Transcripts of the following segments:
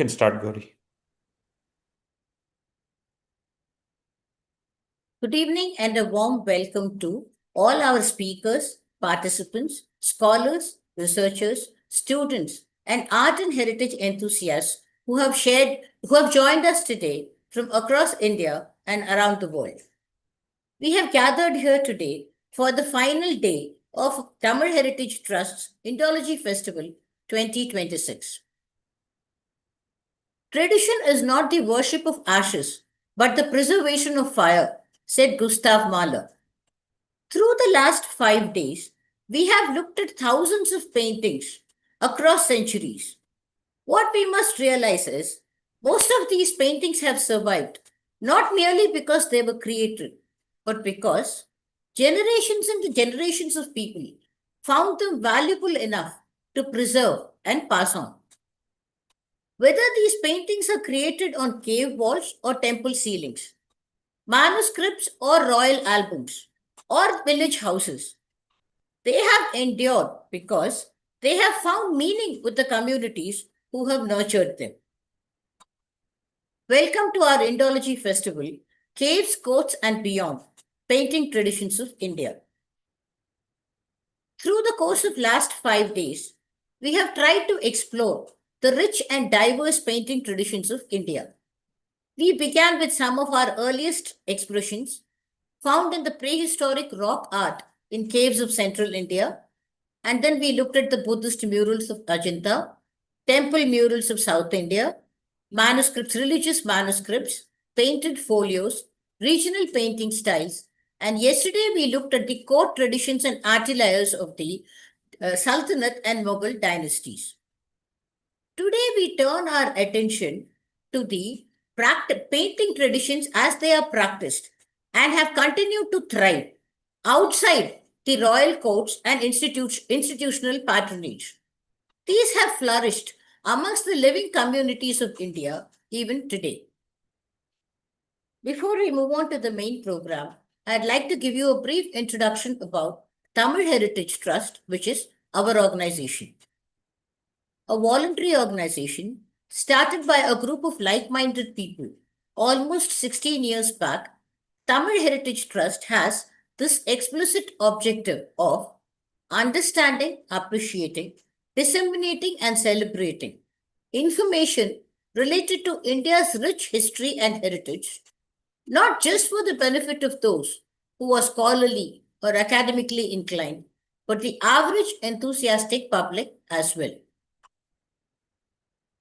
can start, Gauri. Good evening and a warm welcome to all our speakers, participants, scholars, researchers, students, and art and heritage enthusiasts who have joined us today from across India and around the world. We have gathered here today for the final day of Tamil Heritage Trust's Indology Festival 2026. Tradition is not the worship of ashes, but the preservation of fire, said Gustav Mahler. Through the last 5 days, we have looked at thousands of paintings across centuries. What we must realize is most of these paintings have survived, not merely because they were created, but because generations and generations of people found them valuable enough to preserve and pass on. Whether these paintings are created on cave walls or temple ceilings, manuscripts or royal albums, or village houses, they have endured because they have found meaning with the communities who have nurtured them. Welcome to our Indology Festival, Caves, Courts and Beyond, Painting Traditions of India. Through the course of last 5 days, we have tried to explore the rich and diverse painting traditions of India. We began with some of our earliest expressions found in the prehistoric rock art in caves of central India, and then we looked at the Buddhist murals of Ajanta, temple murals of South India, manuscripts, religious manuscripts, painted folios, regional painting styles, and yesterday we looked at the court traditions and attires of the Sultanate and Mughal dynasties. Today, we turn our attention to the painting traditions as they are practiced and have continued to thrive outside the royal courts and institutional patronage. These have flourished amongst the living communities of India even today. Before we move on to the main program, I'd like to give you a brief introduction about Tamil Heritage Trust, which is our organization. A voluntary organization started by a group of like-minded people almost 16 years back. Tamil Heritage Trust has this explicit objective of understanding, appreciating, disseminating and celebrating information related to India's rich history and heritage, not just for the benefit of those who are scholarly or academically inclined, but the average enthusiastic public as well.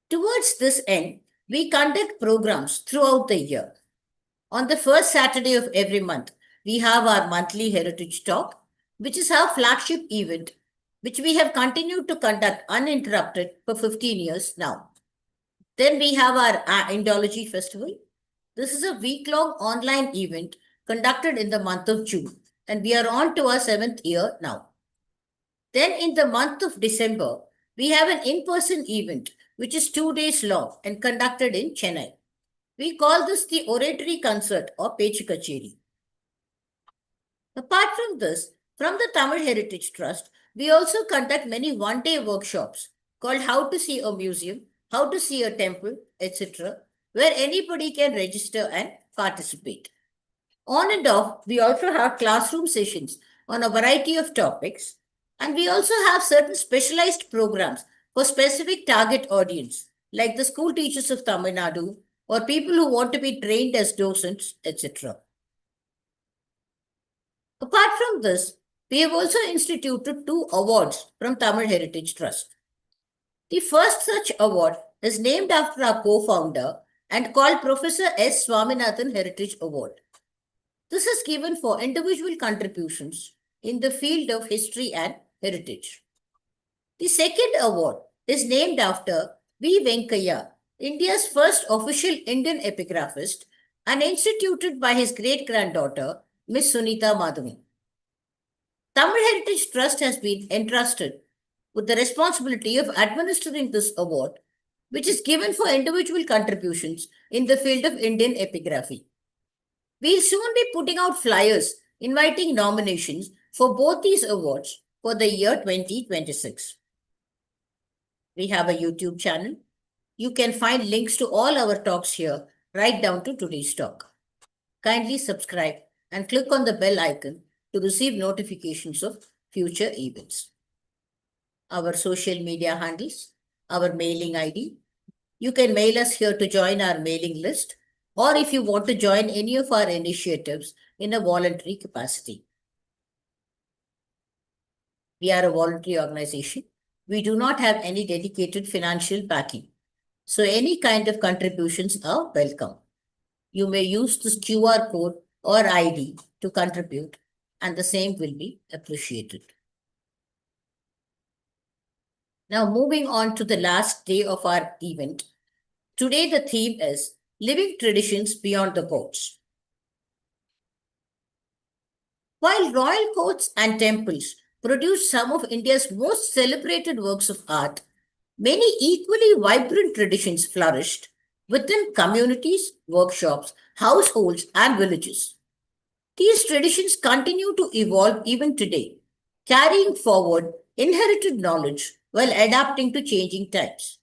Towards this end, we conduct programs throughout the year. On the first Saturday of every month, we have our monthly Heritage Talk, which is our flagship event, which we have continued to conduct uninterrupted for 15 years now. Then we have our Indology Festival. This is a week-long online event conducted in the month of June, and we are on to our 7th year now. Then in the month of December, we have an in-person event which is 2 days long and conducted in Chennai. We call this the Oratory Concert or Pechu Kacheri. Apart from this, from the Tamil Heritage Trust, we also conduct many one-day workshops called How to See a Museum, How to See a Temple, etc., where anybody can register and participate. On and off, we also have classroom sessions on a variety of topics, and we also have certain specialized programs for specific target audience, like the school teachers of Tamil Nadu or people who want to be trained as docents, etc. Apart from this, we have also instituted 2 awards from Tamil Heritage Trust. The first such award is named after our co-founder and called Professor S. Swaminathan Heritage Award. This is given for individual contributions in the field of history and heritage. The second award is named after V. Venkaiah, India's first official Indian epigraphist, and instituted by his great-granddaughter, Miss Sunita Madhavan. Tamil Heritage Trust has been entrusted with the responsibility of administering this award, which is given for individual contributions in the field of Indian epigraphy. We'll soon be putting out flyers inviting nominations for both these awards for the year 2026. We have a YouTube channel. You can find links to all our talks here, right down to today's talk. Kindly subscribe and click on the bell icon to receive notifications of future events. Our social media handles, our mailing ID. You can mail us here to join our mailing list, or if you want to join any of our initiatives in a voluntary capacity. We are a voluntary organization. We do not have any dedicated financial backing. So any kind of contributions are welcome. You may use this QR code or ID to contribute, and the same will be appreciated. Now, moving on to the last day of our event. Today, the theme is Living Traditions Beyond the Courts. While royal courts and temples produce some of India's most celebrated works of art, many equally vibrant traditions flourished within communities, workshops, households, and villages. These traditions continue to evolve even today, carrying forward inherited knowledge while adapting to changing times.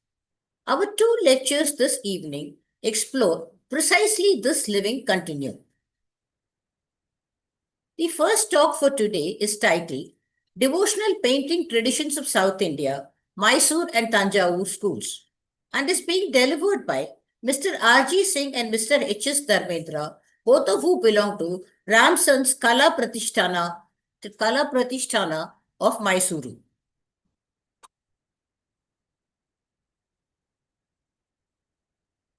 Our two lectures this evening explore precisely this living continuum. The first talk for today is titled Devotional Painting Traditions of South India, Mysore and Tanjavur Schools, and is being delivered by Mr. R.G. Singh and Mr. H.S. Dharmendra, both of who belong to Ramson's Kala Pratishtana of Mysuru.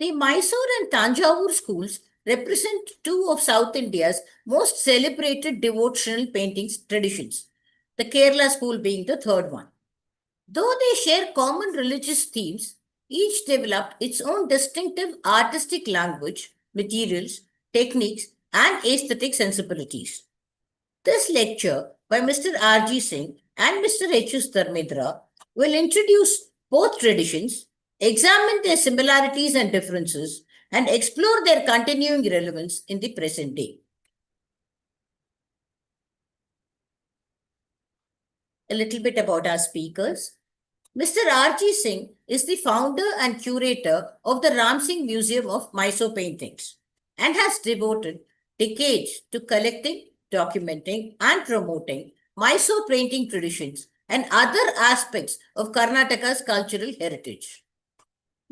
The Mysore and Tanjavur schools represent two of South India's most celebrated devotional painting traditions, the Kerala school being the third one. Though they share common religious themes, each developed its own distinctive artistic language, materials, techniques, and aesthetic sensibilities. This lecture by Mr. R.G. Singh and Mr. H.S. Dharmendra will introduce both traditions, examine their similarities and differences, and explore their continuing relevance in the present day. A little bit about our speakers. Mr. R.G. Singh is the founder and curator of the Ram Singh Museum of Mysore paintings and has devoted decades to collecting, documenting, and promoting Mysore painting traditions and other aspects of Karnataka's cultural heritage.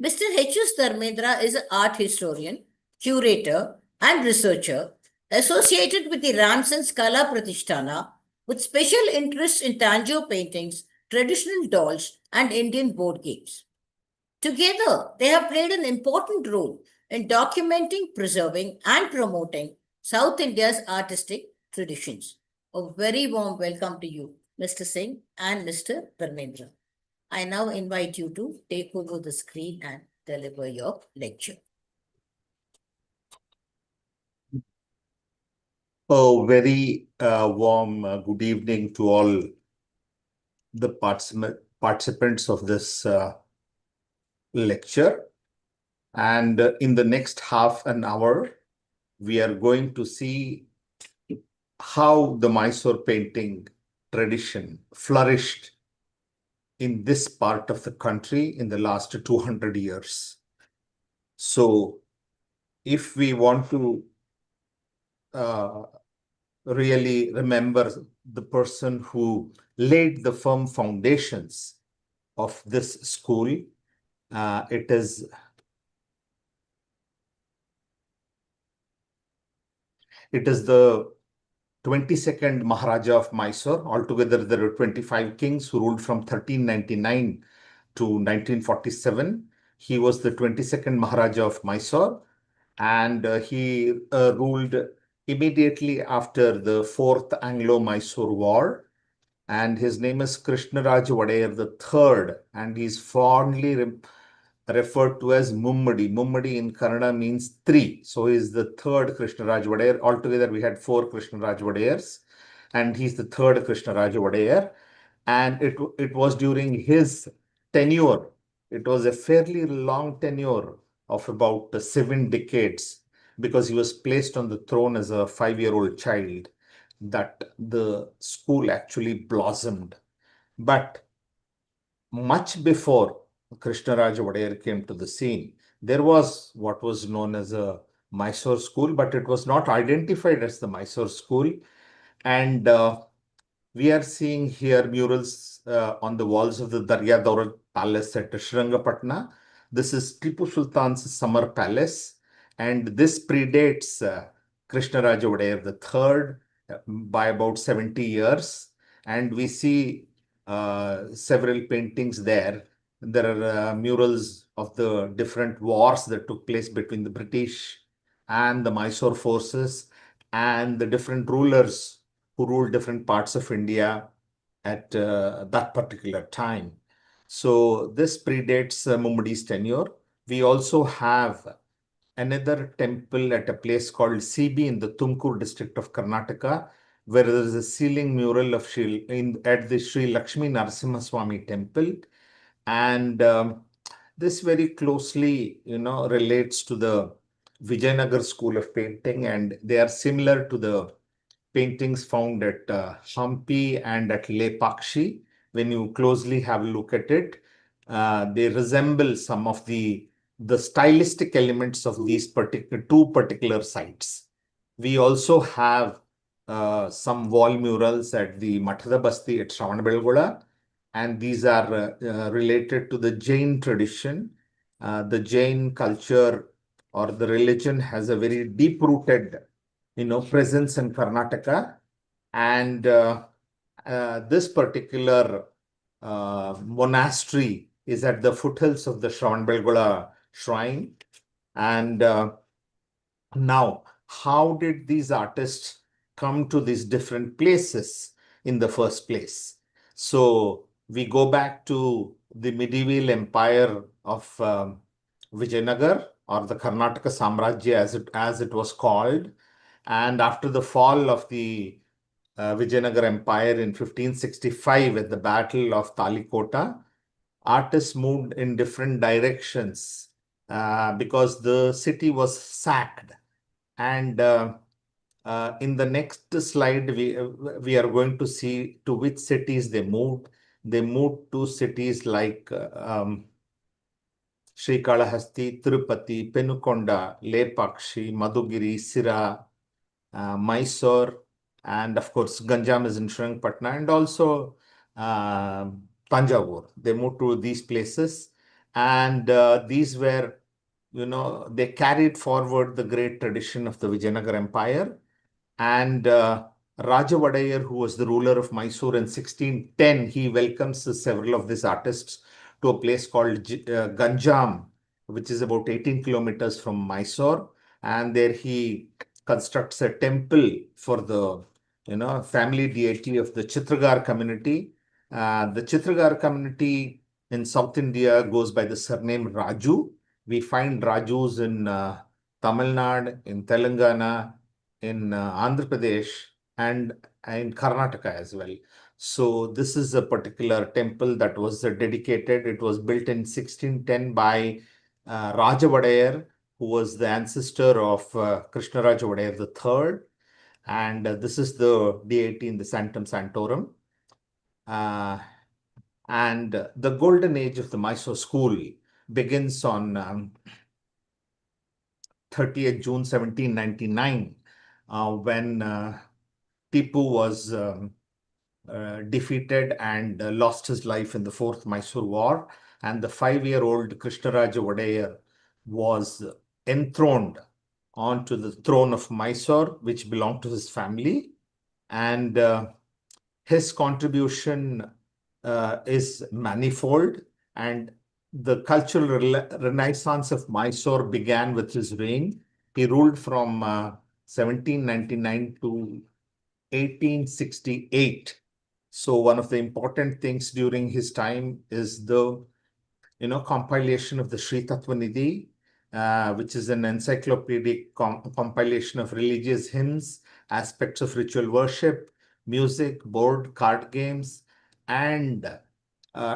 Mr. H.S. Dharmendra is an art historian, curator, and researcher associated with the Ramson's Kala Pratishtana with special interest in Tanjore paintings, traditional dolls, and Indian board games. Together, they have played an important role in documenting, preserving, and promoting South India's artistic traditions. A very warm welcome to you, Mr. Singh and Mr. Dharmendra. I now invite you to take over the screen and deliver your lecture. Oh, very warm good evening to all the participants of this lecture. And in the next half an hour, we are going to see how the Mysore painting tradition flourished in this part of the country in the last 200 years. So if we want to really remember the person who laid the firm foundations of this school, it is the 22nd Maharaja of Mysore. Altogether, there are 25 kings who ruled from 1399 to 1947. He was the 22nd Maharaja of Mysore, and he ruled immediately after the Fourth Anglo-Mysore War. And his name is Krishnaraj Wadayar III, and he's fondly referred to as Mummadi. Mummadi in Kannada means three. So he's the third Krishnaraj Wadayar. Altogether, we had four Krishnaraj Wadayars, and he's the third Krishnaraj Wadayar. And it was during his tenure, it was a fairly long tenure of about 7 decades, because he was placed on the throne as a 5-year-old child, that the school actually blossomed. But much before Krishnaraja Wadayar came to the scene. There was what was known as a Mysore school, but it was not identified as the Mysore school. And we are seeing here murals on the walls of the Darya Daura Palace at Srirangapatna. This is Tipu Sultan's summer palace, and this predates Krishnaraja Wadayar III by about 70 years. And we see several paintings there. There are murals of the different wars that took place between the British and the Mysore forces and the different rulers who ruled different parts of India at that particular time. So this predates Mummudi's tenure. We also have another temple at a place called CB in the Tumkur district of Karnataka, where there is a ceiling mural of at the Sri Lakshmi Narasimha Swami temple. And this very closely, relates to the Vijayanagar school of painting, and they are similar to the paintings found at Hampi and at Lepakshi. When you closely have a look at it, they resemble some of the stylistic elements of these two particular sites. We also have some wall murals at the Mathada Basti at Shravanabelgola, and these are related to the Jain tradition. The Jain culture or the religion has a very deep-rooted presence in Karnataka. And this particular monastery is at the foothills of the Shravanabelgola shrine. And now, how did these artists come to these different places in the first place? So we go back to the medieval empire of Vijayanagar, or the Karnataka Samrajya as it was called. And after the fall of the Vijayanagar Empire in 1565 at the Battle of Talikota, artists moved in different directions because the city was sacked. And in the next slide, we are going to see to which cities they moved. They moved to cities like Srikalahasti, Tirupati, Penukonda, Lepakshi, Madugiri, Sira, Mysore, and of course, Ganjam is in Srirangapatna, and also Tanjavur. They moved to these places, and these were, they carried forward the great tradition of the Vijayanagar Empire. And Raja Vadayar, who was the ruler of Mysore in 1610, he welcomes several of these artists to a place called Ganjam, which is about 18 kilometers from Mysore. And there he constructs a temple for the family deity of the Chitragar community. The Chitragar community in South India goes by the surname Raju. We find Rajus in Tamil Nadu, in Telangana, in Andhra Pradesh, and in Karnataka as well. So this is a particular temple that was dedicated. It was built in 1610 by Raja Vadayar, who was the ancestor of Krishnaraja Wadayar III. And this is the deity in the Sanctum Sanctorum. And the golden age of the Mysore school begins on 30th June 1799, when Tipu was defeated and lost his life in the Fourth Mysore War. And the 5-year-old Krishnaraja Wadayar was enthroned onto the throne of Mysore, which belonged to his family. And his contribution is manifold. And the cultural renaissance of Mysore began with his reign. He ruled from 1799 to 1868. So one of the important things during his time is the compilation of the Sri Tattva Nidhi, which is an encyclopedic compilation of religious hymns, aspects of ritual worship, music, board, card games, and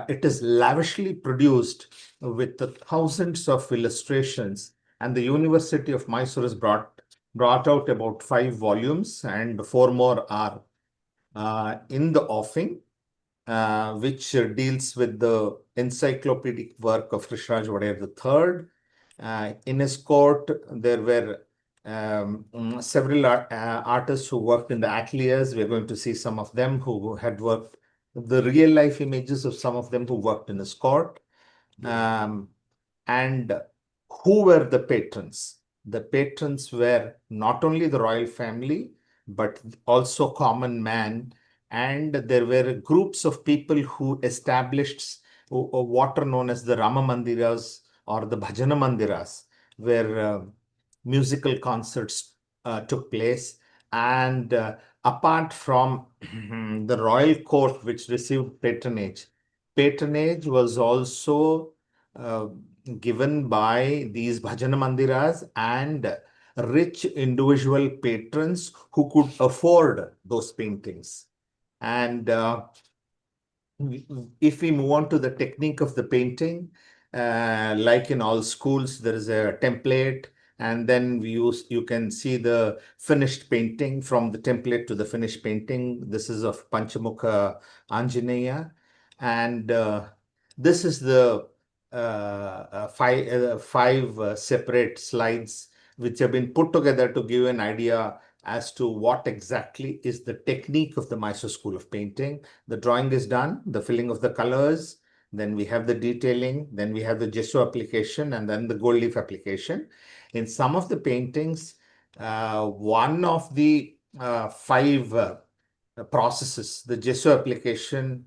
it is lavishly produced with the thousands of illustrations. And the University of Mysore has brought out about 5 volumes, and 4 more are in the offing. which deals with the encyclopedic work of Krishraj Wadiyar III. In his court, there were several artists who worked in the ateliers. We're going to see some of them who had worked, the real life images of some of them who worked in his court. And who were the patrons? The patrons were not only the royal family, but also common man. And there were groups of people who established what are known as the Rama Mandiras or the Bhajana Mandiras, where musical concerts took place. And apart from the royal court, which received patronage was also uh, given by these bhajana mandiras and rich individual patrons who could afford those paintings. And if we move on to the technique of the painting, like in all schools, there is a template, and then you can see the finished painting from the template to the finished painting. This is of Panchamukha Anjaneya, and this is the five separate slides which have been put together to give an idea as to what exactly is the technique of the Mysore School of Painting. The drawing is done, the filling of the colors, then we have the detailing, then we have the gesso application, and then the gold leaf application. In some of the paintings, one of the five processes, the gesso application,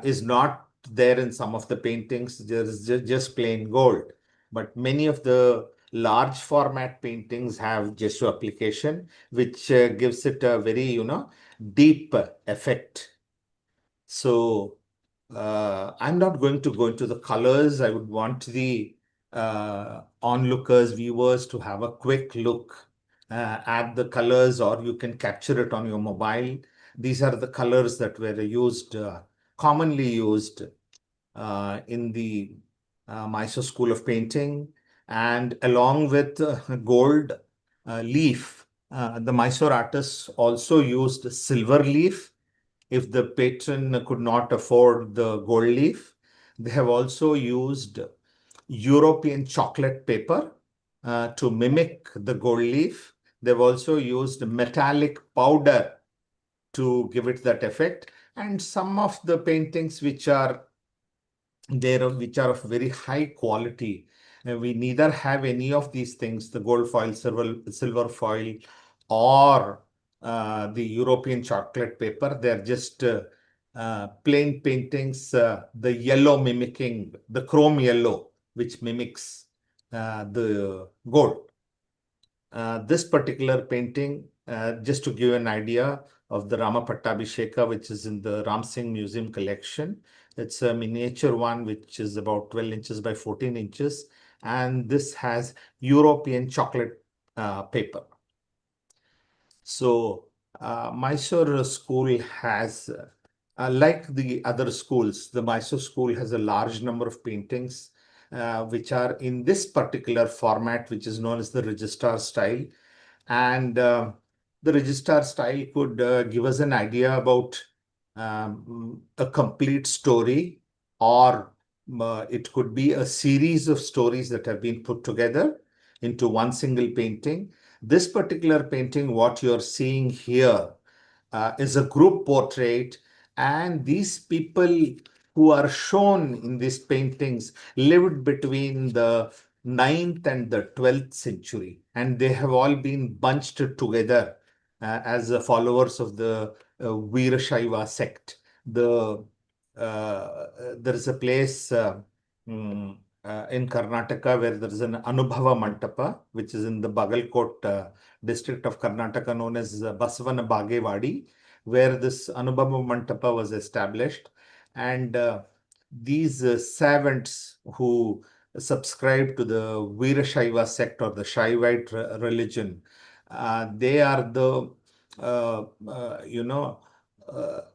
is not there in some of the paintings. There is just plain gold. But many of the large format paintings have gesso application, which gives it a very, deep effect. So I'm not going to go into the colors. I would want the onlookers, viewers to have a quick look at the colors, or you can capture it on your mobile. These are the colors that were used, commonly used in the Mysore School of Painting. And along with gold leaf, the Mysore artists also used silver leaf if the patron could not afford the gold leaf. They have also used European chocolate paper to mimic the gold leaf. They've also used metallic powder to give it that effect. And some of the paintings which are there, which are of very high quality, we neither have any of these things, the gold foil, silver foil, or the European chocolate paper. They're just plain paintings, the yellow mimicking, the chrome yellow, which mimics the gold. This particular painting, just to give you an idea of the Rama Pattabhisheka, which is in the Ram Singh Museum collection. It's a miniature one, which is about 12 inches by 14 inches. And this has European chocolate paper. So Mysore school has, like the other schools, the Mysore school has a large number of paintings which are in this particular format, which is known as the register style. And the register style could give us an idea about a complete story, or it could be a series of stories that have been put together into one single painting. This particular painting, what you're seeing here, is a group portrait, and these people who are shown in these paintings lived between the 9th and the 12th century, and they have all been bunched together as followers of the Veerashaiva sect. There is a place mm, in Karnataka where there is an Anubhava Mantapa, which is in the Bagalkot district of Karnataka, known as Basavana Bagewadi, where this Anubhava Mantapa was established. And these savants who subscribe to the Veerashaiva sect or the Shaivite religion, they are the,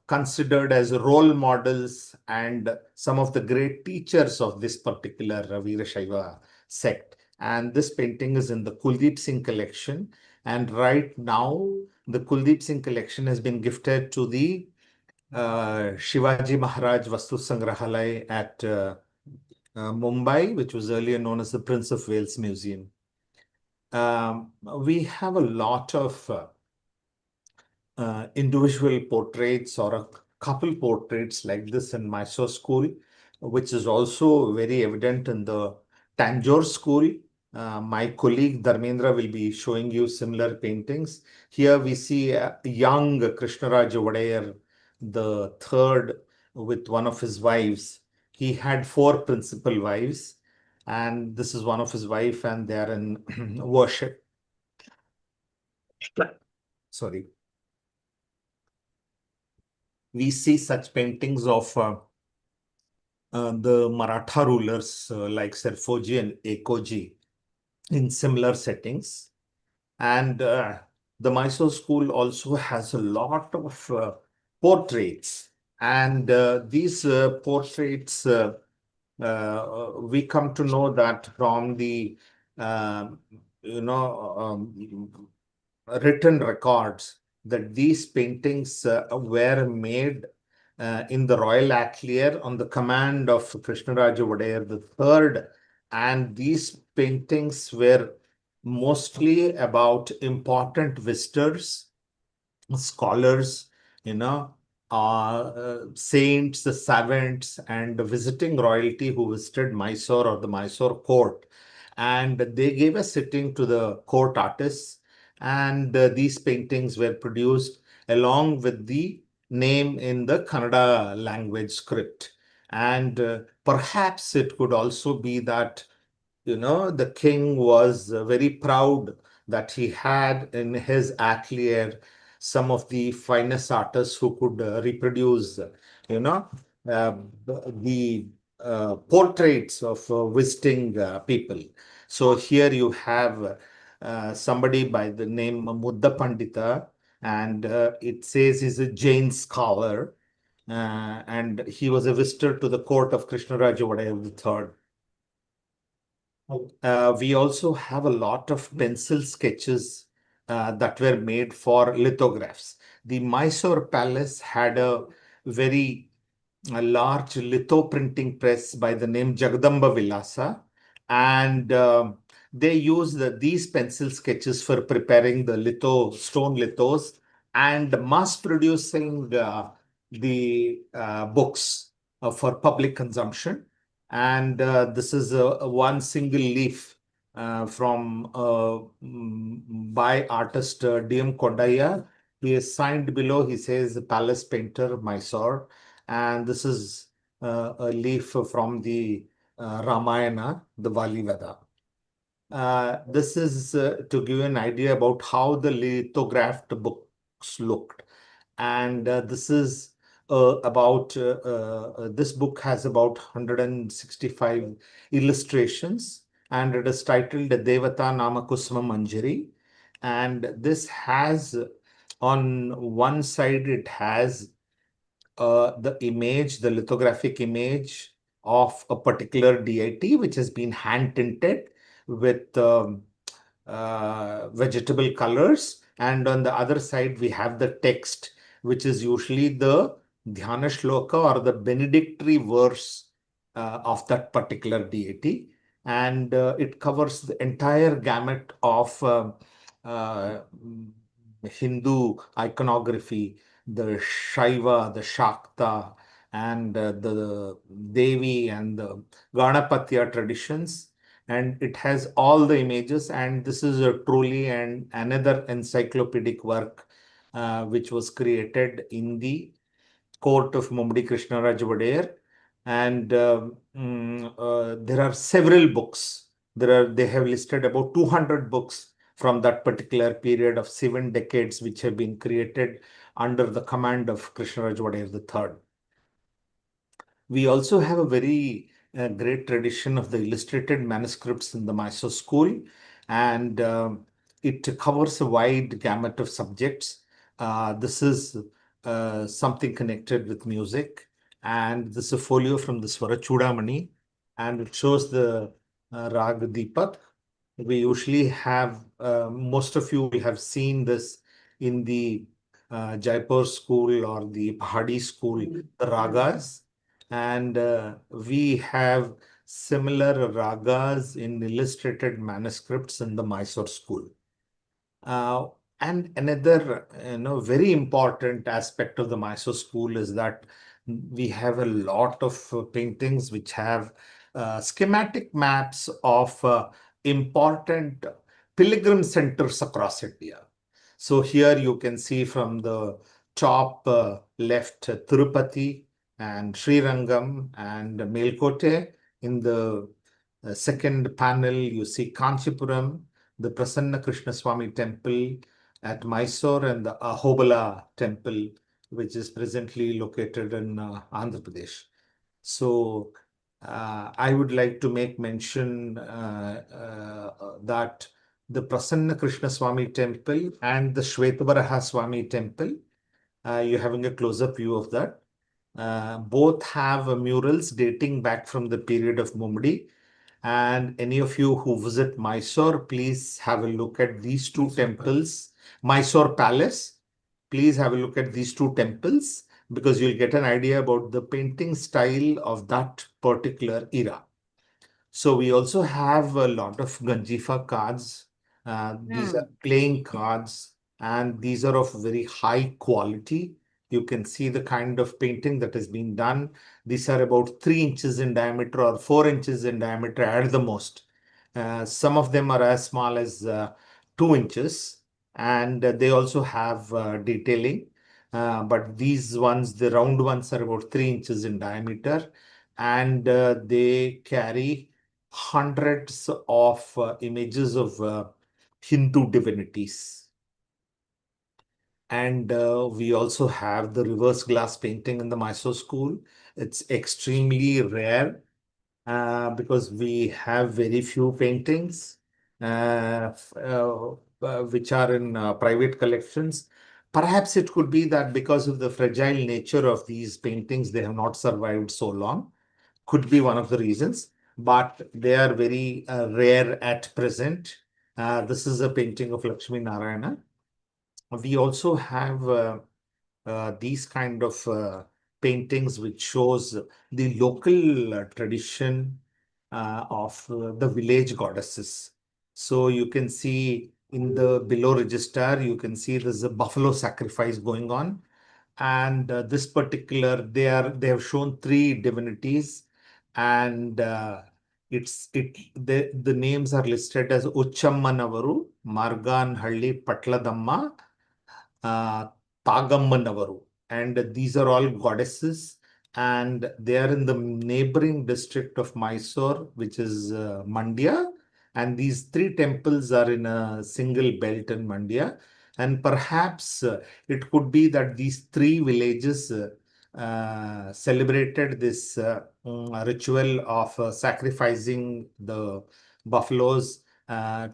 considered as role models and some of the great teachers of this particular Veerashaiva sect. And this painting is in the Kuldeep Singh collection. And right now, the Kuldeep Singh collection has been gifted to the Shivaji Maharaj Vastu Sangrahalaya at Mumbai, which was earlier known as the Prince of Wales Museum. We have a lot of individual portraits or a couple portraits like this in Mysore school, which is also very evident in the Tanjore school. My colleague Dharmendra will be showing you similar paintings. Here we see a young Krishnaraj Wadayar, the third, with one of his wives. He had four principal wives, and this is one of his wife, and they are in worship. Sorry. We see such paintings of the Maratha rulers like Serfoji and Ekoji in similar settings. And the Mysore school also has a lot of portraits. And these portraits, we come to know that from the, um, you know, written records that these paintings were made in the royal atelier on the command of Krishnaraja Wadayar III. And these paintings were mostly about important visitors, scholars, saints, the savants, and visiting royalty who visited Mysore or the Mysore court. And they gave a sitting to the court artists, and these paintings were produced along with the name in the Kannada language script. And perhaps it could also be that the king was very proud that he had in his atelier some of the finest artists who could reproduce, you know, uh, the portraits of visiting people. So here you have somebody by the name Mudda Pandita, and it says he's a Jain scholar, and he was a visitor to the court of Krishnaraja Wadayar III. We also have a lot of pencil sketches that were made for lithographs. The Mysore Palace had a large litho printing press by the name Jagdamba Vilasa, and they used these pencil sketches for preparing the stone lithos and mass producing the books for public consumption. And this is one single leaf from by artist D.M. Kodaya. He is signed below. He says Palace Painter, Mysore. And this is a leaf from the Ramayana, the Vali Veda. This is to give you an idea about how the lithographed books looked. And this is this book has about 165 illustrations, and it is titled Devata Nama Kusma Manjari. And this has, on one side, it has the lithographic image of a particular deity, which has been hand tinted with vegetable colors. And on the other side, we have the text, which is usually the Dhyana Shloka or the benedictory verse of that particular deity. And it covers the entire gamut of uh, Hindu iconography, the Shaiva, the Shakta, and the Devi and the Ganapatya traditions. And it has all the images, and this is a truly and another encyclopedic work which was created in the court of Mumbadi Krishnaraj Wadayar. And there are several books. They have listed about 200 books from that particular period of 7 decades, which have been created under the command of Krishnaraj Wadayar III. We also have a very great tradition of the illustrated manuscripts in the Mysore school, and it covers a wide gamut of subjects. This is something connected with music, and this is a folio from the Swara Chudamani, and it shows the Rag Deepak. We usually have, most of you will have seen this in the Jaipur school or the Pahari school, the ragas, and we have similar ragas in illustrated manuscripts in the Mysore school. Uh, and another, very important aspect of the Mysore school is that we have a lot of paintings which have schematic maps of important pilgrim centers across India. So here you can see from the top left Tirupati and Srirangam and Melkote. In the second panel, you see Kanchipuram, the Prasanna Krishna Swami temple at Mysore, and the Ahobala temple, which is presently located in Andhra Pradesh. So I would like to make mention that the Prasanna Krishna Swami temple and the Shwetabaraha Swami temple, you're having a close-up view of that. Both have murals dating back from the period of Mummadi. And any of you who visit Mysore, please have a look at these two temples. Mysore Palace, please have a look at these two temples because you'll get an idea about the painting style of that particular era. So we also have a lot of Ganjifa cards. These are playing cards, and these are of very high quality. You can see the kind of painting that has been done. These are about 3 inches in diameter or 4 inches in diameter at the most. Some of them are as small as 2 inches, and they also have detailing. But these ones, the round ones, are about 3 inches in diameter, and they carry hundreds of images of Hindu divinities. And we also have the reverse glass painting in the Mysore school. It's extremely rare because we have very few paintings which are in private collections. Perhaps it could be that because of the fragile nature of these paintings, they have not survived so long. Could be one of the reasons, but they are very rare at present. This is a painting of Lakshmi Narayana. We also have these kind of paintings which shows the local tradition of the village goddesses. So you can see in the below register, you can see there's a buffalo sacrifice going on. And this particular, they have shown 3 divinities, and the names are listed as Uchammanavaru, Marganhalli Patladamma, uh, Tagammanavaru. And these are all goddesses, and they are in the neighboring district of Mysore, which is Mandya. And these 3 temples are in a single belt in Mandya. And perhaps it could be that these 3 villages celebrated this ritual of sacrificing the buffaloes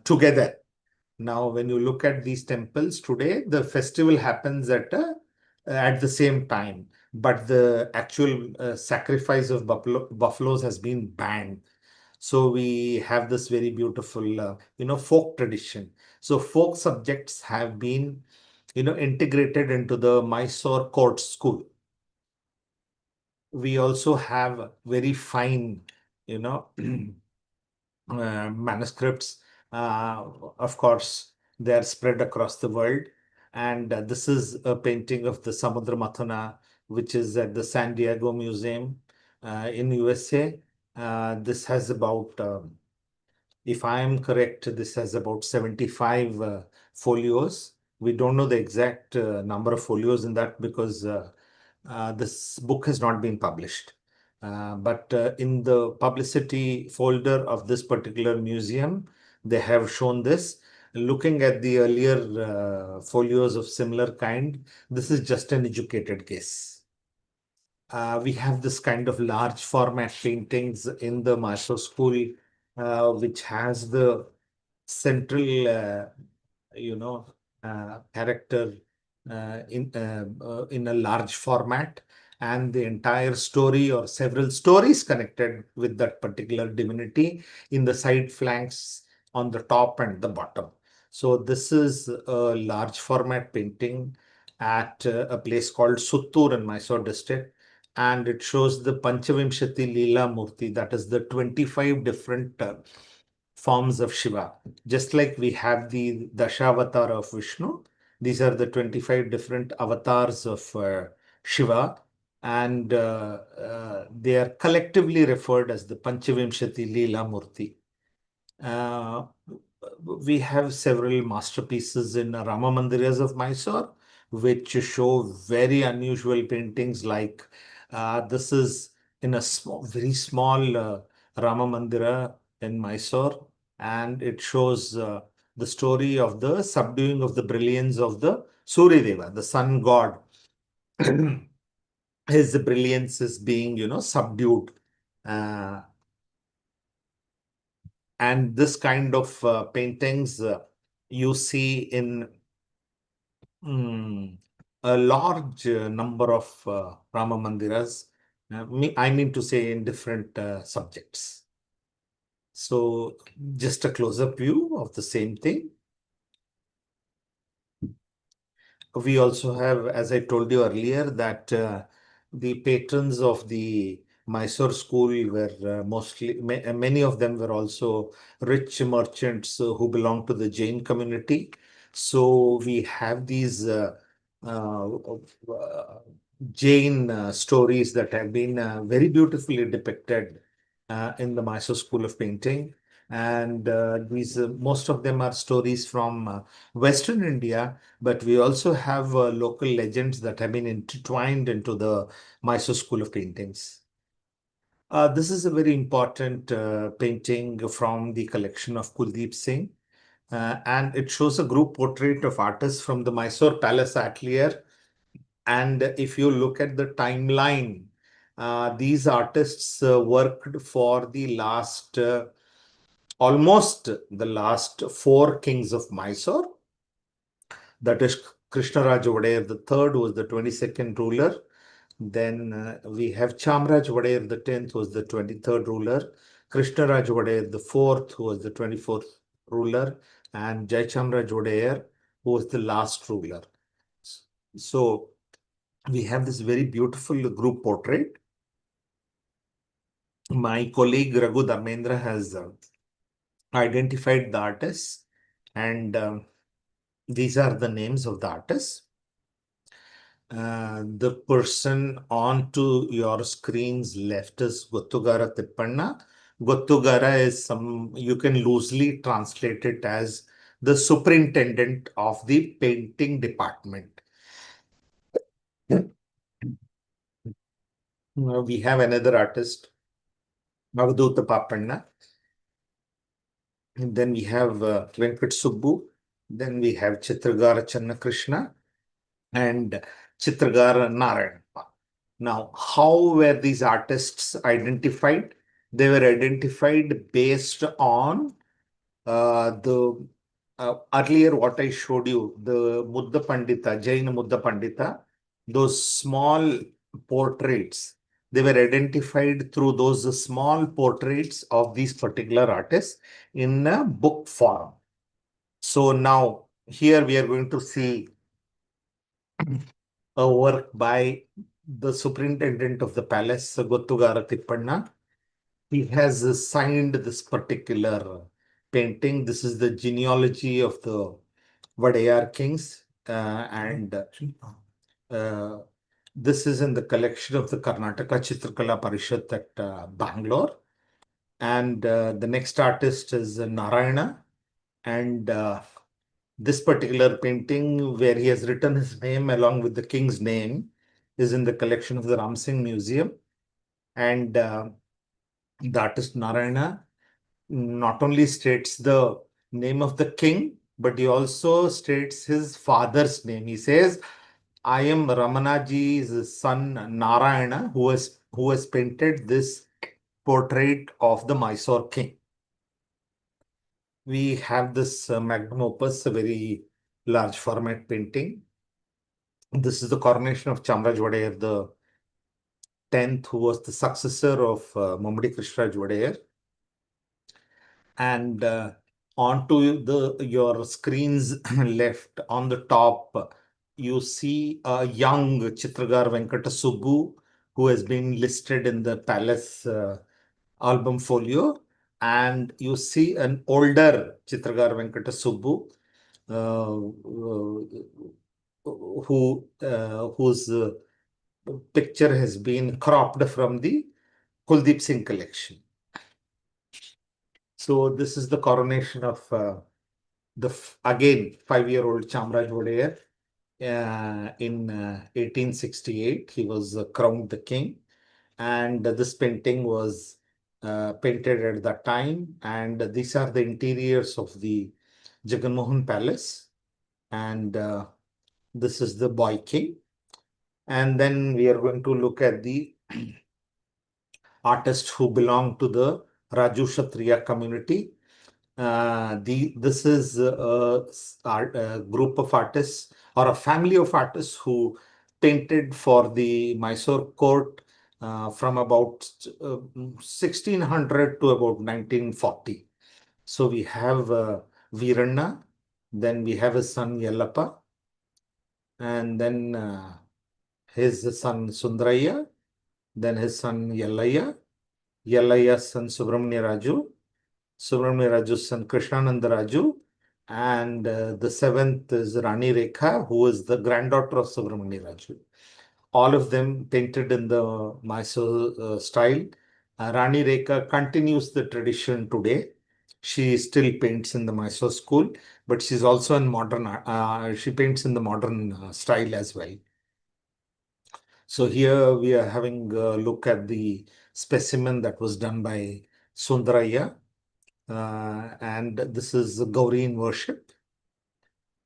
together. Now, when you look at these temples today, the festival happens at the same time, but the actual sacrifice of buffaloes has been banned. So we have this very beautiful, folk tradition. So folk subjects have been, integrated into the Mysore court school. We also have very fine, you know, manuscripts. Of course, they are spread across the world. And this is a painting of the Samudra Mathana, which is at the San Diego Museum in USA. This has about, if I am correct, this has about 75 folios. We don't know the exact number of folios in that because this book has not been published. But in the publicity folder of this particular museum, they have shown this. Looking at the earlier folios of similar kind, this is just an educated guess. We have this kind of large format paintings in the Mysore school, which has the central, you know, character in a large format, and the entire story or several stories connected with that particular divinity in the side flanks, on the top and the bottom. So this is a large format painting, at a place called Suttur in Mysore district. And it shows the Panchavimshati Leela Murti, that is the 25 different forms of Shiva. Just like we have the Dashavatar of Vishnu, these are the 25 different avatars of Shiva, and they are collectively referred as the Panchavimshati Leela Murti. Uh, we have several masterpieces in Rama Mandiras of Mysore, which show very unusual paintings. Like this is in a small, very small Rama Mandira in Mysore, and it shows the story of the subduing of the brilliance of the Surya Deva, the sun god. His brilliance is being, subdued. Uh, and this kind of paintings you see in mm, a large number of Rama Mandiras. I mean to say in different subjects. So just a close-up view of the same thing. We also have, as I told you earlier, that the patrons of the Mysore school were mostly, many of them were also rich merchants who belong to the Jain community. So we have these uh, Jain stories that have been very beautifully depicted in the Mysore School of Painting. And these most of them are stories from Western India, but we also have local legends that have been intertwined into the Mysore School of Paintings. This is a very important painting from the collection of Kuldeep Singh, and it shows a group portrait of artists from the Mysore Palace Atelier. And if you look at the timeline, these artists worked for the last, almost the last four kings of Mysore. That is Krishnaraj Wadayar the third was the 22nd ruler. Then we have Chamraj Wadayar the 10th was the 23rd ruler. Krishnaraj Wadayar the fourth who was the 24th ruler. And Jayachamraj Wadayar who was the last ruler. So we have this very beautiful group portrait. My colleague Raghu Dharmendra has identified the artists, and these are the names of the artists. The person onto your screen's left is Gottugara Tippanna. Gottugara is you can loosely translate it as the superintendent of the painting department. We have another artist, Avadhuta Papanna. And then we have Venkat Subbu. Then we have Chitragara Channa Krishna and Chitragara Narayanappa. Now, how were these artists identified? They were identified based on the earlier what I showed you, the Muddha Pandita, Jain Muddha Pandita, those small portraits. They were identified through those small portraits of these particular artists in a book form. So now here we are going to see a work by the superintendent of the palace, Gottugara Tippanna. He has signed this particular painting. This is the genealogy of the Wadayar kings, and this is in the collection of the Karnataka Chitrakala Parishad at Bangalore. And the next artist is Narayana, and this particular painting, where he has written his name along with the king's name, is in the collection of the Ram Singh Museum. And the artist Narayana not only states the name of the king, but he also states his father's name. He says, I am Ramanaji's son Narayana, who has painted this portrait of the Mysore king. We have this magnum opus, a very large format painting. This is the coronation of Chamraj Wadayar the 10th, who was the successor of Mummadi Krishraj Wadayar. And onto your screen's left on the top, you see a young Chitragar Venkata Subbu who has been listed in the palace album folio, and you see an older Chitragar Venkata Subbu whose picture has been cropped from the Kuldeep Singh collection. So this is the coronation of the again 5-year-old Chamraj Wadeyar in 1868. He was crowned the king, and this painting was painted at that time. And these are the interiors of the Jagan Mohan Palace, and this is the boy king. And then we are going to look at the artists who belong to the Raju Kshatriya community. This is a group of artists or a family of artists who painted for the Mysore court from about 1600 to about 1940. So we have Veeranna, then we have his son Yellappa, and then his son Sundaraya, then his son Yellaya, Yellaya's son Subramanya Raju, Subramanya Raju's son Krishnananda Raju, and the seventh is Rani Rekha, who is the granddaughter of Subramanya Raju. All of them painted in the Mysore style. Rani Rekha continues the tradition today. She still paints in the Mysore school, but she's also in modern, she paints in the modern style as well. So here we are having a look at the specimen that was done by Sundaraya. And this is Gauri in worship.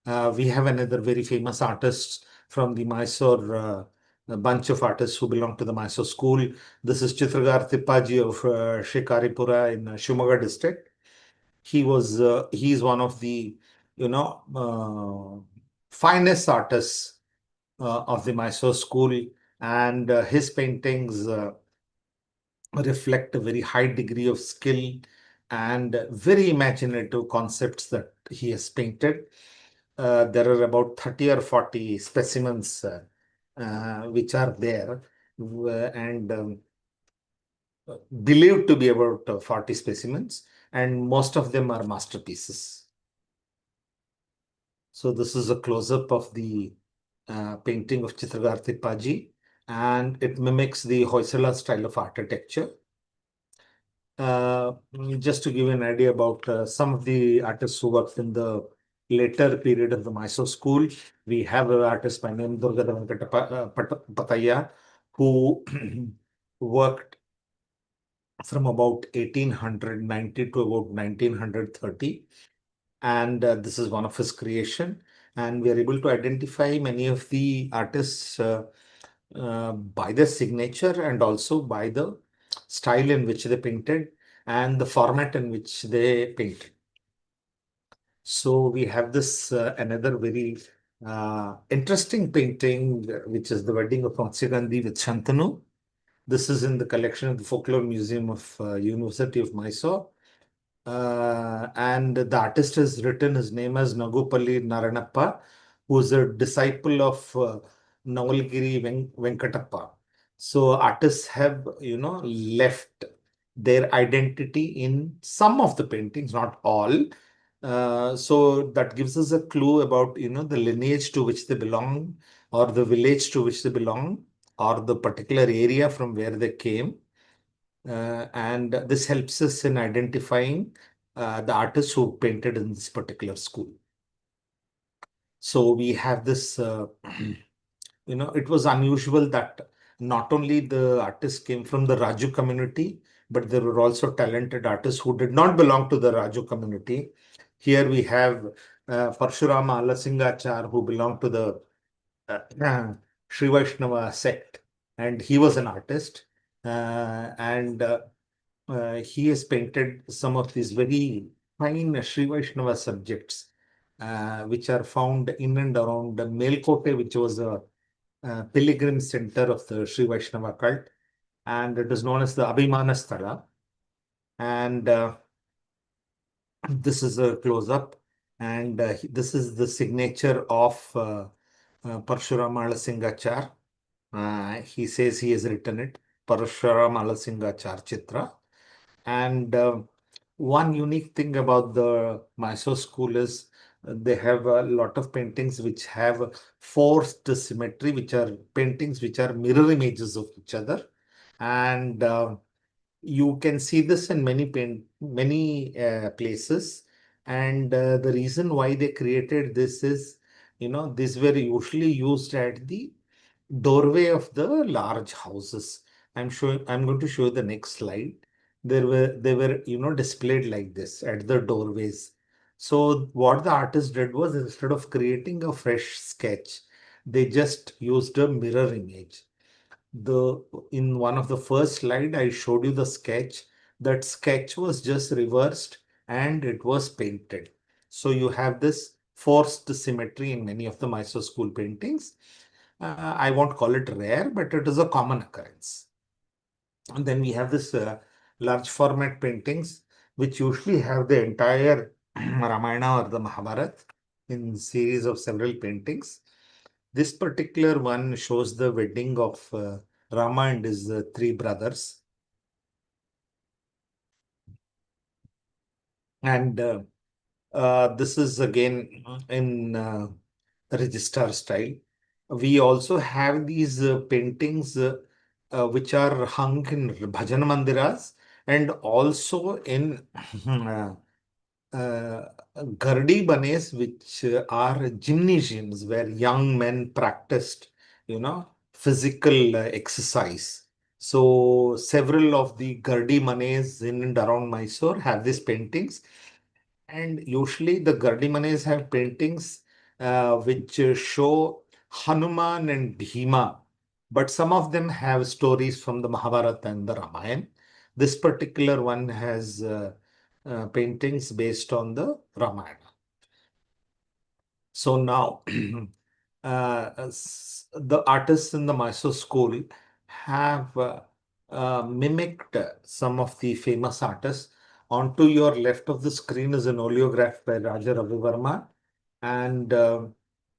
We have another very famous artist from the Mysore, a bunch of artists who belong to the Mysore school. This is Chitragar Tippaji of Shikaripura in Shumaga district. He is one of the, finest artists of the Mysore school, and his paintings reflect a very high degree of skill and very imaginative concepts that he has painted. There are about 30 or 40 specimens which are there, and believed to be about 40 specimens, and most of them are masterpieces. So this is a close-up of the painting of Chitragar Tippaji, and it mimics the Hoysala style of architecture. Just to give you an idea about some of the artists who worked in the later period of the Mysore school, we have an artist by name Durga Pataya, who worked from about 1890 to about 1930. And this is one of his creation. And we are able to identify many of the artists by their signature and also by the style in which they painted and the format in which they painted. So we have this another very interesting painting, which is the wedding of Matsya Gandhi with Shantanu. This is in the collection of the Folklore Museum of University of Mysore. And the artist has written his name as Nagupalli Naranappa, who is a disciple of Navalgiri Venkatappa. So artists have, left their identity in some of the paintings, not all. So that gives us a clue about, the lineage to which they belong, or the village to which they belong, or the particular area from where they came. And this helps us in identifying the artists who painted in this particular school. So we have this, it was unusual that not only the artists came from the Raju community, but there were also talented artists who did not belong to the Raju community. Here we have Parshurama Alasingachar, who belonged to the Sri Vaishnava sect, and he was an artist. And he has painted some of these very fine Sri Vaishnava subjects, which are found in and around Melkote, which was a pilgrim center of the Sri Vaishnava cult, and it is known as the Abhimanasthala. And this is a close-up, and this is the signature of Parshuram Singachar. He says he has written it, Parshuram Singachar Chitra. And one unique thing about the Mysore school is they have a lot of paintings which have forced symmetry, which are paintings which are mirror images of each other. And you can see this in many places. And the reason why they created this is, these were usually used at the doorway of the large houses. I'm going to show you the next slide. They were displayed like this at the doorways. So what the artist did was, instead of creating a fresh sketch, they just used a mirror image. The In one of the first slide, I showed you the sketch. That sketch was just reversed and it was painted. So you have this forced symmetry in many of the Mysore school paintings. I won't call it rare, but it is a common occurrence. And then we have this large format paintings, which usually have the entire Ramayana or the Mahabharata in series of several paintings. This particular one shows the wedding of Rama and his three brothers. And this is again in register style. We also have these paintings which are hung in bhajan mandiras and also in uh, gardi banes, which are gymnasiums where young men practiced, physical exercise. So several of the gardi manes in and around Mysore have these paintings, and usually the gardi manes have paintings which show Hanuman and Bhima, but some of them have stories from the Mahabharata and the Ramayana. This particular one has paintings based on the Ramayana. So now, the artists in the Mysore school have mimicked some of the famous artists. Onto your left of the screen is an oleograph by Raja Ravivarma, and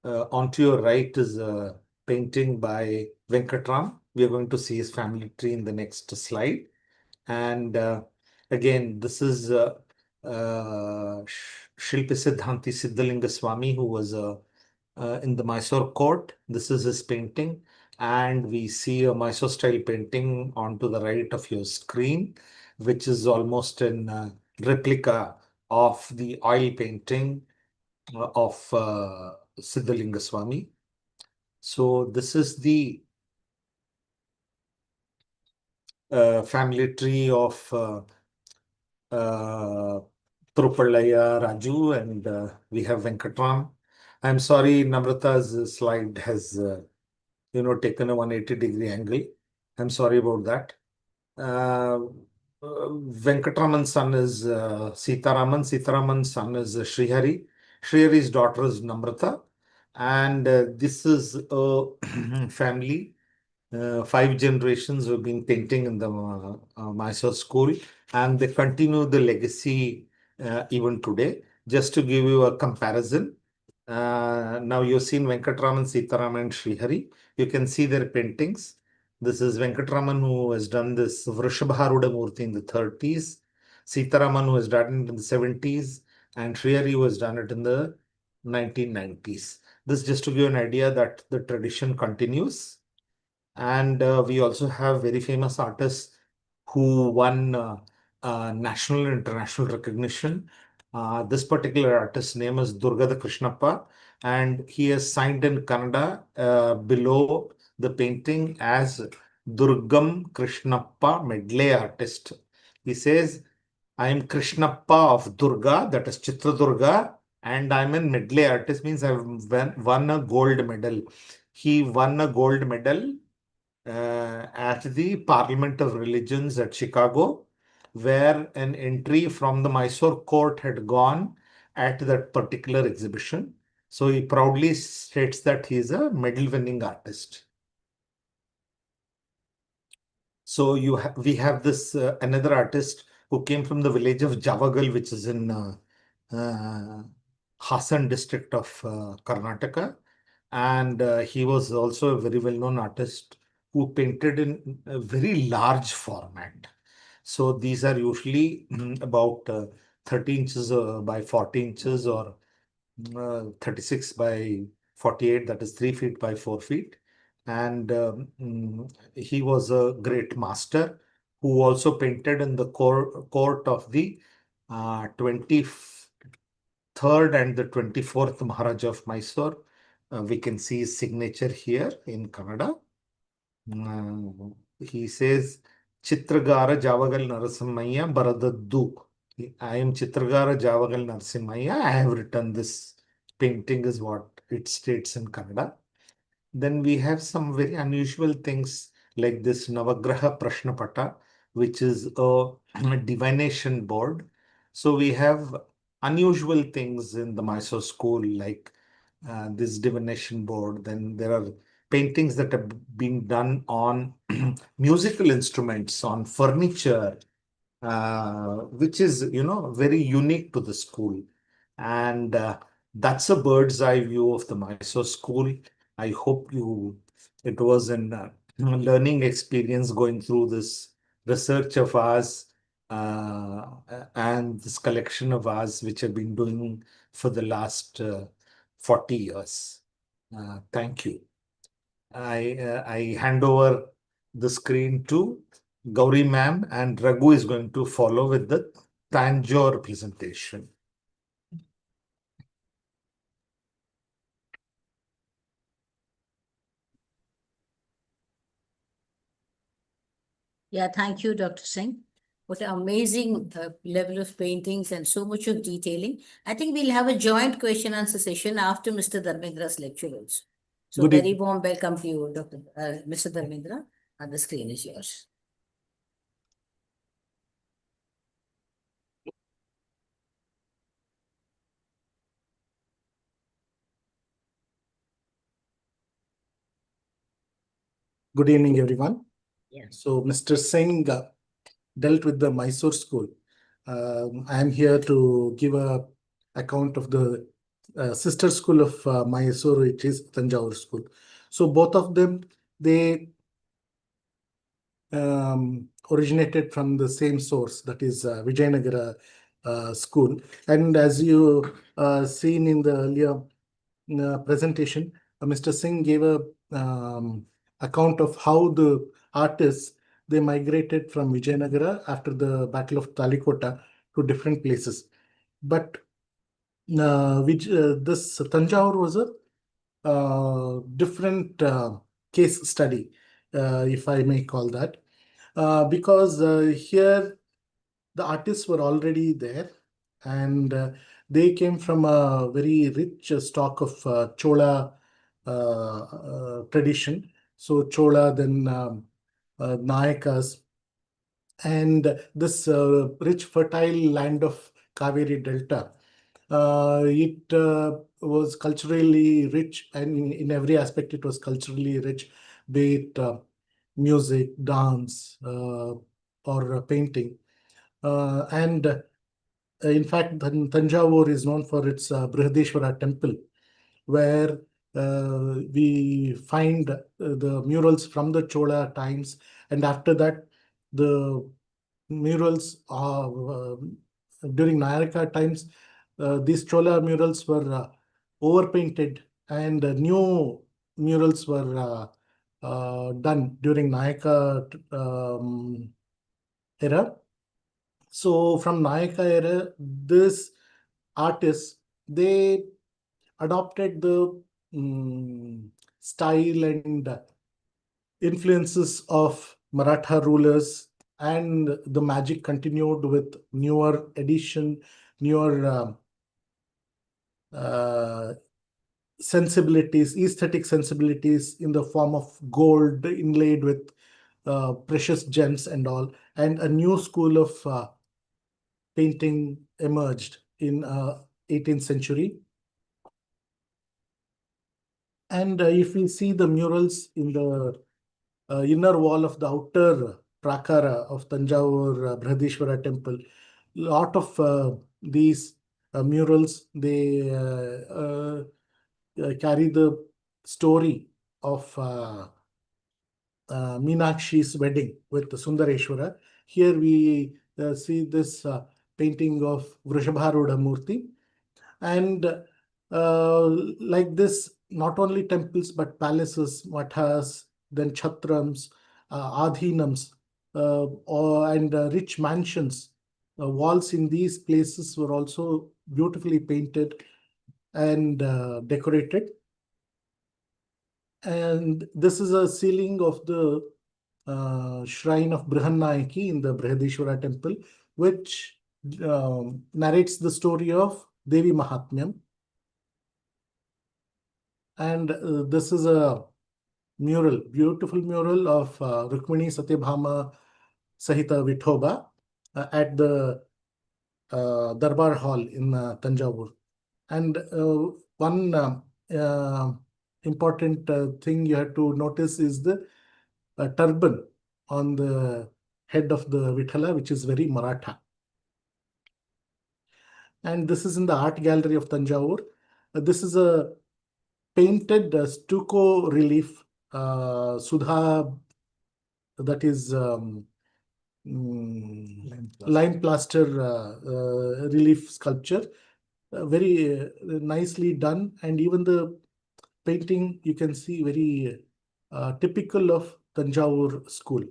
onto your right is a painting by Venkatram. We are going to see his family tree in the next slide. And again, this is Shilpi Siddhanti Siddhalinga Swami, who was in the Mysore court. This is his painting. And we see a Mysore style painting onto the right of your screen, which is almost in replica of the oil painting of Siddhalinga Swami. So this is the family tree of uh, Trupalaya Raju, and we have Venkatram. I'm sorry, Namrata's slide has, taken a 180-degree angle. I'm sorry about that. Uh, Venkatraman's son is Sitaraman. Sitaraman's son is Srihari. Srihari's daughter is Namrata. And this is a family, five generations who have been painting in the Mysore school, and they continue the legacy even today. Just to give you a comparison, now you've seen Venkatraman, Sitaraman, and Srihari. You can see their paintings. This is Venkatraman, who has done this Vrishabharuda Murti in the 30s, Sitaraman, who has done it in the 70s, and Srihari, who has done it in the 1990s. This just to give you an idea that the tradition continues. And we also have very famous artists who won national and international recognition. This particular artist's name is Durgada Krishnappa, and he has signed in Kannada below the painting as Durgam Krishnappa Medley Artist. He says, I am Krishnappa of Durga, that is Chitradurga, and I'm a medley artist, means I've won a gold medal. He won a gold medal at the Parliament of Religions at Chicago, where an entry from the Mysore court had gone at that particular exhibition. So he proudly states that he is a medal winning artist. So we have this another artist who came from the village of Javagal, which is in uh, Hassan district of Karnataka. And he was also a very well-known artist who painted in a very large format. So these are usually about 30 inches by 40 inches, or 36 by 48, that is 3 feet by 4 feet. And he was a great master who also painted in the court of the 23rd and the 24th Maharaja of Mysore. We can see his signature here in Kannada. He says, Chitragara Javagal Narasimhaya Baradaddu. I am Chitragara Javagal Narasimhaya. I have written this painting, is what it states in Kannada. Then we have some very unusual things like this Navagraha Prashnapata, which is a divination board. So we have unusual things in the Mysore school, like this divination board. Then there are paintings that are being done on musical instruments, on furniture, which is, very unique to the school. And that's a bird's eye view of the Mysore school. I hope it was an learning experience going through this research of ours, uh, and this collection of ours, which I've been doing for the last 40 years. Thank you. I hand over the screen to Gauri ma'am, and Raghu is going to follow with the Tanjore presentation. Yeah, thank you, Dr. Singh. What an amazing level of paintings and so much of detailing. I think we'll have a joint question answer session after Mr. Dharmendra's lecture also. So Good very evening. warm welcome to you, Mr. Dharmendra, and the screen is yours. Good evening, everyone. Yeah. So, Mr. Singh dealt with the Mysore school. I am here to give a account of the sister school of Mysore, which is Tanjore school. So, both of them, they originated from the same source, that is Vijayanagara school. And as you seen in the earlier presentation, Mr. Singh gave a account of how the artists, they migrated from Vijayanagara after the Battle of Talikota to different places. But this Tanjore was a different case study, if I may call that, because here the artists were already there, and they came from a very rich stock of Chola tradition. So Chola, then Nayakas, and this rich fertile land of Kaveri Delta. It was culturally rich, and in every aspect it was culturally rich, be it music, dance, or painting. And in fact, Tanjavur is known for its Brihadeshwara temple, where we find the murals from the Chola times, and after that, the murals during Nayaka times, these Chola murals were overpainted, and new murals were done during Nayaka era. So from Nayaka era, this artists, they adopted the style and influences of Maratha rulers, and the magic continued with newer edition, newer sensibilities, aesthetic sensibilities in the form of gold inlaid with precious gems and all, and a new school of painting emerged in 18th century. And if we see the murals in the inner wall of the outer prakara of Tanjavur Brihadeshwara temple, lot of these murals, they carry the story of Meenakshi's wedding with Sundareshwara. Here we see this painting of Vrishabharuda Murti. And like this, not only temples, but palaces, mathas, then chatrams, adhinams, and rich mansions. Walls in these places were also beautifully painted and decorated. And this is a ceiling of the shrine of Brihannayaki in the Brihadishwara temple, which narrates the story of Devi Mahatmyam. And this is a mural, beautiful mural of Rukmini Satyabhama Sahita Vithoba at the Darbar Hall in Tanjavur. And one important thing you have to notice is the turban on the head of the Vithala, which is very Maratha. And this is in the art gallery of Tanjavur. This is a painted stucco relief, Sudha, that is lime plaster relief sculpture. Very nicely done, and even the painting you can see very typical of Tanjavur school.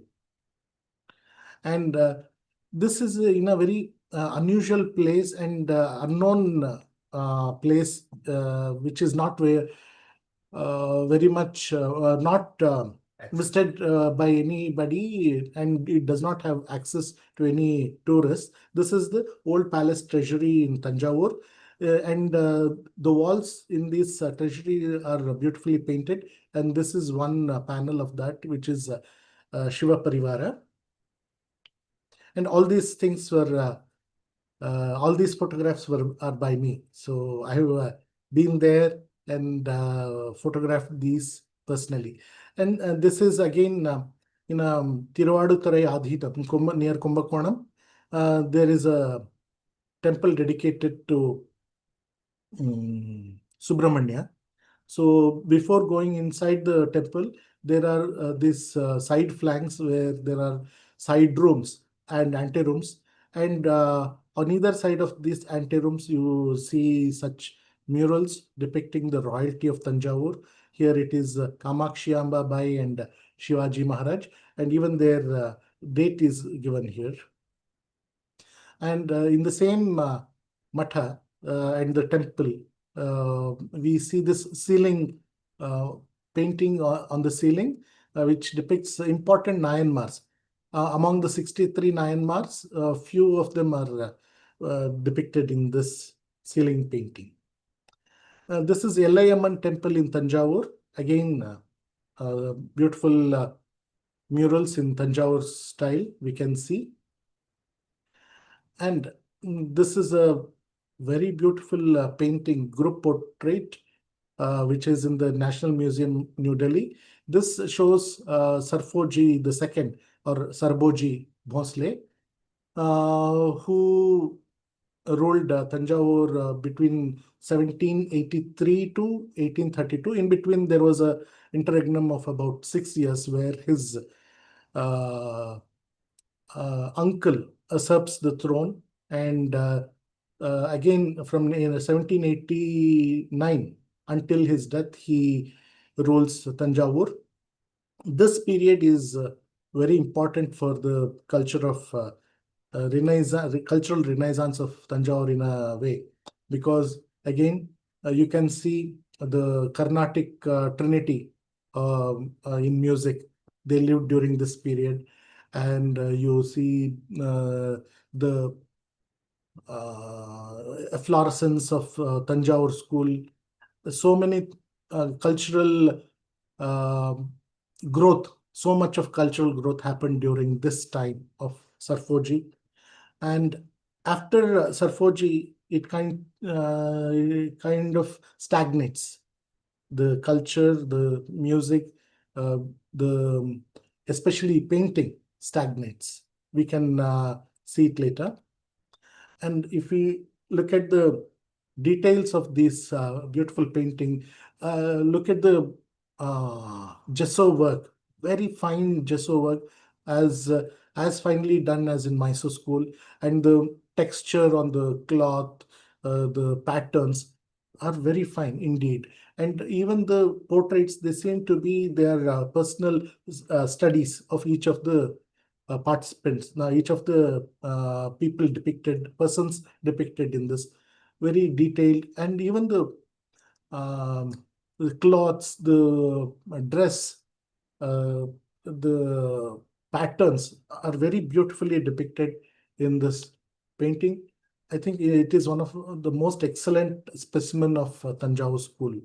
And this is in a very unusual place and unknown place, which is not very much not visited by anybody, and it does not have access to any tourists. This is the old palace treasury in Tanjavur. And the walls in this treasury are beautifully painted. And this is one panel of that, which is Shiva Parivara. And all these things were, all these photographs are by me. So I have been there and photographed these personally. And this is again in Tiruvaduturai Adhitam, near Kumbakonam. There is a temple dedicated to Subramanya. So before going inside the temple, there are these side flanks where there are side rooms and anterooms. And on either side of these anterooms, you see such murals depicting the royalty of Tanjavur. Here it is Kamakshi Amba Bai and Shivaji Maharaj, and even their date is given here. And in the same matha and the temple, we see this ceiling painting on the ceiling, which depicts important Nayanmars. Among the 63 Nayanmars, few of them are depicted in this ceiling painting. This is Ellaiamman temple in Tanjavur. Again, beautiful murals in Tanjavur style we can see. And this is a very beautiful painting, group portrait, which is in the National Museum, New Delhi. This shows Sarfoji II or Sarboji Bhosle, who ruled Tanjavur between 1783 to 1832. In between, there was a interregnum of about 6 years where his uncle usurps the throne, and again from 1789 until his death, he rules Tanjavur. This period is very important for the culture of cultural renaissance of Tanjavur in a way, because again you can see the Carnatic trinity in music. They lived during this period, and you see the efflorescence of Tanjavur school. So many cultural growth, so much of cultural growth happened during this time of Sarfoji. And after Sarfoji, it kind of stagnates. The culture, the music, the especially painting stagnates. We can see it later. And if we look at the details of this beautiful painting, look at the gesso work, very fine gesso work, as finely done as in Mysore school, and the texture on the cloth, the patterns are very fine indeed. And even the portraits, they seem to be their personal studies of each of the participants. Now, each of the persons depicted in this, very detailed, and even um, the clothes, the dress, uh, the patterns are very beautifully depicted in this painting. I think it is one of the most excellent specimen of Tanjore school.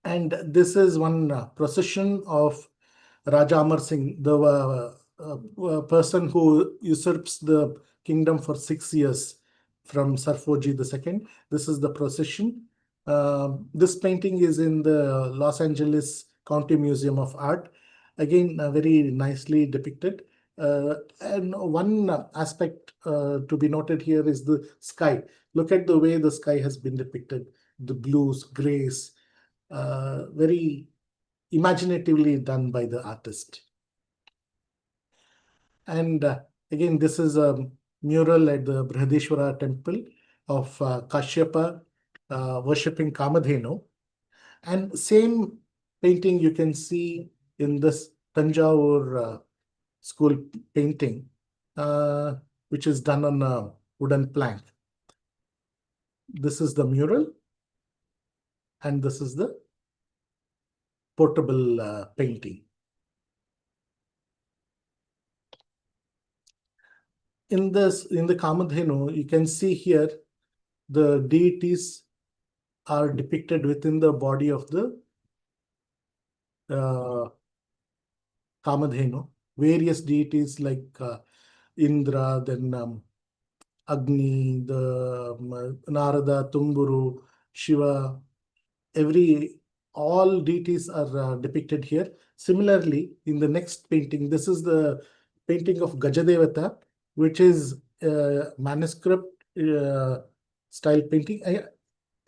And this is one procession of Raja Amar Singh, the person who usurps the kingdom for 6 years from Sarfoji II. This is the procession. This painting is in the Los Angeles County Museum of Art. Again, very nicely depicted. And one aspect to be noted here is the sky. Look at the way the sky has been depicted, the blues, grays, very imaginatively done by the artist. And again, this is a mural at the Brihadeshwara temple of Kashyapa worshipping Kamadhenu. And same painting you can see in this Tanjore school painting, which is done on a wooden plank. This is the mural, and this is the portable painting. In the Kamadhenu, you can see here the deities are depicted within the body of the Kamadhenu. Various deities like Indra, then Agni, the Narada, Tumburu, Shiva, all deities are depicted here. Similarly, in the next painting, this is the painting of Gajadevata, which is manuscript style painting.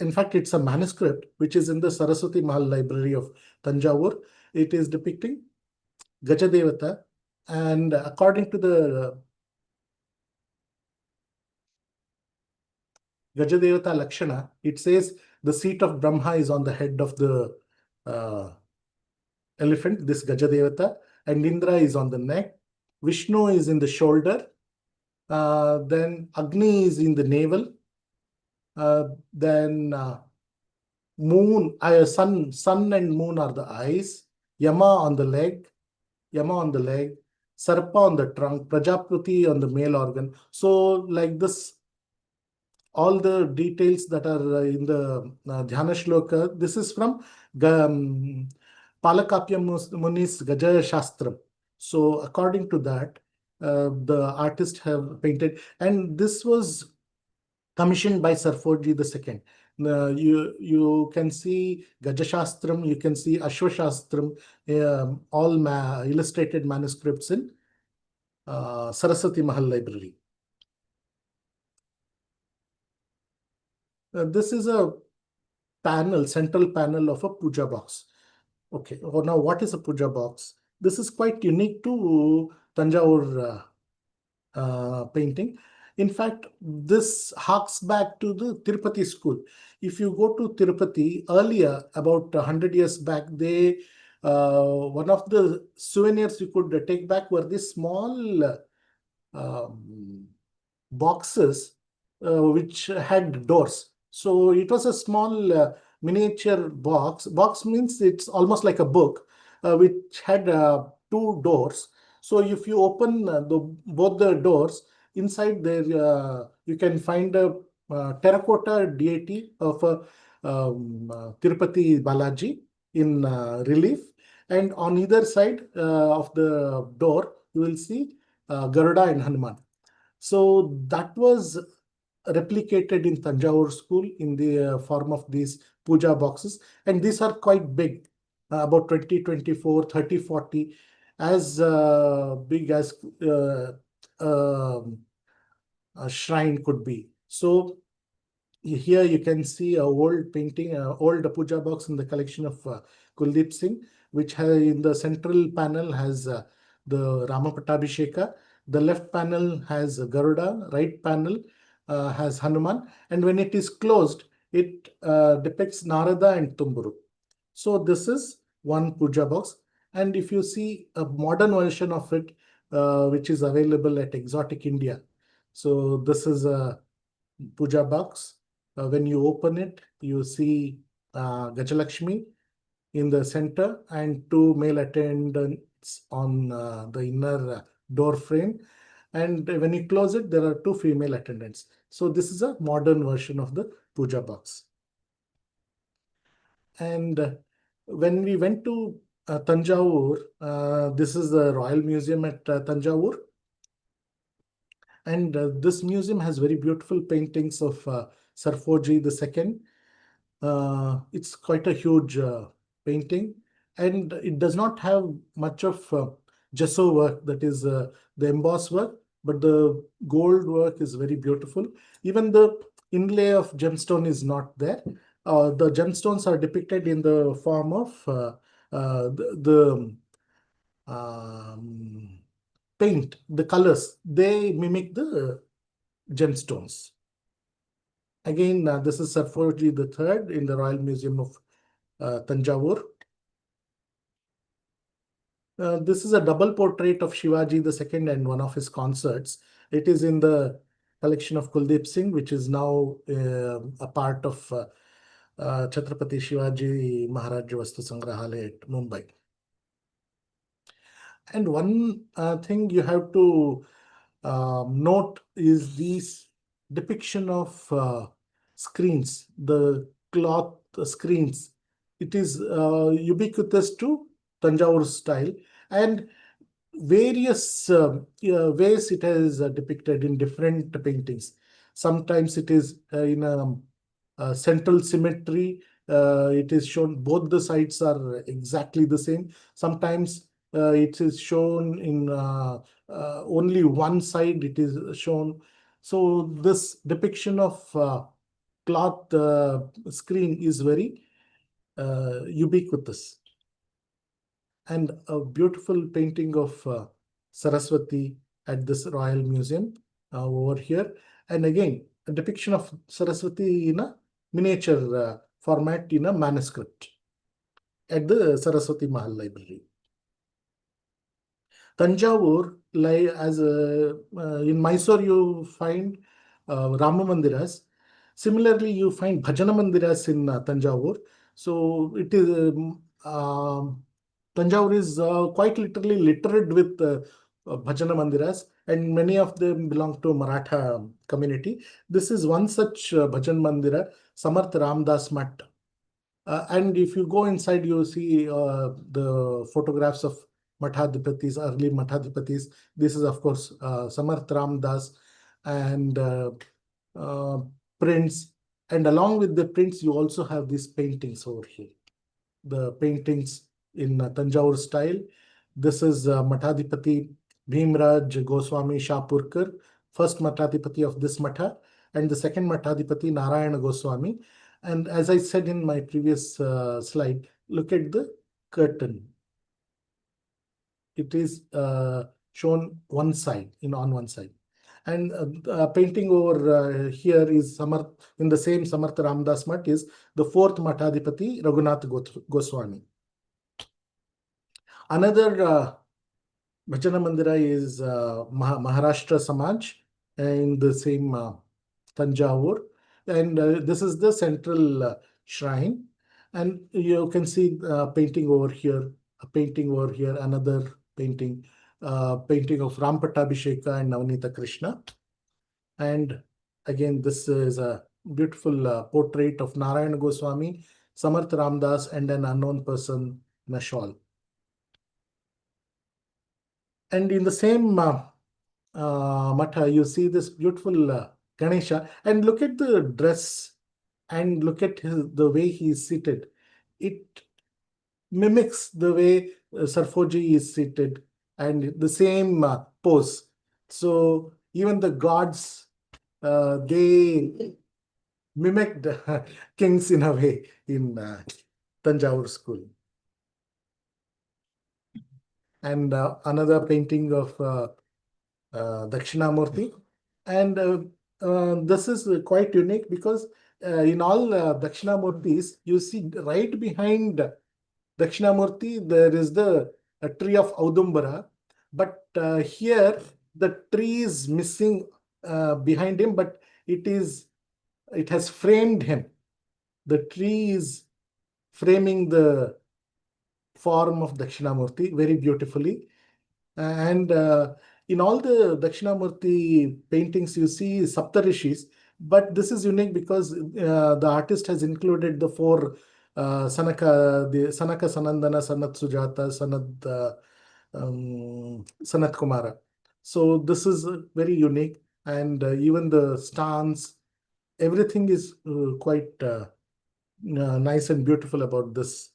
In fact, it's a manuscript which is in the Saraswati Mahal Library of Tanjore. It is depicting Gajadevata, and according to the Gajadevata Lakshana, it says the seat of Brahma is on the head of the elephant, this Gajadevata, and Indra is on the neck. Vishnu is in the shoulder. Then Agni is in the navel. Then sun and moon are the eyes. Yama on the leg, Sarpa on the trunk, Prajapati on the male organ. So like this, all the details that are in the Dhyana Shloka, this is from Palakapya Muni's Gaja Shastram. So according to that, the artists have painted, and this was commissioned by Sarfoji II. You can see Gajashastram, you can see Ashwashastram, all illustrated manuscripts in Saraswati Mahal Library. This is a central panel of a puja box. Okay, now what is a puja box? This is quite unique to Tanjore painting. In fact, this harks back to the Tirupati school. If you go to Tirupati earlier, about 100 years back, one of the souvenirs you could take back were these small boxes which had doors. So it was a small miniature box. Box means it's almost like a book, which had two doors. So if you open both the doors, inside there you can find a terracotta deity of Tirupati Balaji in relief, and on either side of the door you will see Garuda and Hanuman. So that was replicated in Tanjore school in the form of these puja boxes, and these are quite big, about 20, 24, 30, 40, as big as a shrine could be. So here you can see a old painting, old puja box in the collection of Kuldeep Singh, which has in the central panel has the Rama Pattabhisheka. The left panel has Garuda, right panel has Hanuman, and when it is closed, it depicts Narada and Tumburu. So this is one puja box, and if you see a modern version of it, which is available at Exotic India. So this is a puja box. When you open it, you see Gajalakshmi in the center and two male attendants on the inner door frame. And when you close it, there are two female attendants. So this is a modern version of the puja box. And when we went to Tanjavur, this is the Royal Museum at Tanjavur. And this museum has very beautiful paintings of Sarfoji II. It's quite a huge painting, and it does not have much of gesso work, that is the emboss work, but the gold work is very beautiful. Even the inlay of gemstone is not there. The gemstones are depicted in the form of the paint, the colors, they mimic the gemstones. Again, this is Sarfoji III in the Royal Museum of Tanjavur. This is a double portrait of Shivaji II and one of his consorts. It is in the collection of Kuldeep Singh, which is now a part of Chhatrapati Shivaji Maharaj Vastu Sangrahalaya at Mumbai. And one thing you have to note is these depiction of screens, the cloth screens. It is ubiquitous to Tanjore style, and various ways it is depicted in different paintings. Sometimes it is in a central symmetry. It is shown both the sides are exactly the same. Sometimes it is shown in only one side it is shown. So this depiction of cloth screen is very ubiquitous. And a beautiful painting of Saraswati at this Royal Museum over here. And again, a depiction of Saraswati in a miniature format in a manuscript at the Saraswati Mahal Library. Tanjavur, as in Mysore, you find Rama Mandiras. Similarly, you find Bhajana Mandiras in Tanjavur. So it is Tanjavur is quite literally littered with Bhajana Mandiras, and many of them belong to Maratha community. This is one such Bhajan Mandira, Samarth Ramdas Math. And if you go inside, you see the photographs of Mathadipatis, early Mathadipatis. This is, of course, Samarth Ramdas and prints. And along with the prints, you also have these paintings over here. The paintings in Tanjore style. This is Mathadipati Bhimraj Goswami Shapurkar, first Mathadipati of this Matha, and the second Mathadipati Narayana Goswami. And as I said in my previous slide, look at the curtain. It is shown one side, on one side. And painting over here is Samarth, in the same Samarth Ramdas Math, is the fourth Mathadipati Raghunath Goswami. Another Bhajana Mandira is Maharashtra Samaj in the same Tanjavur. And this is the central shrine. And you can see painting over here, a painting over here, another painting, painting of Ram Pattabhisheka and Navnita Krishna. And again, this is a beautiful portrait of Narayana Goswami, Samarth Ramdas, and an unknown person in a shawl. And in the same Matha, you see this beautiful Ganesha, and look at the dress and look at the way he is seated. It mimics the way Sarfoji is seated and the same pose. So even the gods, they mimicked kings in a way in Tanjavur school. And another painting of Dakshinamurti. And this is quite unique because in all Dakshinamurtis, you see right behind Dakshinamurti, there is the a tree of Audumbara. But here, the tree is missing behind him, but it has framed him. The tree is framing the form of Dakshinamurti very beautifully. And in all the Dakshinamurti paintings, you see Saptarishis, but this is unique because the artist has included the four Sanaka, Sanandana, Sanat Sujata, Sanat Kumara. So this is very unique, and even the stance, everything is quite nice and beautiful about this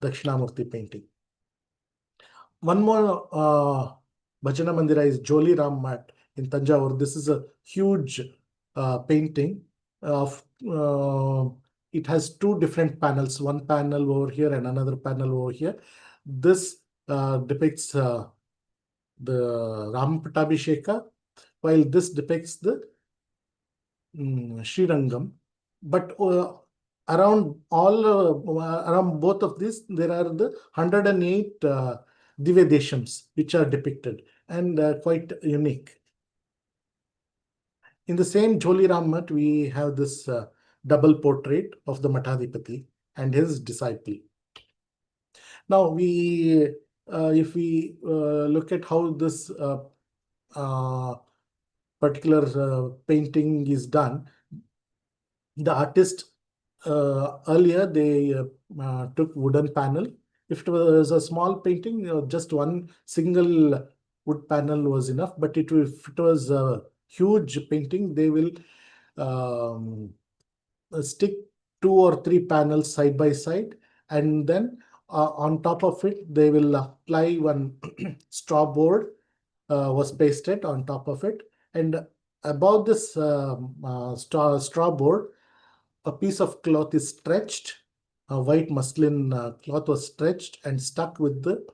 Dakshinamurti painting. One more Bhajana Mandira is Joli Ram Mat in Tanjavur. This is a huge painting of it has two different panels, one panel over here and another panel over here. This depicts the Ram Pattabhisheka, while this depicts the Srirangam. But around both of these, there are the 108 Divyadeshams which are depicted and quite unique. In the same Joli Ram, we have this double portrait of the Mathadipati and his disciple. Now, if we look at how this particular painting is done, the artist earlier they took wooden panel. If it was a small painting, just one single wood panel was enough. But if it was a huge painting, they will stick 2 or 3 panels side by side, and then on top of it, they will apply one straw board was pasted on top of it, and above this straw board, a piece of cloth is stretched. A white muslin cloth was stretched and stuck with the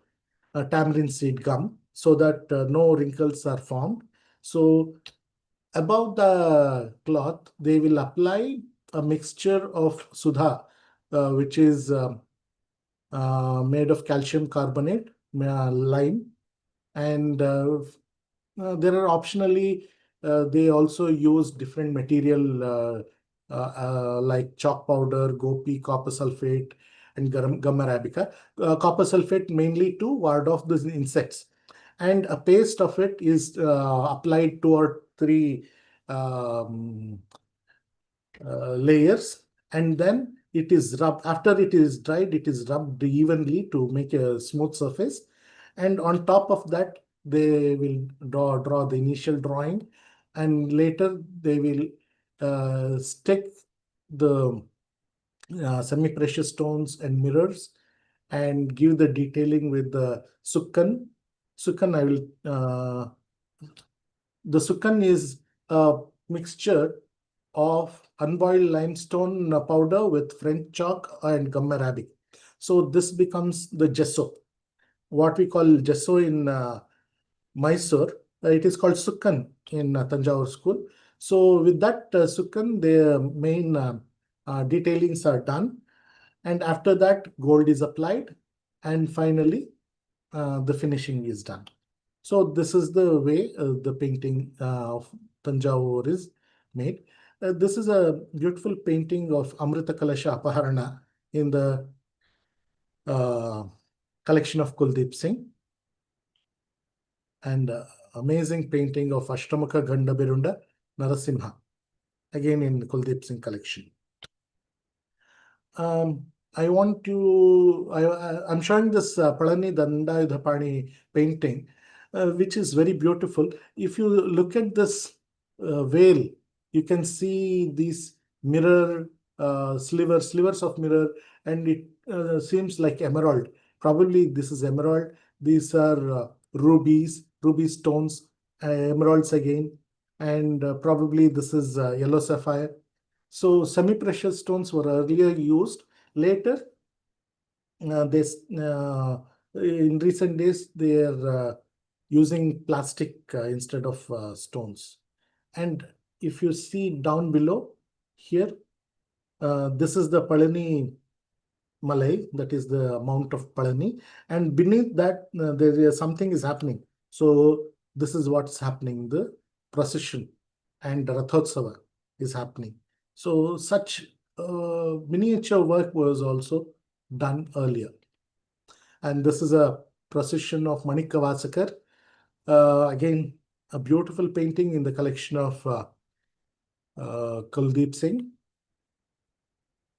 tamarind seed gum so that no wrinkles are formed. So above the cloth, they will apply a mixture of sudha, which is made of calcium carbonate, lime, and there are optionally, they also use different material like chalk powder, gopi, copper sulfate, and gum arabica. Copper sulfate mainly to ward off the insects. And a paste of it is applied 2 or 3 layers, and then it is rubbed. After it is dried, it is rubbed evenly to make a smooth surface. And on top of that, they will draw the initial drawing, and later they will stick the semi-precious stones and mirrors and give the detailing with the sukkan. Sukkan, the sukkan is a mixture of unboiled limestone powder with French chalk and gum arabic. So this becomes the gesso. What we call gesso in Mysore, it is called sukkan in Tanjavur school. So with that sukkan, the main detailings are done, and after that gold is applied, and finally the finishing is done. So this is the way the painting of Tanjavur is made. This is a beautiful painting of Amrita Kalasha Apaharana in the collection of Kuldeep Singh, and amazing painting of Ashtamaka Ganda Berunda Narasimha, again in the Kuldeep Singh collection. I'm showing this Palani Dandayudhapani painting, which is very beautiful. If you look at this veil, you can see these mirror slivers of mirror, and it seems like emerald. Probably this is emerald. These are ruby stones, emeralds again, and probably this is yellow sapphire. So semi-precious stones were earlier used. Later, in recent days, they are using plastic instead of stones. And if you see down below here, this is the Palani Malay, that is the Mount of Palani, and beneath that there is something is happening. So this is what's happening. The procession and Rathotsava is happening. So such miniature work was also done earlier. And this is a procession of Manikavasakar. Again, a beautiful painting in the collection of Kuldeep Singh.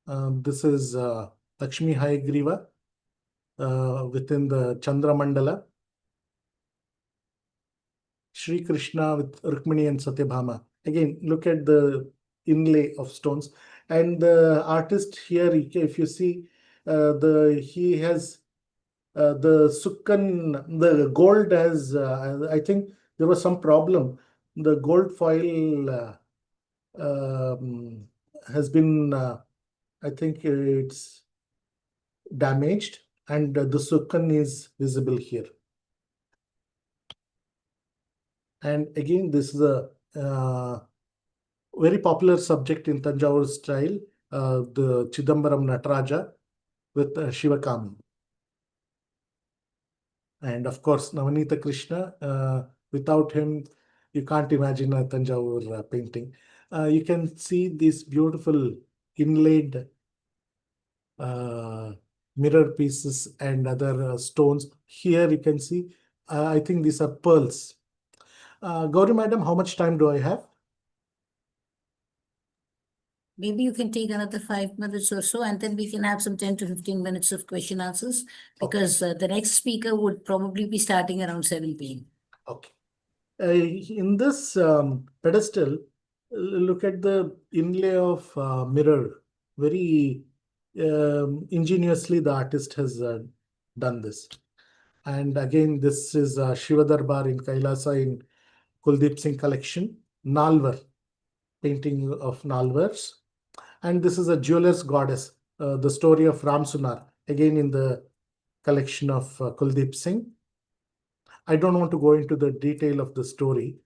This is Lakshmi Hayagriva within the Chandra Mandala. Sri Krishna with Rukmini and Satyabhama. Again, look at the inlay of stones. And the artist here, if you see, he has the sukkan, the gold has, I think there was some problem. The gold foil has been, I think it's damaged, and the sukkan is visible here. And again, this is a very popular subject in Tanjore style, the Chidambaram Nataraja with Shivakami. And of course, Navanita Krishna, without him, you can't imagine a Tanjore painting. You can see these beautiful inlaid mirror pieces and other stones. Here you can see, I think these are pearls. Gauri madam, how much time do I have? Maybe you can take another 5 minutes or so, and then we can have some 10 to 15 minutes of question answers, because the next speaker would probably be starting around 7 p.m. Okay. In this pedestal, look at the inlay of mirror. Very ingeniously, the artist has done this. And again, this is Shiva Darbar in Kailasa in Kuldeep Singh collection. Nalvar, painting of Nalvars. And this is a jeweler's goddess, the story of Ram Sunar, again in the collection of Kuldeep Singh. I don't want to go into the detail of the story.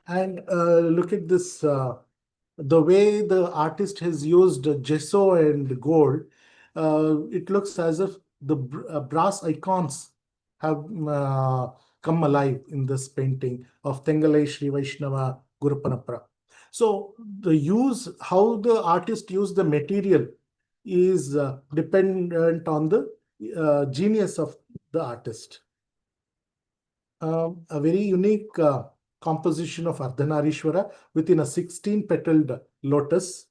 And look at this, the way the artist has used gesso and gold. It looks as if the brass icons have come alive in this painting of Tengalai Sri Vaishnava Gurupanapra. So how the artist used the material is dependent on the genius of the artist. A very unique composition of Ardhanarishwara within a 16-petaled lotus.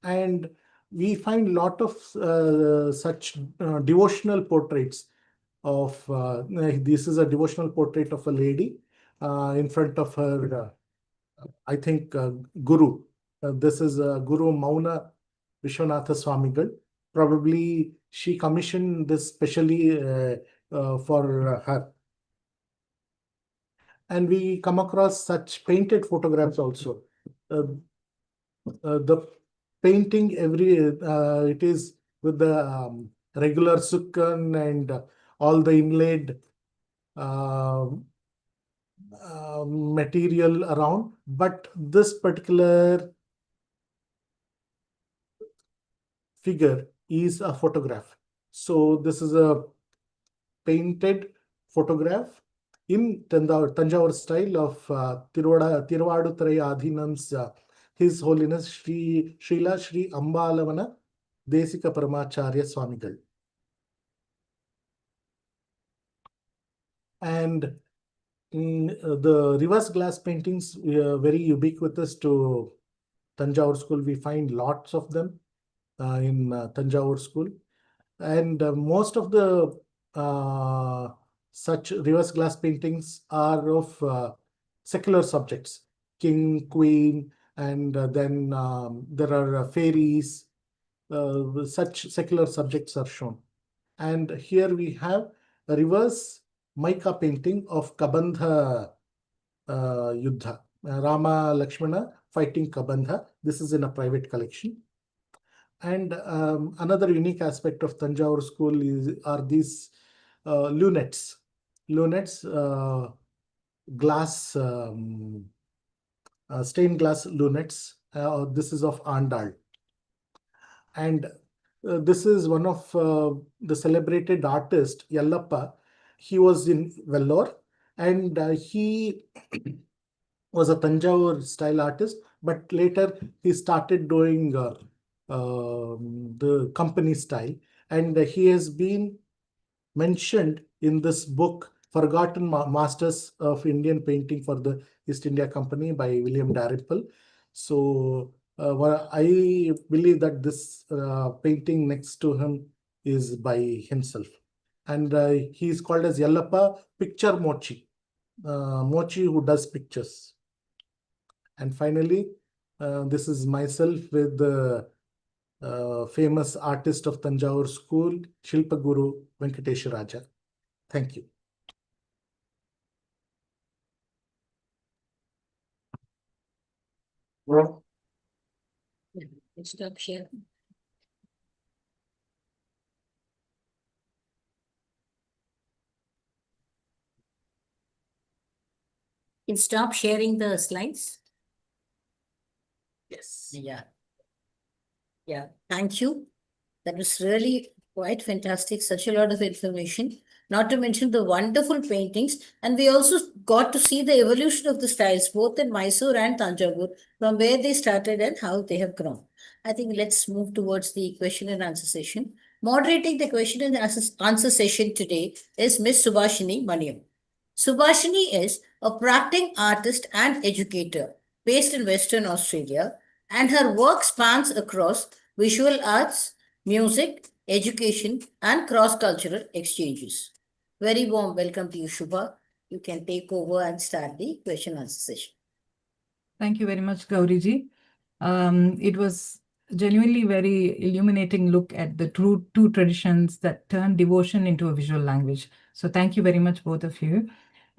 And we find a lot of such devotional portraits of, this is a devotional portrait of a lady in front of her, I think, Guru. This is Guru Mauna Vishwanatha Swamigal. Probably she commissioned this specially for her. And we come across such painted photographs also. The painting, it is with the regular sukkan and all the inlaid material around, but this particular figure is a photograph. So this is a painted photograph in Tanjore style of Tiruvaduturai Adhinam's His Holiness Srila Sri Ambalavana Desika Paramacharya Swamigal. And the reverse glass paintings very ubiquitous to Tanjore school. We find lots of them in Tanjore school. And most of the such reverse glass paintings are of secular subjects, king, queen, and then there are fairies. Such secular subjects are shown. And here we have a reverse mica painting of Kabandha Yuddha, Rama Lakshmana fighting Kabandha. This is in a private collection. And another unique aspect of Tanjore school are these lunettes. Lunettes, glass, stained glass lunettes. This is of Andal. And this is one of the celebrated artist, Yallappa. He was in Vellore, and he was a Tanjore style artist, but later he started doing the company style, and he has been mentioned in this book, Forgotten Masters of Indian Painting for the East India Company by William Dalrymple. So I believe that this painting next to him is by himself. And he is called as Yallappa Picture Mochi, Mochi who does pictures. And finally, this is myself with the famous artist of Tanjore school, Shilpa Guru Venkatesha Raja. Thank you. Stop sharing. Stop sharing the slides. Yes. Yeah. Yeah. Thank you. That was really quite fantastic. Such a lot of information. Not to mention the wonderful paintings. And we also got to see the evolution of the styles, both in Mysore and Tanjavur, from where they started and how they have grown. I think let's move towards the question and answer session. Moderating the question and answer session today is Miss Subhashini Maniam. Subhashini is a practicing artist and educator based in Western Australia, and her work spans across visual arts, music, education, and cross-cultural exchanges. Very warm welcome to you, Shubha. You can take over and start the question answer session. Thank you very much, Gauriji. It was genuinely very illuminating look at the two traditions that turn devotion into a visual language. So thank you very much, both of you.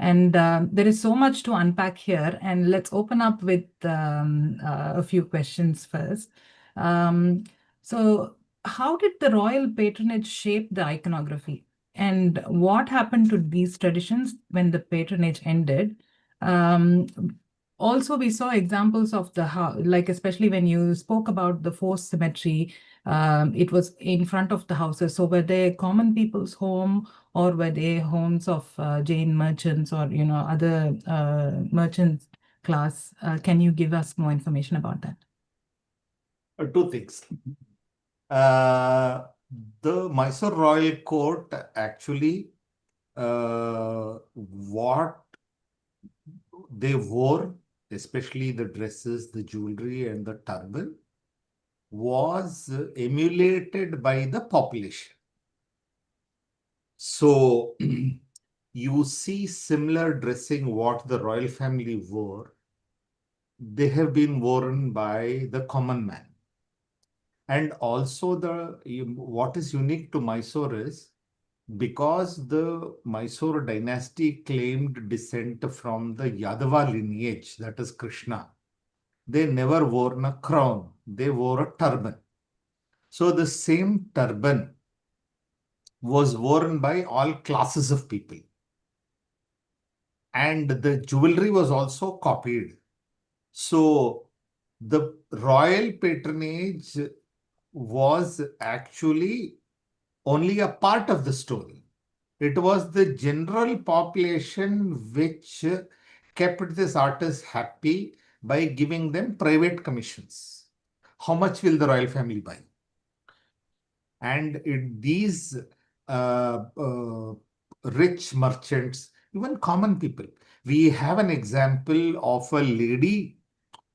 And there is so much to unpack here. And let's open up with a few questions first. So how did the royal patronage shape the iconography? And what happened to these traditions when the patronage ended? Also, we saw examples of the how, like especially when you spoke about the forced symmetry, it was in front of the houses. So were they common people's home, or were they homes of Jain merchants or other merchant class? Can you give us more information about that? Two things. The Mysore Royal Court actually, what they wore, especially the dresses, the jewelry, and the turban, was emulated by the population. So you see similar dressing what the royal family wore, they have been worn by the common man. And also what is unique to Mysore is, because the Mysore dynasty claimed descent from the Yadava lineage, that is Krishna, they never wore a crown, they wore a turban. So the same turban was worn by all classes of people. And the jewelry was also copied. So the royal patronage was actually only a part of the story. It was the general population which kept this artist happy by giving them private commissions. How much will the royal family buy? And these rich merchants, even common people. We have an example of a lady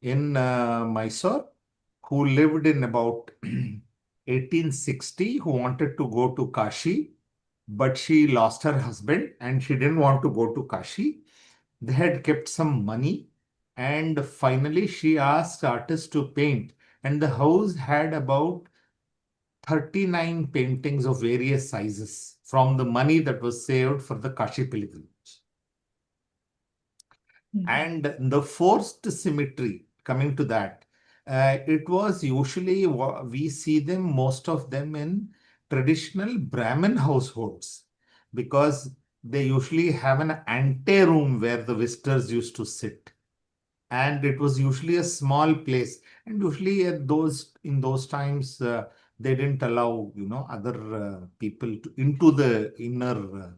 in Mysore who lived in about 1860, who wanted to go to Kashi, but she lost her husband and she didn't want to go to Kashi. They had kept some money, and finally she asked artists to paint, and the house had about 39 paintings of various sizes from the money that was saved for the Kashi pilgrimage. And the forced symmetry, coming to that, it was usually we see them, most of them in traditional Brahmin households, because they usually have an anteroom where the visitors used to sit. And it was usually a small place. And usually at in those times, they didn't allow, other people into the inner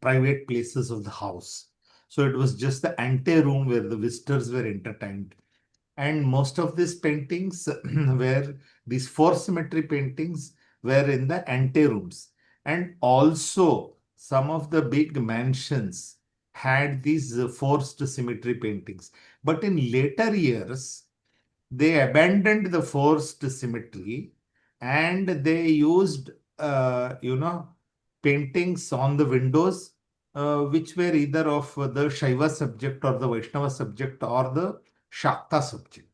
private places of the house. So it was just the anteroom where the visitors were entertained. And most of these paintings were, these four symmetry paintings were in the anterooms. And also some of the big mansions had these forced symmetry paintings. But in later years, they abandoned the forced symmetry and they used, paintings on the windows, which were either of the Shaiva subject or the Vaishnava subject or the Shakta subject.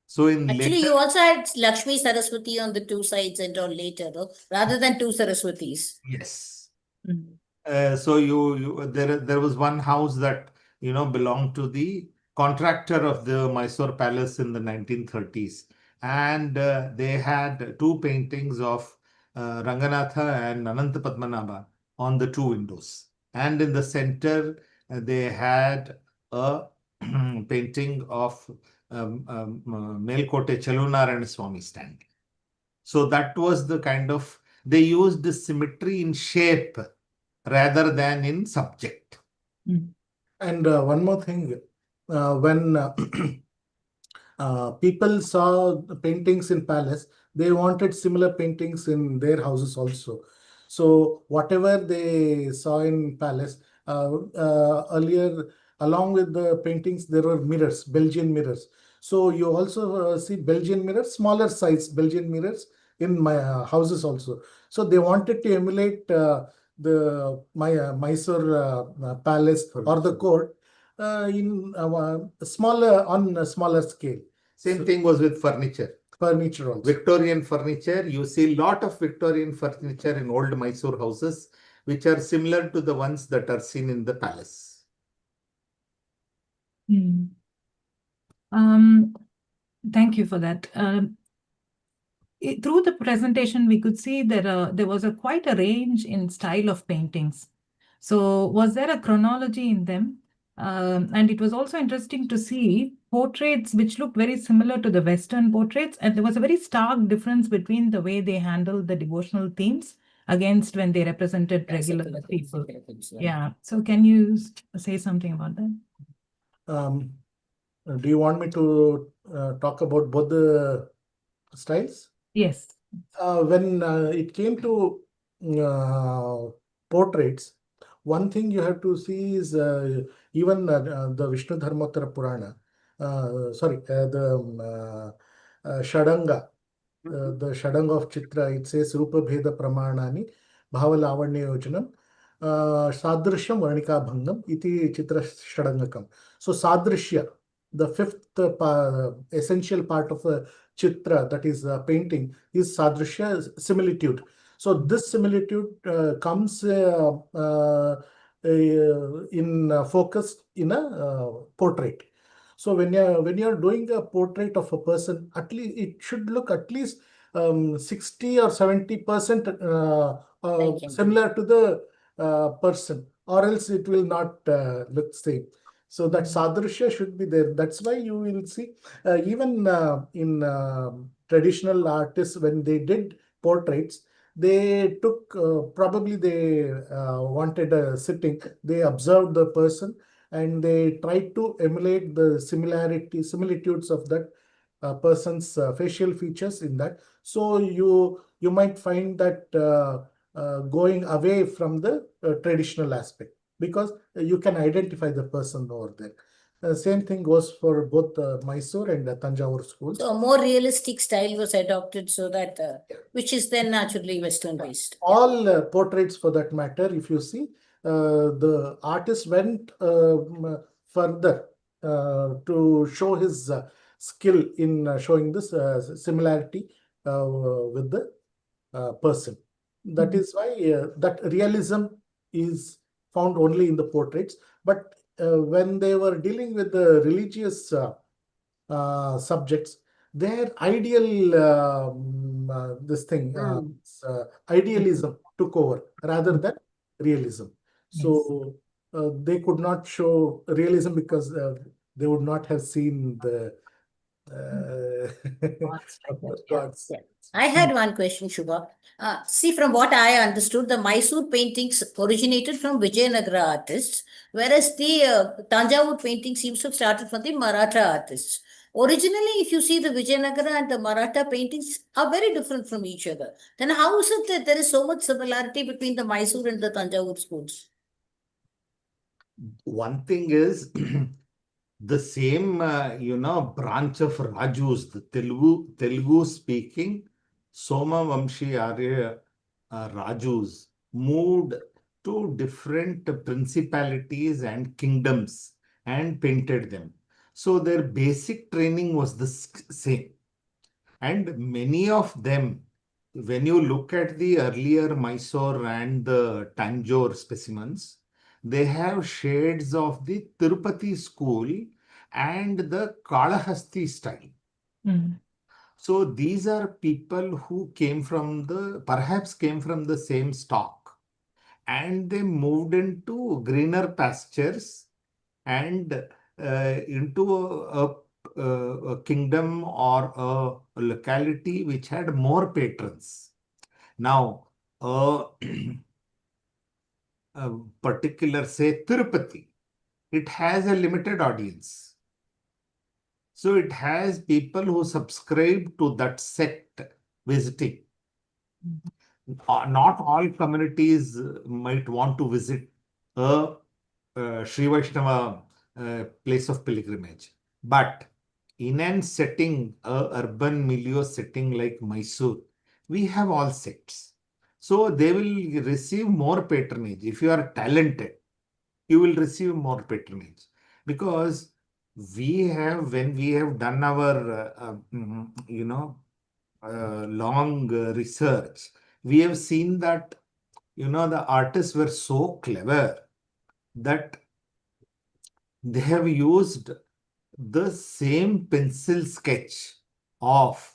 So in Actually, later, you also had Lakshmi Saraswati on the two sides and all later, though, rather than two Saraswatis. yes. Mm. So there was one house that belonged to the contractor of the Mysore Palace in the 1930s, and they had two paintings of Ranganatha and Ananta Padmanabha on the two windows, and in the center they had a painting of Melkote Chalunarayana Swami standing. So that was the kind of, they used the symmetry in shape rather than in subject. Mm. And one more thing, when people saw the paintings in palace, they wanted similar paintings in their houses also. So whatever they saw in palace, earlier, along with the paintings, there were mirrors, Belgian mirrors. So you also see Belgian mirrors, smaller size Belgian mirrors in my houses also. So they wanted to emulate the Mysore palace or the court in smaller, on a smaller scale. Same thing was with furniture. Furniture also. Victorian furniture, you see a lot of Victorian furniture in old Mysore houses, which are similar to the ones that are seen in the palace. Mm. Thank you for that. Through the presentation, we could see that there was quite a range in style of paintings. So was there a chronology in them? And it was also interesting to see portraits which looked very similar to the Western portraits, and there was a very stark difference between the way they handled the devotional themes against when they represented regular people. Yeah. So can you say something about that? Do you want me to talk about both the styles? Yes. When it came to portraits, one thing you have to see is even the Vishnu Dharmottara Purana, the Shadanga, the Shadanga of Chitra, it says Rupa Bheda Pramanani Bhavalavanya Yojanam Sadrishyam Varnika Bhangam iti Chitra Shadangakam. So Sadrishya, the fifth essential part of a chitra, that is painting, is sadrishya, similitude. So this similitude comes in focus in a portrait. So when you're doing a portrait of a person, at least it should look at least 60 or 70% similar to the person, or else it will not look same. So that sadrishya should be there. That's why you will see even in traditional artists, when they did portraits, they took probably they wanted a sitting. They observed the person and they tried to emulate the similitudes of that person's facial features in that. So you might find that going away from the traditional aspect, because you can identify the person over there. Same thing goes for both Mysore and Tanjavur schools. So a more realistic style was adopted, so that which is then naturally Western based. All portraits, for that matter, if you see, the artist went further to show his skill in showing this similarity with the person. That is why that realism is found only in the portraits. But when they were dealing with the religious subjects, their ideal this thing Mm. idealism took over rather than realism. Yes. So they could not show realism because they would not have seen the Gods like that. Yeah. gods. Yeah. I had one question, Shubha. See, from what I understood, the Mysore paintings originated from Vijayanagara artists, whereas the Tanjavur painting seems to have started from the Maratha artists. Originally, if you see the Vijayanagara and the Maratha paintings are very different from each other. Then how is it that there is so much similarity between the Mysore and the Tanjavur schools? One thing is the same, branch of Rajus, the Telugu speaking Somavamshi Arya Rajus moved to different principalities and kingdoms and painted them. So their basic training was the same. And many of them, when you look at the earlier Mysore and the Tanjore specimens, they have shades of the Tirupati school and the Kalahasti style. Mm. So these are people who perhaps came from the same stock, and they moved into greener pastures and into a kingdom or a locality which had more patrons. Now, a particular, say, Tirupati, it has a limited audience. So it has people who subscribe to that sect visiting. Not all communities might want to visit a Sri Vaishnava place of pilgrimage. But in an setting, a urban milieu setting like Mysore, we have all sects. So they will receive more patronage. If you are talented, you will receive more patronage. Because when we have done our, long research, we have seen that, the artists were so clever that they have used the same pencil sketch of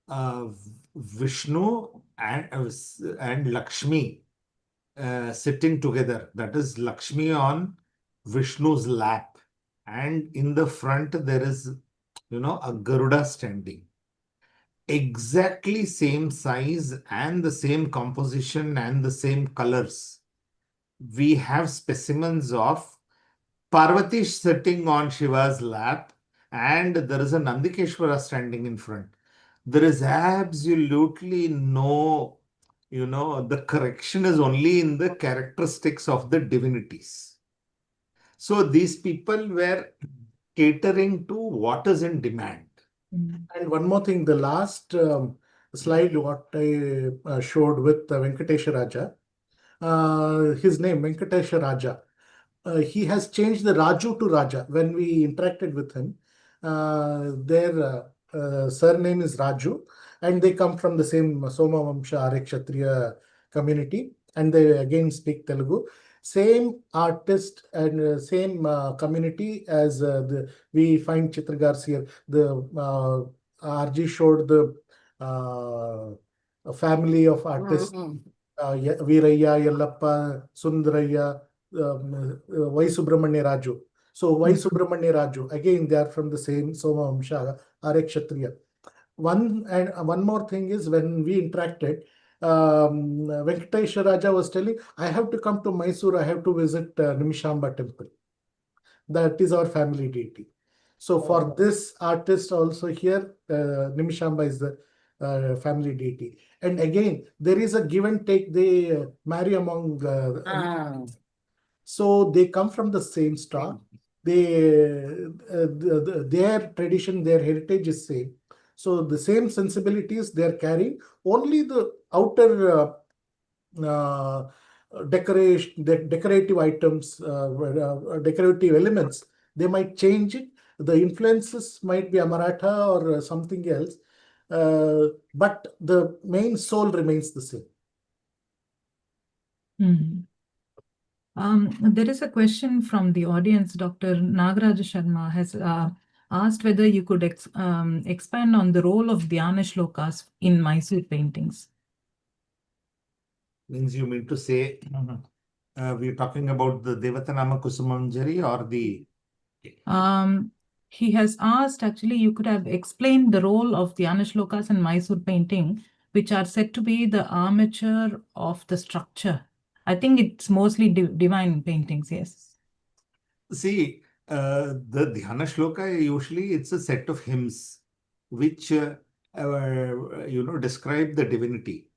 uh, Vishnu and Lakshmi sitting together. That is Lakshmi on Vishnu's lap, and in the front there is, a Garuda standing. Exactly same size and the same composition and the same colors. We have specimens of Parvati sitting on Shiva's lap, and there is a Nandikeshwara standing in front. There is absolutely no, the correction is only in the characteristics of the divinities. So these people were catering to what is in demand. Mm. And one more thing, the last slide what I showed with Venkatesha Raja, his name Venkatesha Raja, he has changed the Raju to Raja. When we interacted with him, their surname is Raju, and they come from the same Somavamsha Arya Kshatriya community, and they again speak Telugu. Same artist and same community as we find Chitragars here. The RG showed the a family of artists. Mhm. Veerayya, Yellappa, Sundarayya, Y. Subramanya Raju. So Y. Subramanya Raju, again they are from the same Somavamsha, Arya Kshatriya. One more thing is when we interacted, Venkatesha Raja was telling, I have to come to Mysore, I have to visit Nimishamba temple. That is our family deity. So for this artist also here, Nimishamba is the family deity. And again, there is a give and take. They marry among Ah. so they come from the same stock. Their tradition, their heritage is same. So the same sensibilities they are carrying. Only the outer decorative items, decorative elements, they might change it. The influences might be a Maratha or something else, but the main soul remains the same. Mm. There is a question from the audience. Dr. Nagaraj Sharma has asked whether you could expand on the role of Dhyana shlokas in Mysore paintings. Means you mean to say, we're talking about the Devatanama Kusumanjari or the... He has asked, actually, you could have explained the role of Dhyana shlokas in Mysore painting, which are said to be the armature of the structure. I think it's mostly divine paintings, yes. See, the Dhyana Shloka, usually it's a set of hymns which, describe the divinity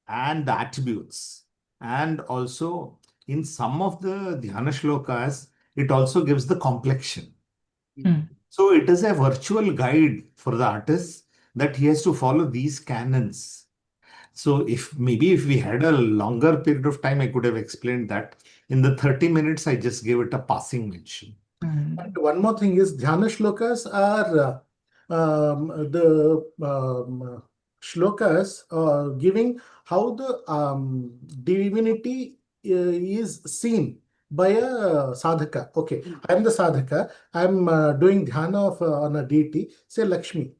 and the attributes. And also, in some of the Dhyana Shlokas, it also gives the complexion. Mm. So it is a virtual guide for the artist that he has to follow these canons. So if we had a longer period of time, I could have explained that. In the 30 minutes, I just gave it a passing mention. And one more thing is Dhyana shlokas are the shlokas giving how the divinity is seen by a sadhaka. Okay, I am the sadhaka. I am doing dhyana of on a deity, say Lakshmi.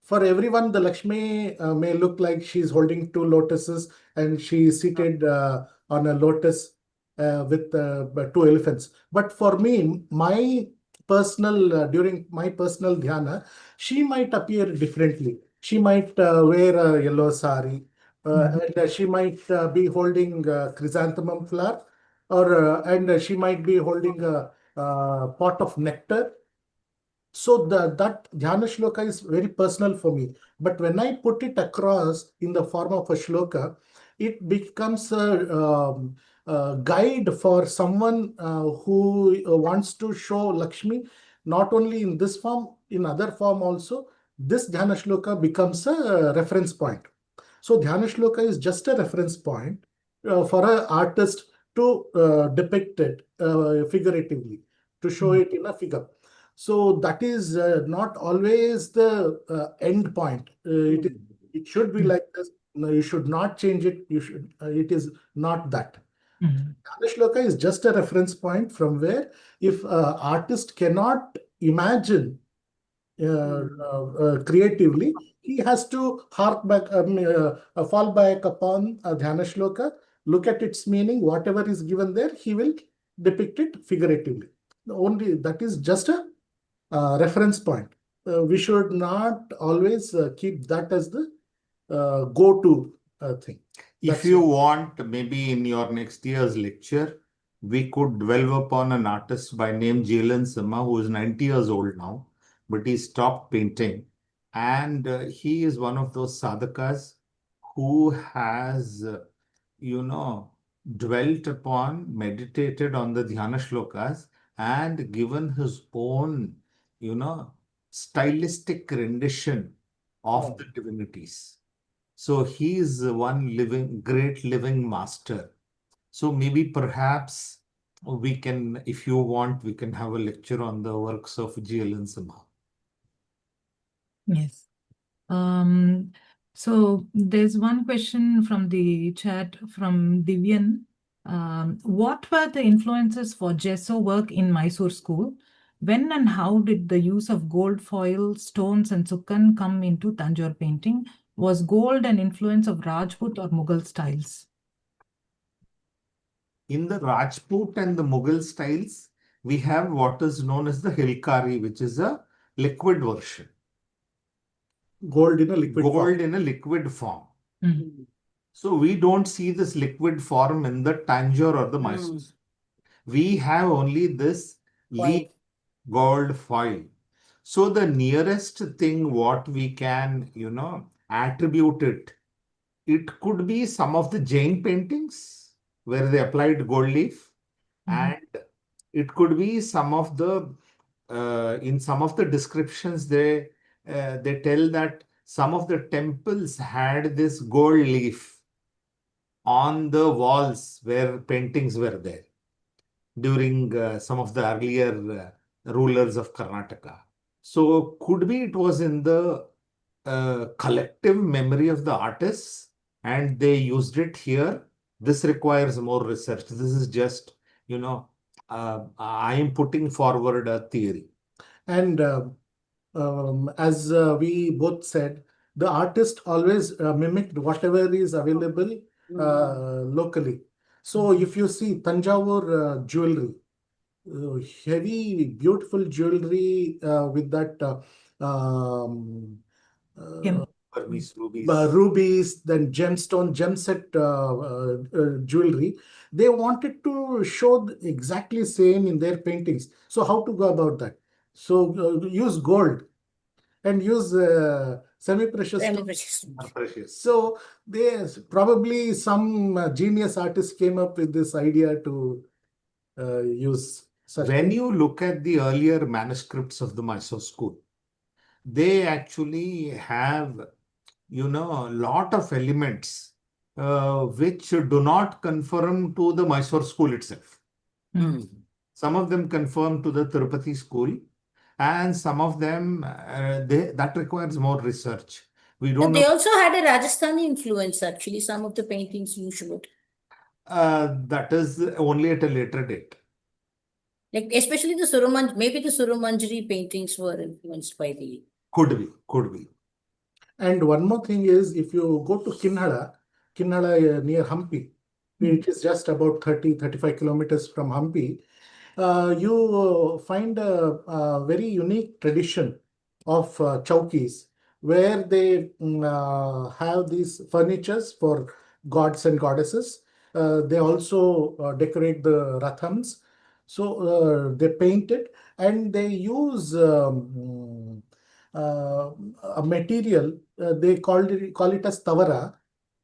For everyone, the Lakshmi may look like she's holding two lotuses and she is seated on a lotus with two elephants. But for me, my personal during my personal dhyana, she might appear differently. She might wear a yellow sari, and she might be holding a chrysanthemum flower, or and she might be holding a pot of nectar. So that dhyana shloka is very personal for me. But when I put it across in the form of a shloka, it becomes a guide for someone who wants to show Lakshmi, not only in this form, in other form also. This dhyana shloka becomes a reference point. So dhyana shloka is just a reference point for an artist to depict it figuratively, to show it in a figure. So that is not always the end point. It should be like this. No, you should not change it. You should. It is not that. Dhyana shloka is just a reference point from where, if artist cannot imagine creatively, he has to hark back, fall back upon a dhyana shloka, look at its meaning, whatever is given there, he will depict it figuratively. Only that is just a reference point. We should not always keep that as the go-to thing. If you want, maybe in your next year's lecture, we could delve upon an artist by name Jailan Simha, who is 90 years old now, but he stopped painting. And he is one of those sadhakas who has, dwelt upon, meditated on the Dhyana shlokas and given his own, stylistic rendition of the divinities. So he is one great living master. So maybe perhaps we can, if you want, we can have a lecture on the works of Jain Simha. Yes. So there's one question from the chat from Divyan. What were the influences for gesso work in Mysore school? When and how did the use of gold foil, stones, and sukkan come into Tanjore painting? Was gold an influence of Rajput or Mughal styles? In the Rajput and the Mughal styles, we have what is known as the Hilkari, which is a liquid version. Gold in a liquid Gold form. in a liquid form. So we don't see this liquid form in the Tanjore or the Mysore. We have only this leaf gold foil. So the nearest thing what we can, attribute it could be some of the Jain paintings where they applied gold leaf, and it could be some of the in some of the descriptions they tell that some of the temples had this gold leaf on the walls where paintings were there during some of the earlier rulers of Karnataka. So could be it was in the collective memory of the artists and they used it here. This requires more research. This is just I am putting forward a theory. And as we both said, the artist always mimicked whatever is available locally. So if you see Tanjavur jewelry, heavy, beautiful jewelry with that Kim. Burmese rubies. rubies, then gemstone, gem set jewelry. They wanted to show the exactly same in their paintings. So how to go about that? So use gold and use semi-precious stones. Semi-precious. Precious. So probably some genius artist came up with this idea to use such. When you look at the earlier manuscripts of the Mysore school, they actually have, a lot of elements which do not conform to the Mysore school itself. Some of them conform to the Tirupati school, and some of them that requires more research. We don't They know. also had a Rajasthani influence, actually, some of the paintings you showed. That is only at a later date. Like, especially maybe the Surumanjari paintings were influenced by the. Could be. And one more thing is, if you go to Kinnada near Hampi, it is just about 30-35 kilometers from Hampi, you find a very unique tradition of chowkis, where they have these furnitures for gods and goddesses. They also decorate the rathams. So they paint it, and they use a material, they call it as tavara,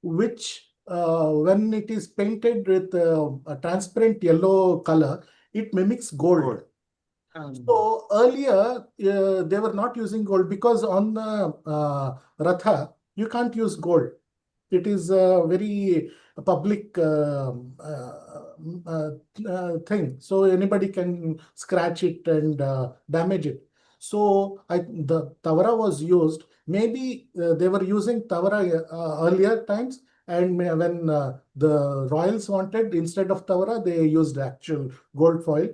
which when it is painted with a transparent yellow color, it mimics gold. So earlier they were not using gold because on the ratha you can't use gold. It is a very public thing, so anybody can scratch it and damage it. So the tavara was used. Maybe they were using tavara earlier times, and when the royals wanted, instead of tavara, they used actual gold foil.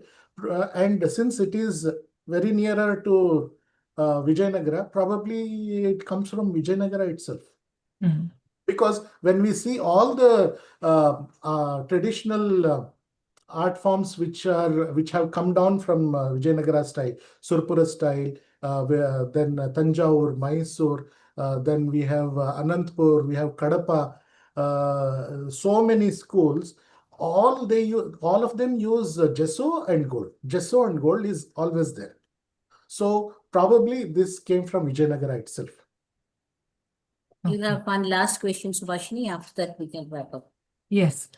And since it is very nearer to Vijayanagara, probably it comes from Vijayanagara itself. Because when we see all the traditional art forms which have come down from Vijayanagara style, Surpura style, then Tanjavur, Mysore, then we have Anantapur, we have Kadapa, so many schools. All of them use gesso and gold. Gesso and gold is always there. So probably this came from Vijayanagara itself. You have one last question, Subhashini. After that, we can wrap up. Yes.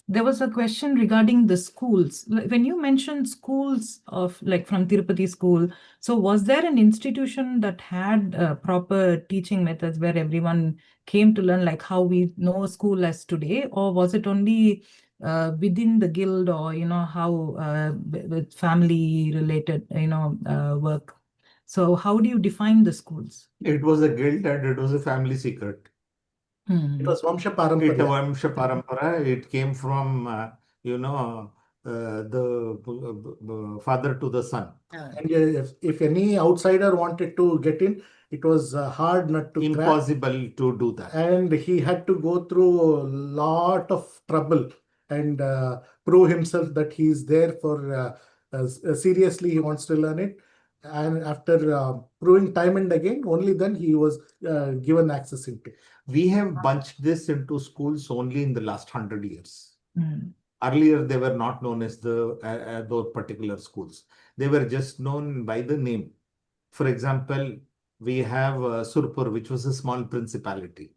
There was a question regarding the schools. When you mentioned schools of from Tirupati school, so was there an institution that had proper teaching methods where everyone came to learn like how we know school as today, or was it only within the guild, or how with family related work? So how do you define the schools? It was a guild and it was a family secret. It was Vamsha It Parampara. Vamsha Parampara. It came from, the father to the son. And if any outsider wanted to get in, it was hard not to crack. Impossible to do that. And he had to go through a lot of trouble and prove himself that he is there for seriously he wants to learn it. And after proving time and again, only then he was given access into. We have bunched this into schools only in the last 100 years. Earlier, they were not known as those particular schools. They were just known by the name. For example, we have Surpur, which was a small principality.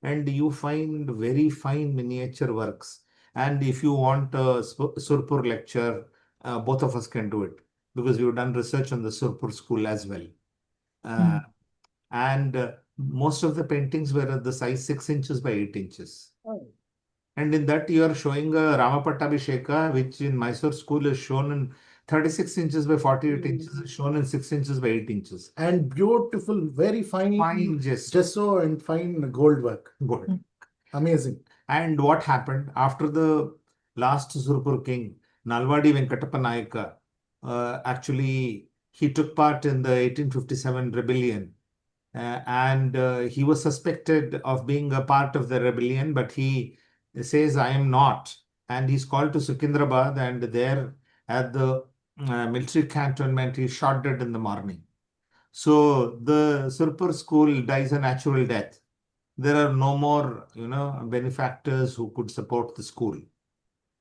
And you find very fine miniature works. And if you want a Surpur lecture, both of us can do it because we've done research on the Surpur school as well. And most of the paintings were at the size 6 inches by 8 inches. And in that you are showing a Ramapattabhisheka, which in Mysore school is shown in 36 inches by 48 inches, is shown in 6 inches by 8 inches. And beautiful, very fine gesso and fine gold work. Gold. Amazing. And what happened after the last Surpur king, Nalwadi Venkatappa Nayaka, actually he took part in the 1857 rebellion. And he was suspected of being a part of the rebellion, but he says, I am not. And he's called to Secunderabad, and there at the military cantonment, he's shot dead in the morning. So the Surpur school dies a natural death. There are no more, benefactors who could support the school.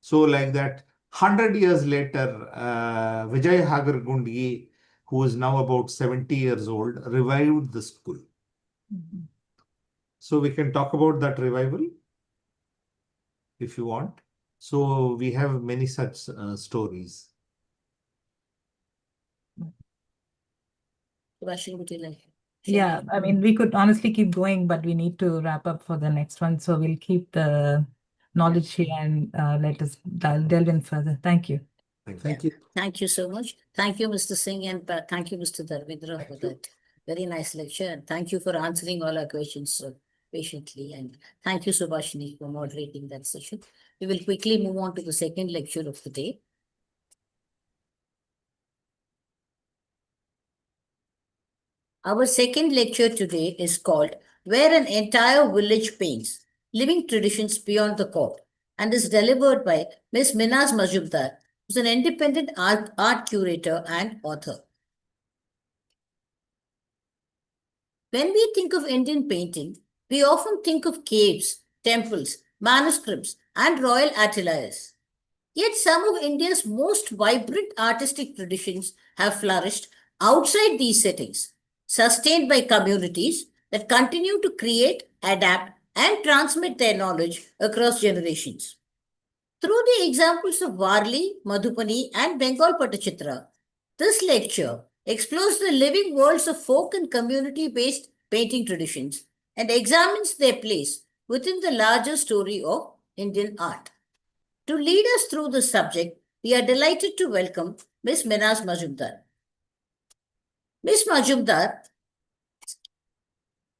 So like that, 100 years later, Vijay Hagargundi, who is now about 70 years old, revived the school. Mhm. So we can talk about that revival if you want. So we have many such stories. Subhashi, would you like? Yeah, I mean, we could honestly keep going, but we need to wrap up for the next one. So we'll keep the knowledge here and let us delve in further. Thank you. Thank you. Thank you so much. Thank you, Mr. Singh, and thank you, Mr. Dharmendra, for that very nice lecture. And thank you for answering all our questions so patiently. And thank you, Subhashini, for moderating that session. We will quickly move on to the second lecture of the day. Our second lecture today is called Where an Entire Village Paints, Living Traditions Beyond the Court, and is delivered by Ms. Minaz Majumdar, who's an independent art curator and author. When we think of Indian painting, we often think of caves, temples, manuscripts, and royal ateliers. Yet some of India's most vibrant artistic traditions have flourished outside these settings, sustained by communities that continue to create, adapt, and transmit their knowledge across generations. Through the examples of Varli, Madhubani, and Bengal Patachitra, this lecture explores the living worlds of folk and community-based painting traditions and examines their place within the larger story of Indian art. To lead us through this subject, we are delighted to welcome Ms. Minaz Majumdar. Ms. Majumdar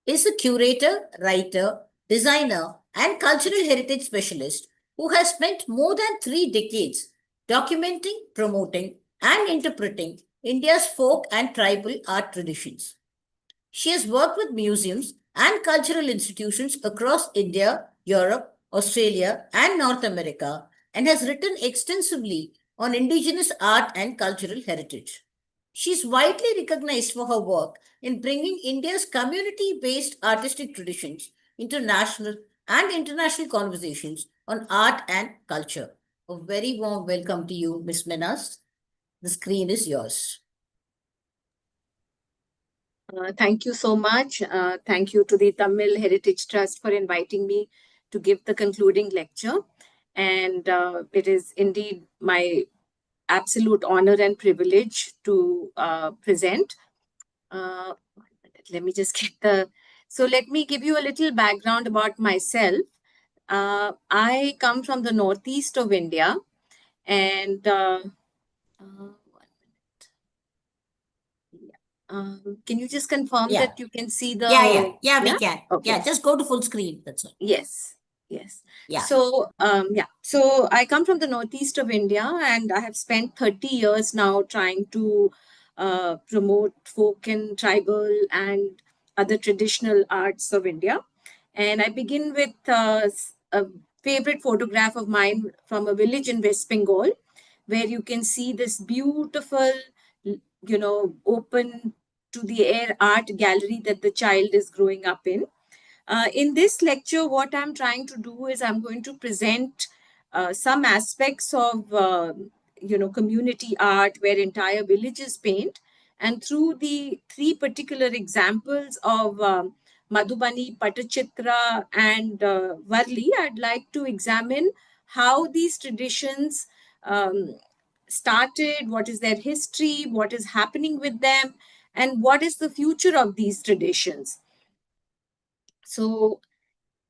is a curator, writer, designer, and cultural heritage specialist who has spent more than 3 decades documenting, promoting, and interpreting India's folk and tribal art traditions. She has worked with museums and cultural institutions across India, Europe, Australia, and North America, and has written extensively on indigenous art and cultural heritage. She is widely recognized for her work in bringing India's community-based artistic traditions into national and international conversations on art and culture. A very warm welcome to you, Ms. Menas. The screen is yours. Thank you so much. Thank you to the Tamil Heritage Trust for inviting me to give the concluding lecture. And it is indeed my absolute honor and privilege to present. Let me just get the... So let me give you a little background about myself. I come from the northeast of India, and can you just confirm that you can see the... Yeah, we can. Okay. Yeah, just go to full screen. That's all. Yes. Yeah. So, So I come from the northeast of India, and I have spent 30 years now trying to promote folk and tribal and other traditional arts of India. And I begin with a favorite photograph of mine from a village in West Bengal, where you can see this beautiful, open to the air art gallery that the child is growing up in. In this lecture, what I'm trying to do is I'm going to present some aspects of, community art where entire villages paint. And through the 3 particular examples of Madhubani, Patachitra, and Varli, I'd like to examine how these traditions started, what is their history, what is happening with them, and what is the future of these traditions. So,